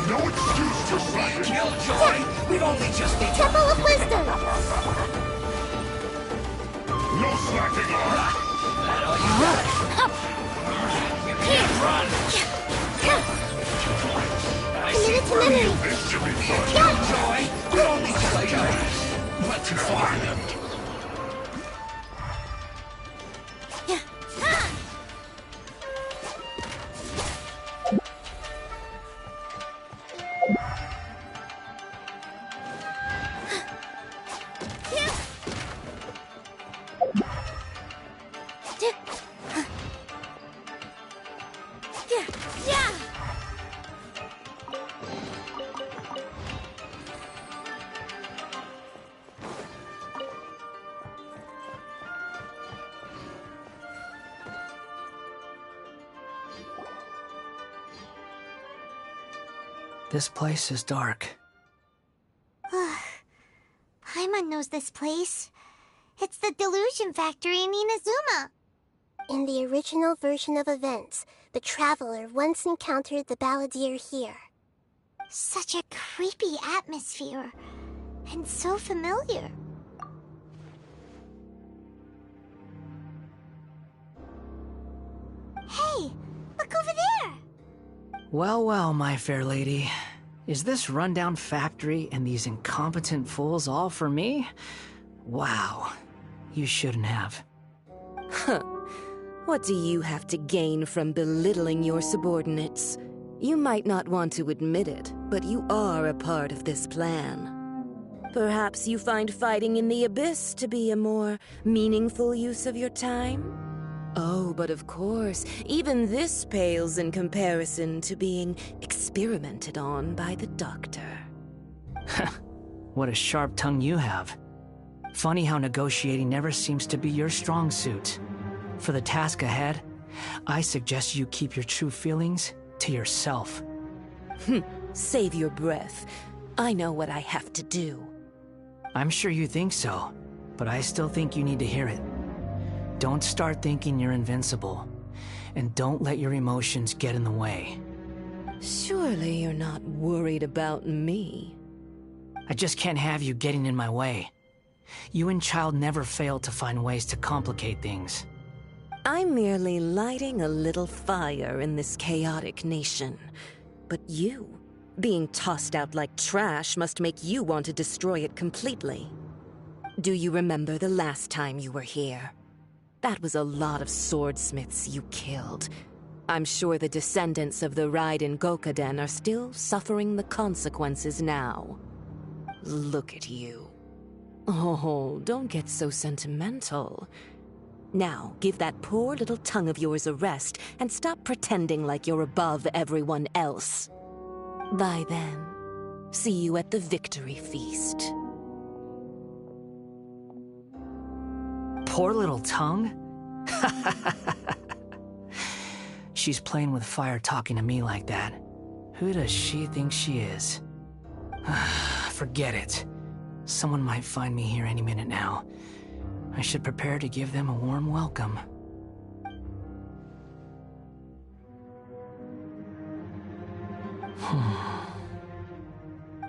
No excuse for slacking! Killjoy! We've only just begun! Temple of Wisdom! No slacking off! That all you got? You can't run! I see Minute to memory! This should be fun! Killjoy! We've only just begun! But too far! This place is dark. Paimon knows this place. It's the Delusion Factory in Inazuma. In the original version of events, the Traveler once encountered the Balladeer here. Such a creepy atmosphere. And so familiar. Hey, look over there! Well, well, my fair lady. Is this rundown factory and these incompetent fools all for me? Wow. You shouldn't have. Huh. What do you have to gain from belittling your subordinates? You might not want to admit it, but you are a part of this plan. Perhaps you find fighting in the Abyss to be a more meaningful use of your time? Oh, but of course, even this pales in comparison to being experimented on by the Doctor. What a sharp tongue you have. Funny how negotiating never seems to be your strong suit. For the task ahead, I suggest you keep your true feelings to yourself. Save your breath. I know what I have to do. I'm sure you think so, but I still think you need to hear it. Don't start thinking you're invincible, and don't let your emotions get in the way. Surely you're not worried about me. I just can't have you getting in my way. You and Child never fail to find ways to complicate things. I'm merely lighting a little fire in this chaotic nation. But you, being tossed out like trash, must make you want to destroy it completely. Do you remember the last time you were here? That was a lot of swordsmiths you killed. I'm sure the descendants of the Raiden Gokaden are still suffering the consequences now. Look at you. Oh, don't get so sentimental. Now, give that poor little tongue of yours a rest and stop pretending like you're above everyone else. Bye then. See you at the victory feast. Poor little tongue? She's playing with fire talking to me like that. Who does she think she is? Forget it. Someone might find me here any minute now. I should prepare to give them a warm welcome.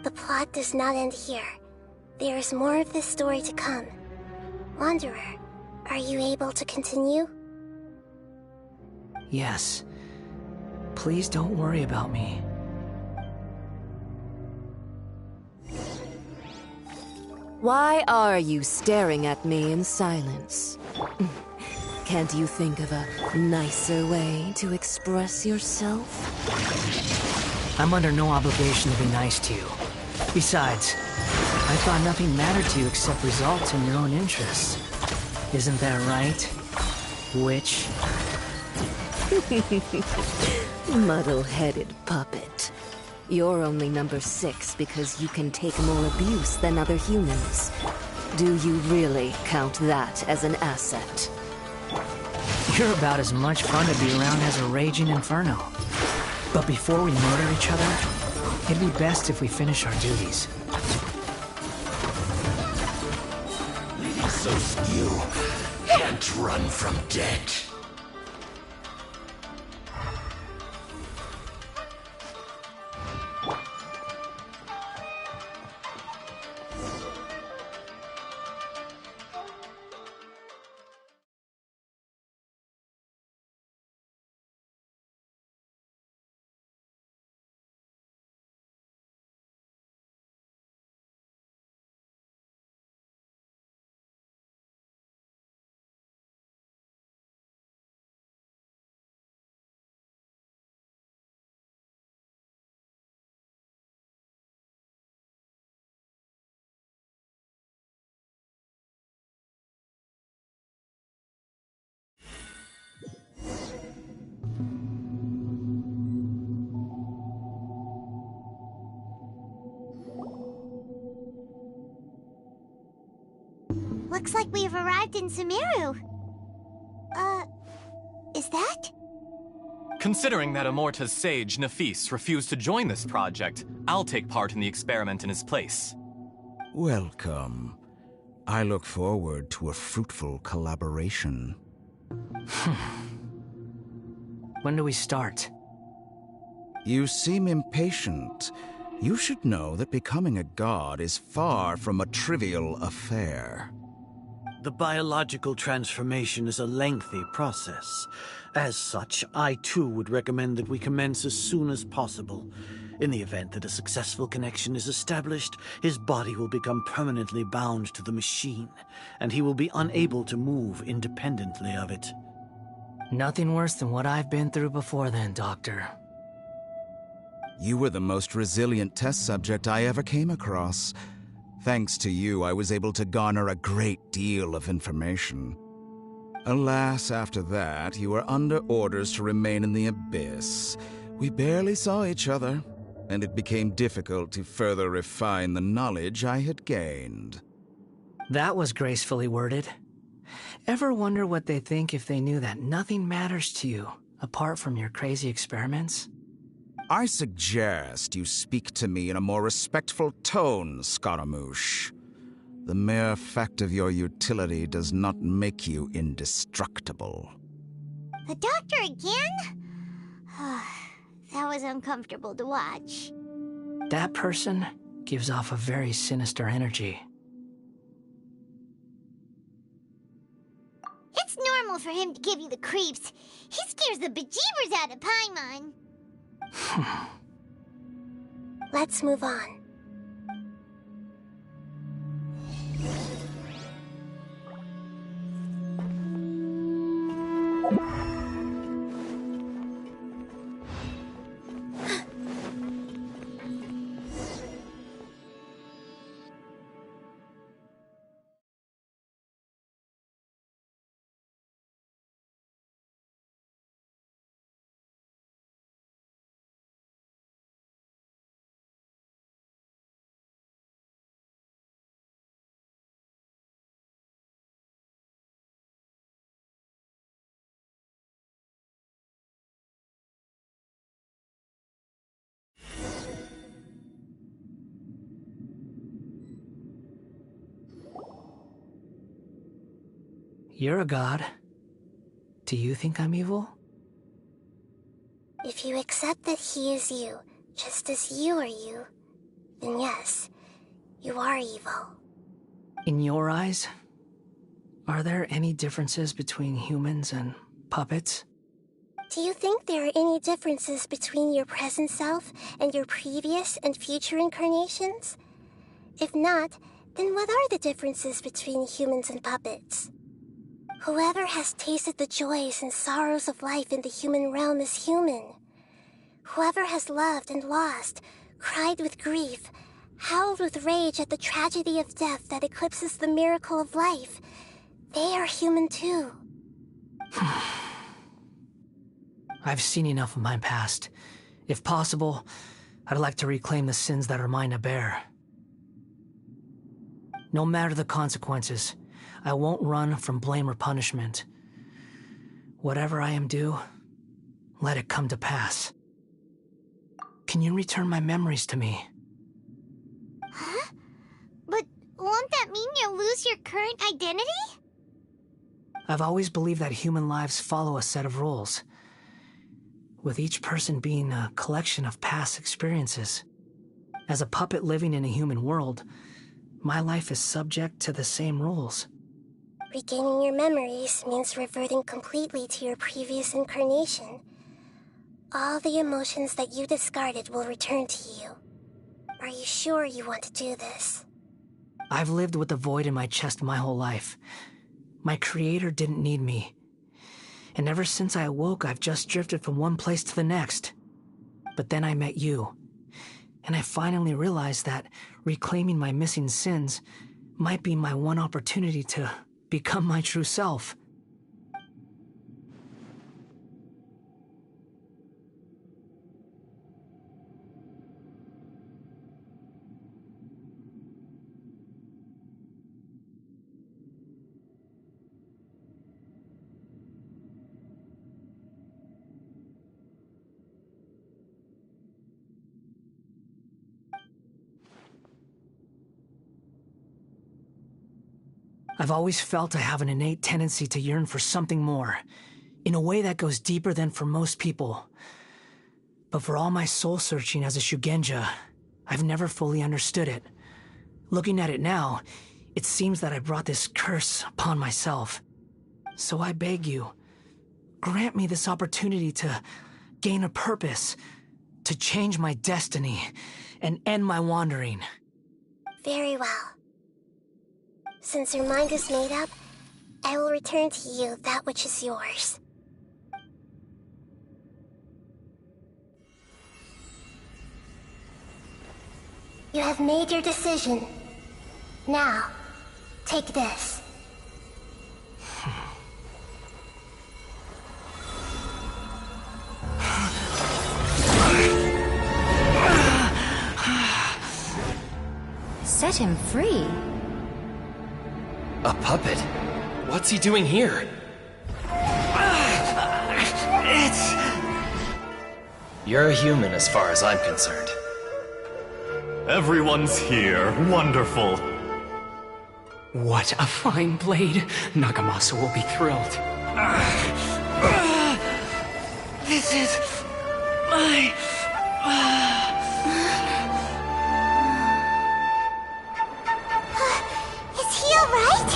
The plot does not end here. There is more of this story to come. Wanderer, are you able to continue? Yes. Please don't worry about me. Why are you staring at me in silence? Can't you think of a nicer way to express yourself? I'm under no obligation to be nice to you. Besides, I thought nothing mattered to you except results in your own interests. Isn't that right, witch? Muddle-headed puppet. You're only number 6 because you can take more abuse than other humans. Do you really count that as an asset? You're about as much fun to be around as a raging inferno. But before we murder each other, it'd be best if we finish our duties. So you can't run from death. Looks like we've arrived in Sumeru. Is that? Considering that Amorta's sage, Nafis, refused to join this project, I'll take part in the experiment in his place. Welcome. I look forward to a fruitful collaboration. When do we start? You seem impatient. You should know that becoming a god is far from a trivial affair. The biological transformation is a lengthy process. As such, I too would recommend that we commence as soon as possible. In the event that a successful connection is established, his body will become permanently bound to the machine, and he will be unable to move independently of it. Nothing worse than what I've been through before then, Doctor. You were the most resilient test subject I ever came across. Thanks to you, I was able to garner a great deal of information. Alas, after that, you were under orders to remain in the abyss. We barely saw each other, and it became difficult to further refine the knowledge I had gained. That was gracefully worded. Ever wonder what they think if they knew that nothing matters to you, apart from your crazy experiments? I suggest you speak to me in a more respectful tone, Scaramouche. The mere fact of your utility does not make you indestructible. The doctor again? That was uncomfortable to watch. That person gives off a very sinister energy. It's normal for him to give you the creeps. He scares the bejeebers out of Paimon. Let's move on. You're a god. Do you think I'm evil? If you accept that he is you, just as you are you, then yes, you are evil. In your eyes, are there any differences between humans and puppets? Do you think there are any differences between your present self and your previous and future incarnations? If not, then what are the differences between humans and puppets? Whoever has tasted the joys and sorrows of life in the human realm is human. Whoever has loved and lost, cried with grief, howled with rage at the tragedy of death that eclipses the miracle of life, they are human too. I've seen enough of my past. If possible, I'd like to reclaim the sins that are mine to bear. No matter the consequences, I won't run from blame or punishment. Whatever I am due, let it come to pass. Can you return my memories to me? Huh? But won't that mean you'll lose your current identity? I've always believed that human lives follow a set of rules, with each person being a collection of past experiences. As a puppet living in a human world, my life is subject to the same rules. Regaining your memories means reverting completely to your previous incarnation. All the emotions that you discarded will return to you. Are you sure you want to do this? I've lived with a void in my chest my whole life. My creator didn't need me. And ever since I awoke, I've just drifted from one place to the next. But then I met you. And I finally realized that reclaiming my missing sins might be my one opportunity to become my true self. I've always felt I have an innate tendency to yearn for something more, in a way that goes deeper than for most people. But for all my soul-searching as a Shugenja, I've never fully understood it. Looking at it now, it seems that I brought this curse upon myself. So I beg you, grant me this opportunity to gain a purpose, to change my destiny, and end my wandering. Very well. Since your mind is made up, I will return to you that which is yours. You have made your decision. Now, take this. Set him free. A puppet? What's he doing here? You're a human as far as I'm concerned. Everyone's here. Wonderful. What a fine blade. Nagamasa will be thrilled. This is my... Is he alright?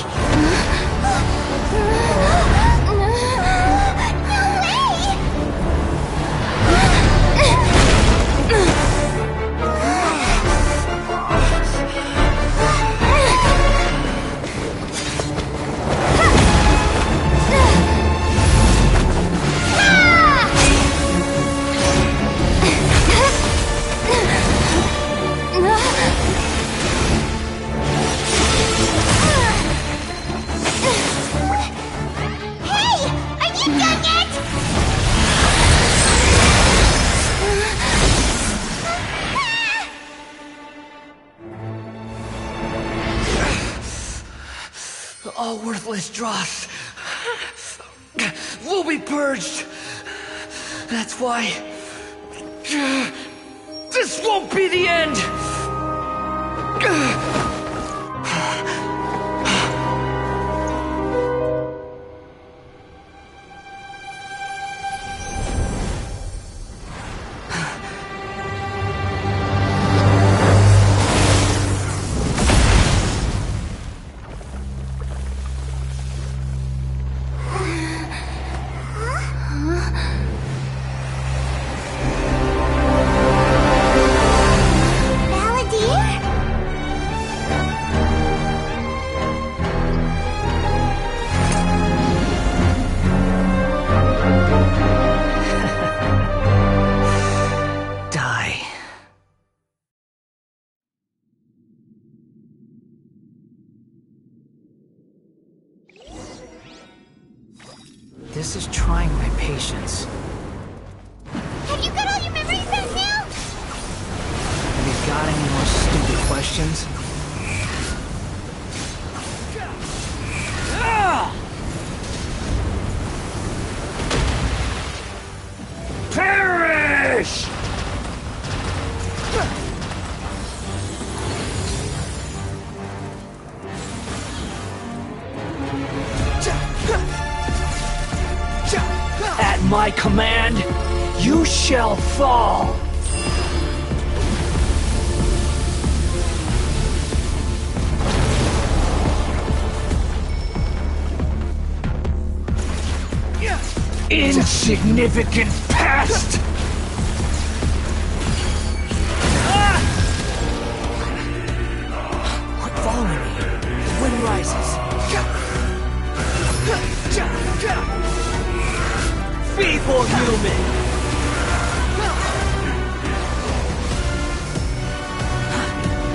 All worthless dross will be purged. That's why this won't be the end. This is trying my patience. Have you got all your memories back now? Have you got any more stupid questions? Perish! At my command, you shall fall! Insignificant pest! Quit following me. The wind rises. Feeble human!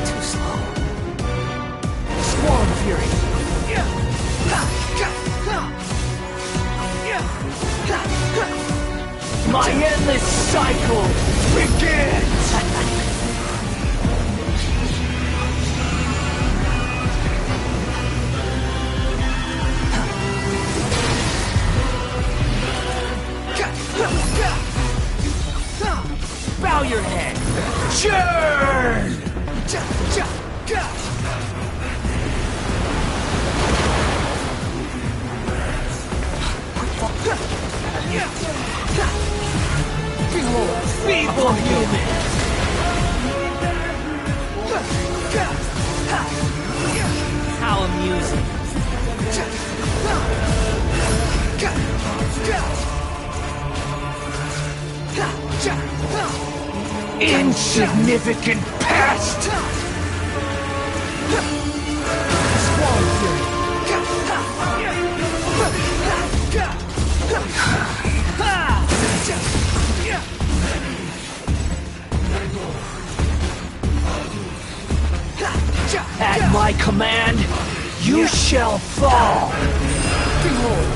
Too slow. Swarm fury. My endless cycle begins! Bow your head! Churn! Behold, feeble human! How amusing! Insignificant pest! Squall fury! At my command, you shall fall! Behold!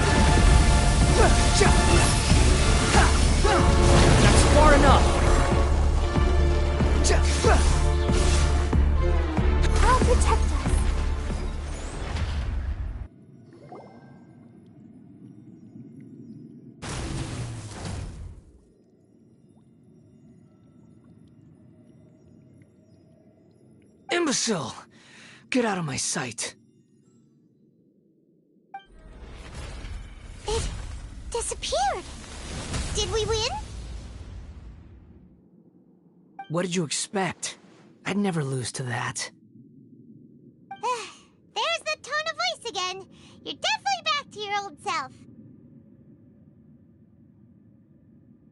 That's far enough! I'll protect us. Imbecile! Get out of my sight. It disappeared. Did we win? What did you expect? I'd never lose to that. There's the tone of voice again. You're definitely back to your old self.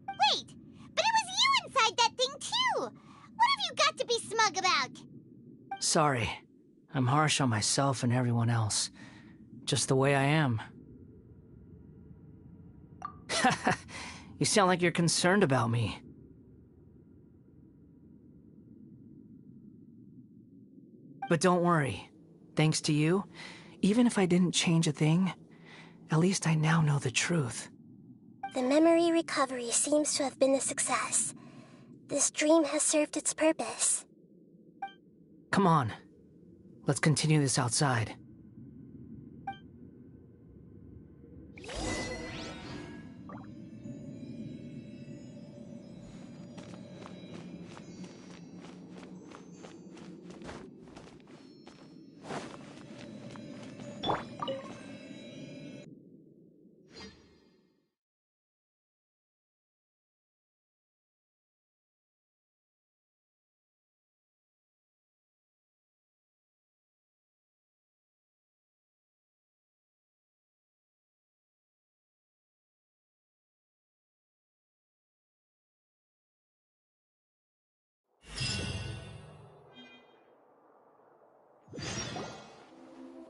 Wait, but it was you inside that thing too. What have you got to be smug about? Sorry. I'm harsh on myself and everyone else. Just the way I am. You sound like you're concerned about me. But don't worry. Thanks to you, even if I didn't change a thing, at least I now know the truth. The memory recovery seems to have been a success. This dream has served its purpose. Come on. Let's continue this outside.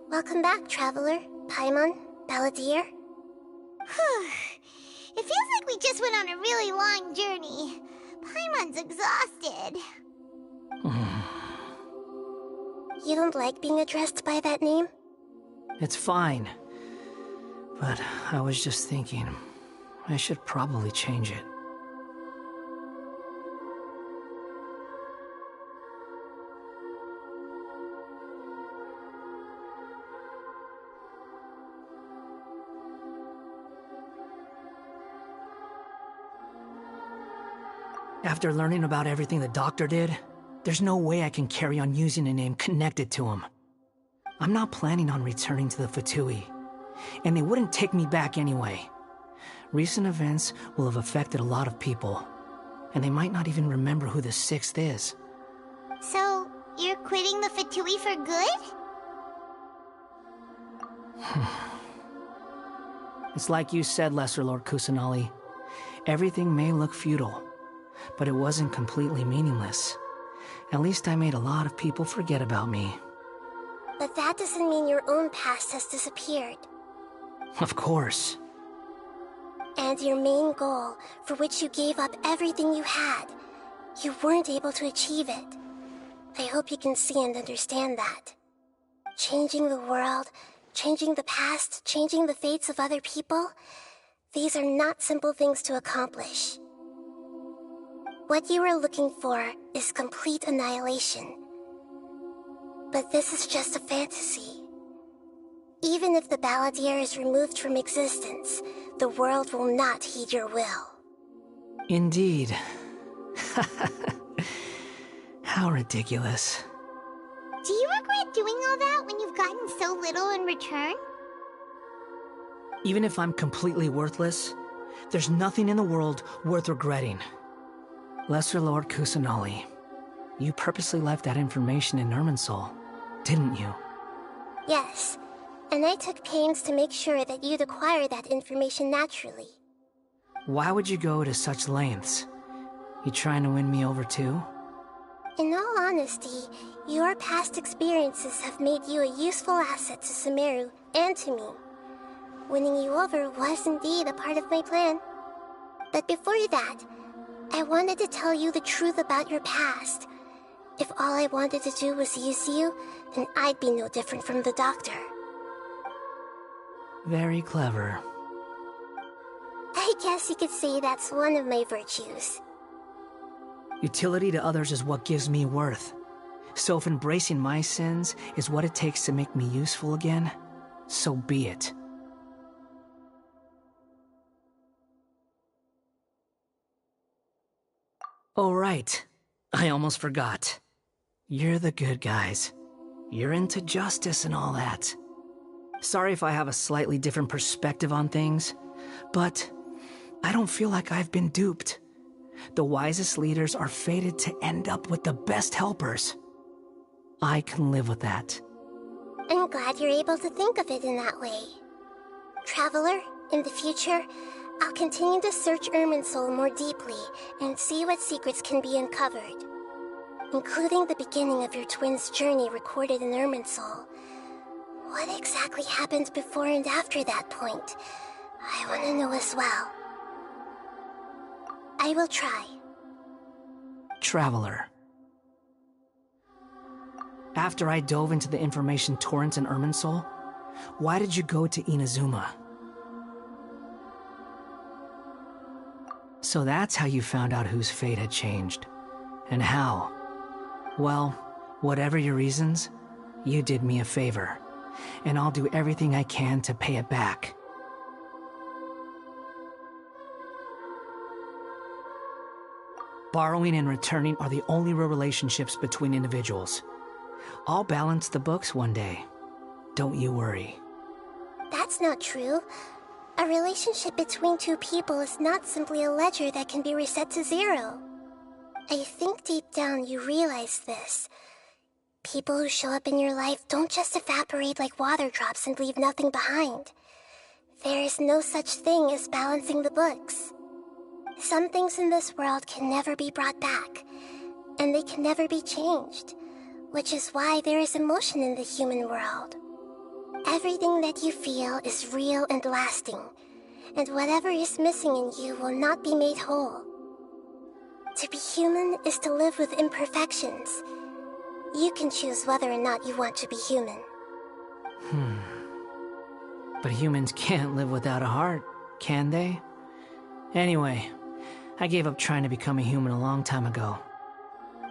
Welcome back, Traveler, Paimon, Balladeer. It feels like we just went on a really long journey. Paimon's exhausted. You don't like being addressed by that name? It's fine. But I was just thinking, I should probably change it. After learning about everything the doctor did, there's no way I can carry on using a name connected to him. I'm not planning on returning to the Fatui, and they wouldn't take me back anyway. Recent events will have affected a lot of people, and they might not even remember who the sixth is. So, you're quitting the Fatui for good? It's like you said, Lesser Lord Kusanali. Everything may look futile, but it wasn't completely meaningless. At least I made a lot of people forget about me. But that doesn't mean your own past has disappeared. Of course. And your main goal, for which you gave up everything you had, you weren't able to achieve it. I hope you can see and understand that. Changing the world, changing the past, changing the fates of other people, these are not simple things to accomplish. What you are looking for is complete annihilation. But this is just a fantasy. Even if the Balladeer is removed from existence, the world will not heed your will. Indeed. How ridiculous. Do you regret doing all that when you've gotten so little in return? Even if I'm completely worthless, there's nothing in the world worth regretting. Lesser Lord Kusanali, you purposely left that information in Irminsul, didn't you? Yes, and I took pains to make sure that you'd acquire that information naturally. Why would you go to such lengths? You trying to win me over too? In all honesty, your past experiences have made you a useful asset to Sumeru and to me. Winning you over was indeed a part of my plan. But before that, I wanted to tell you the truth about your past. If all I wanted to do was use you, then I'd be no different from the doctor. Very clever. I guess you could say that's one of my virtues. Utility to others is what gives me worth. So if embracing my sins is what it takes to make me useful again, so be it. Oh right, I almost forgot. You're the good guys. You're into justice and all that. Sorry if I have a slightly different perspective on things, but I don't feel like I've been duped. The wisest leaders are fated to end up with the best helpers. I can live with that. I'm glad you're able to think of it in that way. Traveler, in the future, I'll continue to search Irminsul more deeply and see what secrets can be uncovered, including the beginning of your twins' journey recorded in Irminsul. What exactly happened before and after that point? I want to know as well. I will try. Traveler. After I dove into the information torrents in Irminsul, why did you go to Inazuma? So that's how you found out whose fate had changed. And how? Well, whatever your reasons, you did me a favor. And I'll do everything I can to pay it back. Borrowing and returning are the only real relationships between individuals. I'll balance the books one day. Don't you worry. That's not true. A relationship between two people is not simply a ledger that can be reset to zero. I think deep down you realize this. People who show up in your life don't just evaporate like water drops and leave nothing behind. There is no such thing as balancing the books. Some things in this world can never be brought back, and they can never be changed, which is why there is emotion in the human world. Everything that you feel is real and lasting, and whatever is missing in you will not be made whole. To be human is to live with imperfections. You can choose whether or not you want to be human. But humans can't live without a heart, can they? Anyway, I gave up trying to become a human a long time ago.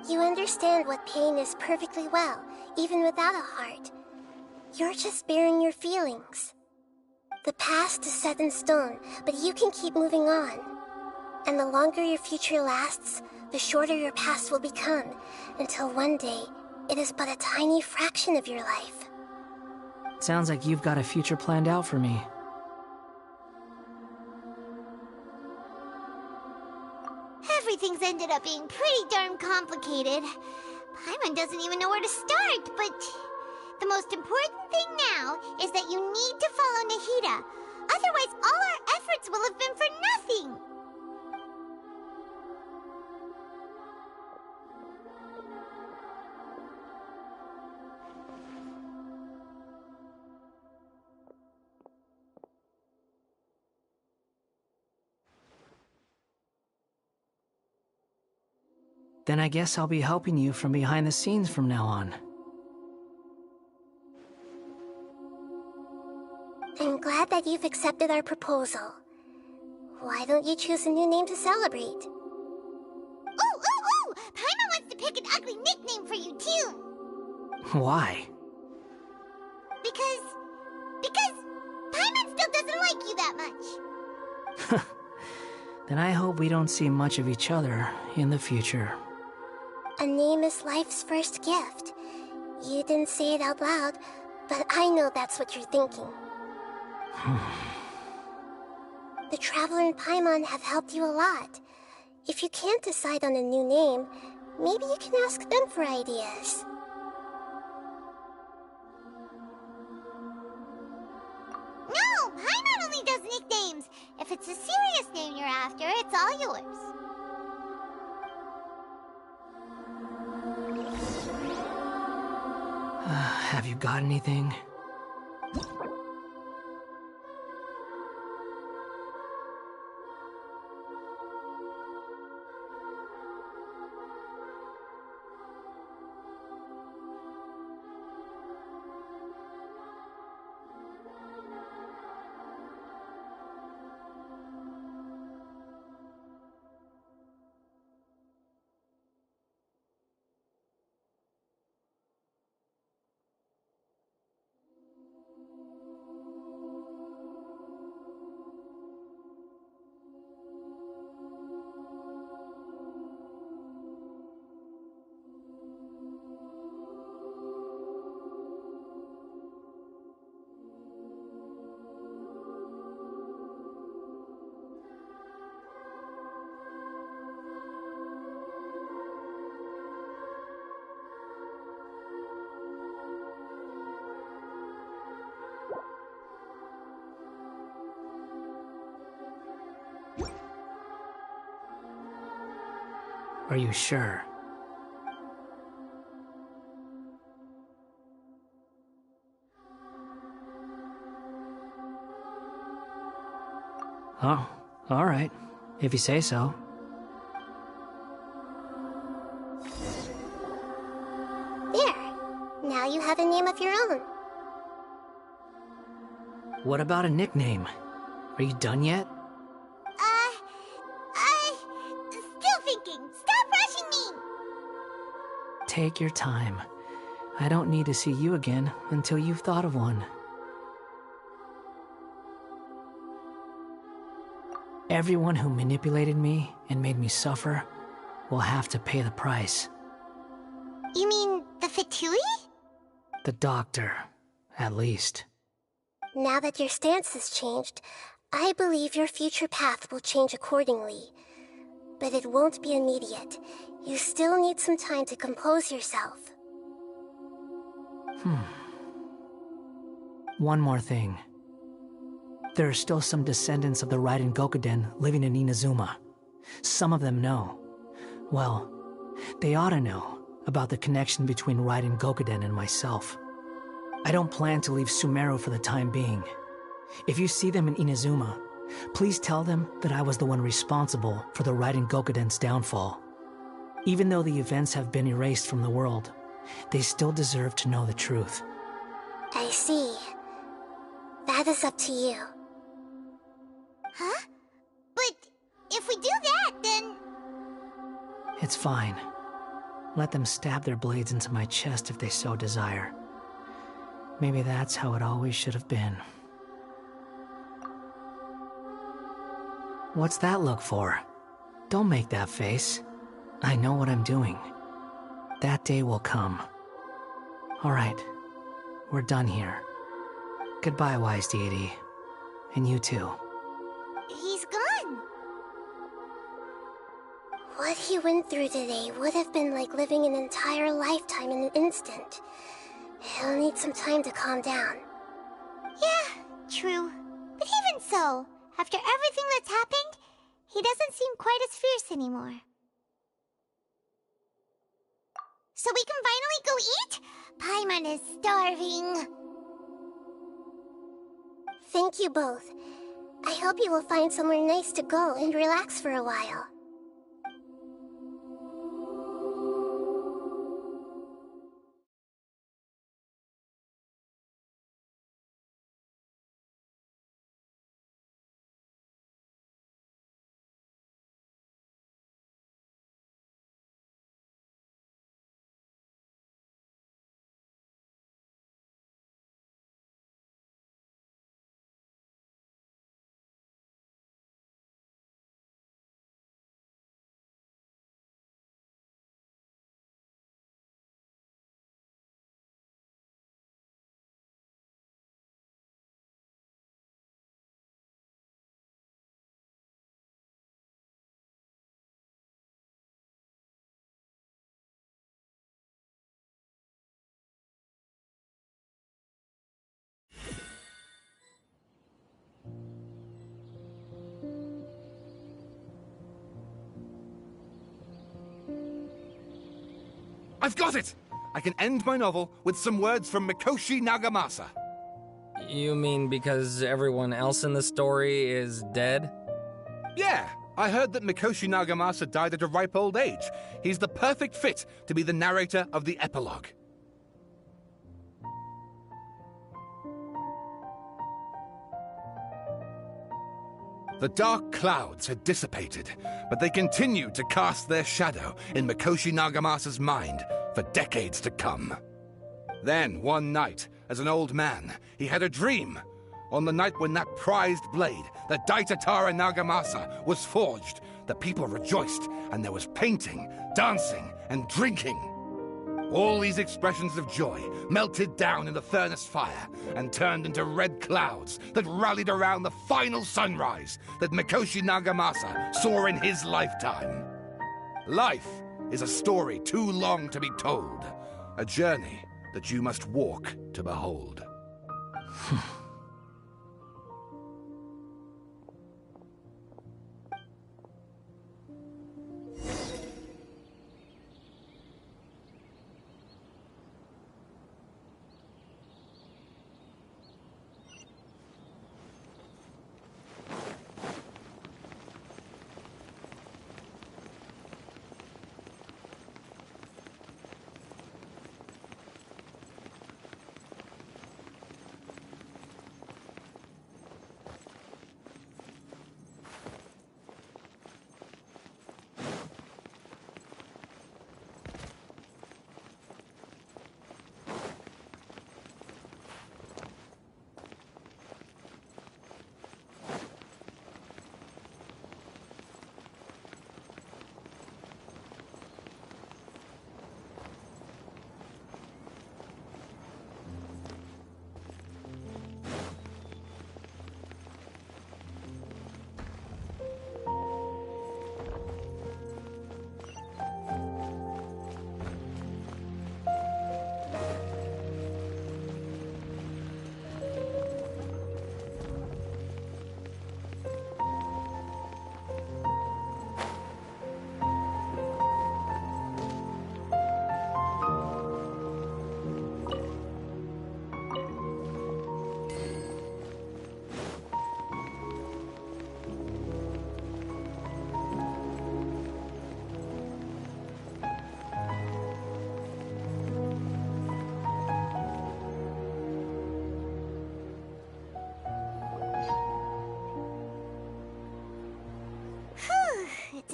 You understand what pain is perfectly well, even without a heart. You're just bearing your feelings. The past is set in stone, but you can keep moving on. And the longer your future lasts, the shorter your past will become, until one day, it is but a tiny fraction of your life. Sounds like you've got a future planned out for me. Everything's ended up being pretty darn complicated. Paimon doesn't even know where to start, but the most important thing now is that you need to follow Nahida. Otherwise, all our efforts will have been for nothing. Then I guess I'll be helping you from behind the scenes from now on. I'm glad that you've accepted our proposal. Why don't you choose a new name to celebrate? Ooh! Paimon wants to pick an ugly nickname for you, too. Why? Because Paimon still doesn't like you that much. Then I hope we don't see much of each other in the future. A name is life's first gift. You didn't say it out loud, but I know that's what you're thinking. The Traveler and Paimon have helped you a lot. If you can't decide on a new name, maybe you can ask them for ideas. No, Paimon only does nicknames. If it's a serious name you're after, it's all yours. Have you got anything? Are you sure? Oh, all right. If you say so. There. Now you have a name of your own. What about a nickname? Are you done yet? Still thinking. Stop rushing me! Take your time. I don't need to see you again until you've thought of one. Everyone who manipulated me and made me suffer will have to pay the price. You mean the Fatui? The doctor, at least. Now that your stance has changed, I believe your future path will change accordingly. But it won't be immediate. You still need some time to compose yourself. One more thing. There are still some descendants of the Raiden Gokuden living in Inazuma. Some of them know. Well, they ought to know about the connection between Raiden Gokuden and myself. I don't plan to leave Sumeru for the time being. If you see them in Inazuma, please tell them that I was the one responsible for the Raiden Gokuden's downfall. Even though the events have been erased from the world, they still deserve to know the truth. I see. That is up to you. Huh? But if we do that, then... It's fine. Let them stab their blades into my chest if they so desire. Maybe that's how it always should have been. What's that look for? Don't make that face. I know what I'm doing. That day will come. Alright, we're done here. Goodbye, wise deity. And you too. He's gone. What he went through today would have been like living an entire lifetime in an instant. He'll need some time to calm down. Yeah, true. But even so, after everything that's happened, he doesn't seem quite as fierce anymore. So we can finally go eat? Paimon is starving. Thank you both. I hope you will find somewhere nice to go and relax for a while. I've got it! I can end my novel with some words from Mikoshi Nagamasa. You mean because everyone else in the story is dead? Yeah, I heard that Mikoshi Nagamasa died at a ripe old age. He's the perfect fit to be the narrator of the epilogue. The dark clouds had dissipated, but they continued to cast their shadow in Mikoshi Nagamasa's mind for decades to come. Then, one night, as an old man, he had a dream. On the night when that prized blade, the Daitatara Nagamasa, was forged, the people rejoiced, and there was painting, dancing, and drinking. All these expressions of joy melted down in the furnace fire and turned into red clouds that rallied around the final sunrise that Mikoshi Nagamasa saw in his lifetime. Life is a story too long to be told, a journey that you must walk to behold.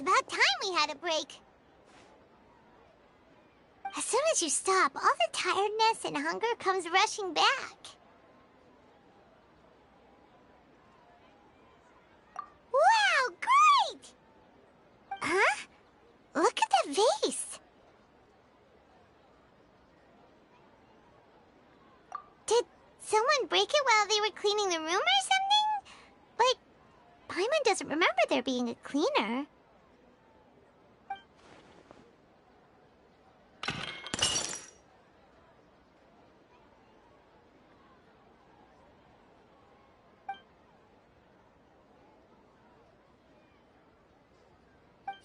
about time we had a break. As soon as you stop, all the tiredness and hunger comes rushing back. Wow, great! Huh? Look at the vase. Did someone break it while they were cleaning the room or something? But Paimon doesn't remember there being a cleaner.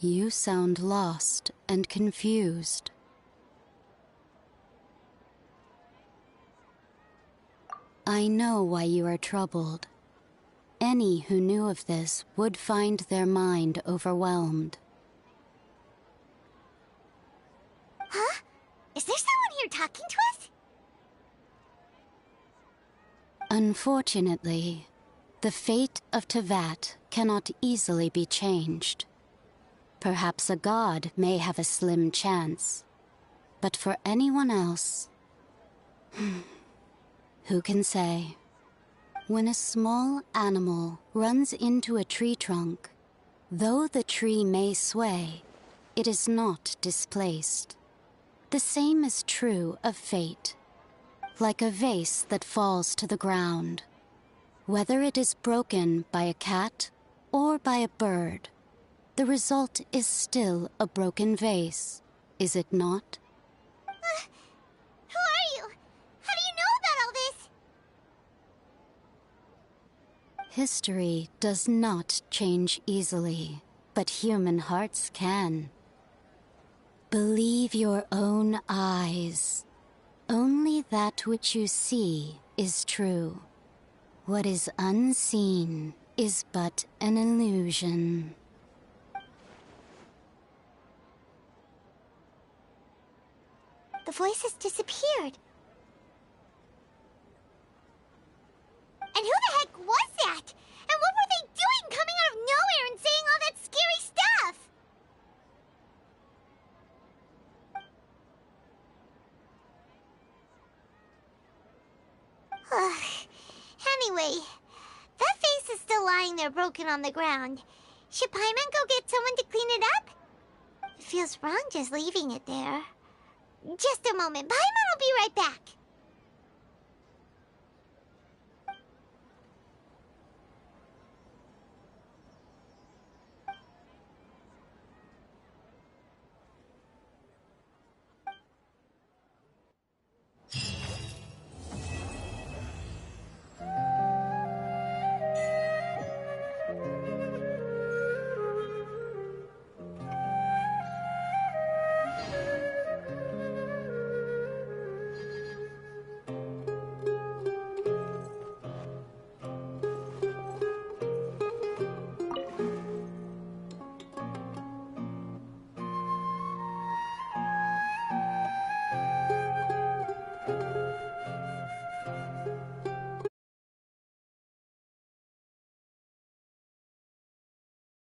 You sound lost and confused. I know why you are troubled. Any who knew of this would find their mind overwhelmed. Huh? Is there someone here talking to us? Unfortunately, the fate of Tevat cannot easily be changed. Perhaps a god may have a slim chance, but for anyone else, who can say? When a small animal runs into a tree trunk, though the tree may sway, it is not displaced. The same is true of fate, like a vase that falls to the ground. Whether it is broken by a cat or by a bird, the result is still a broken vase, is it not? Who are you? How do you know about all this? History does not change easily, but human hearts can. Believe your own eyes. Only that which you see is true. What is unseen is but an illusion. The voice has disappeared. And who the heck was that? And what were they doing coming out of nowhere and saying all that scary stuff? Anyway, that vase is still lying there broken on the ground. Should Paimon go get someone to clean it up? It feels wrong just leaving it there. Just a moment. Paimon will be right back.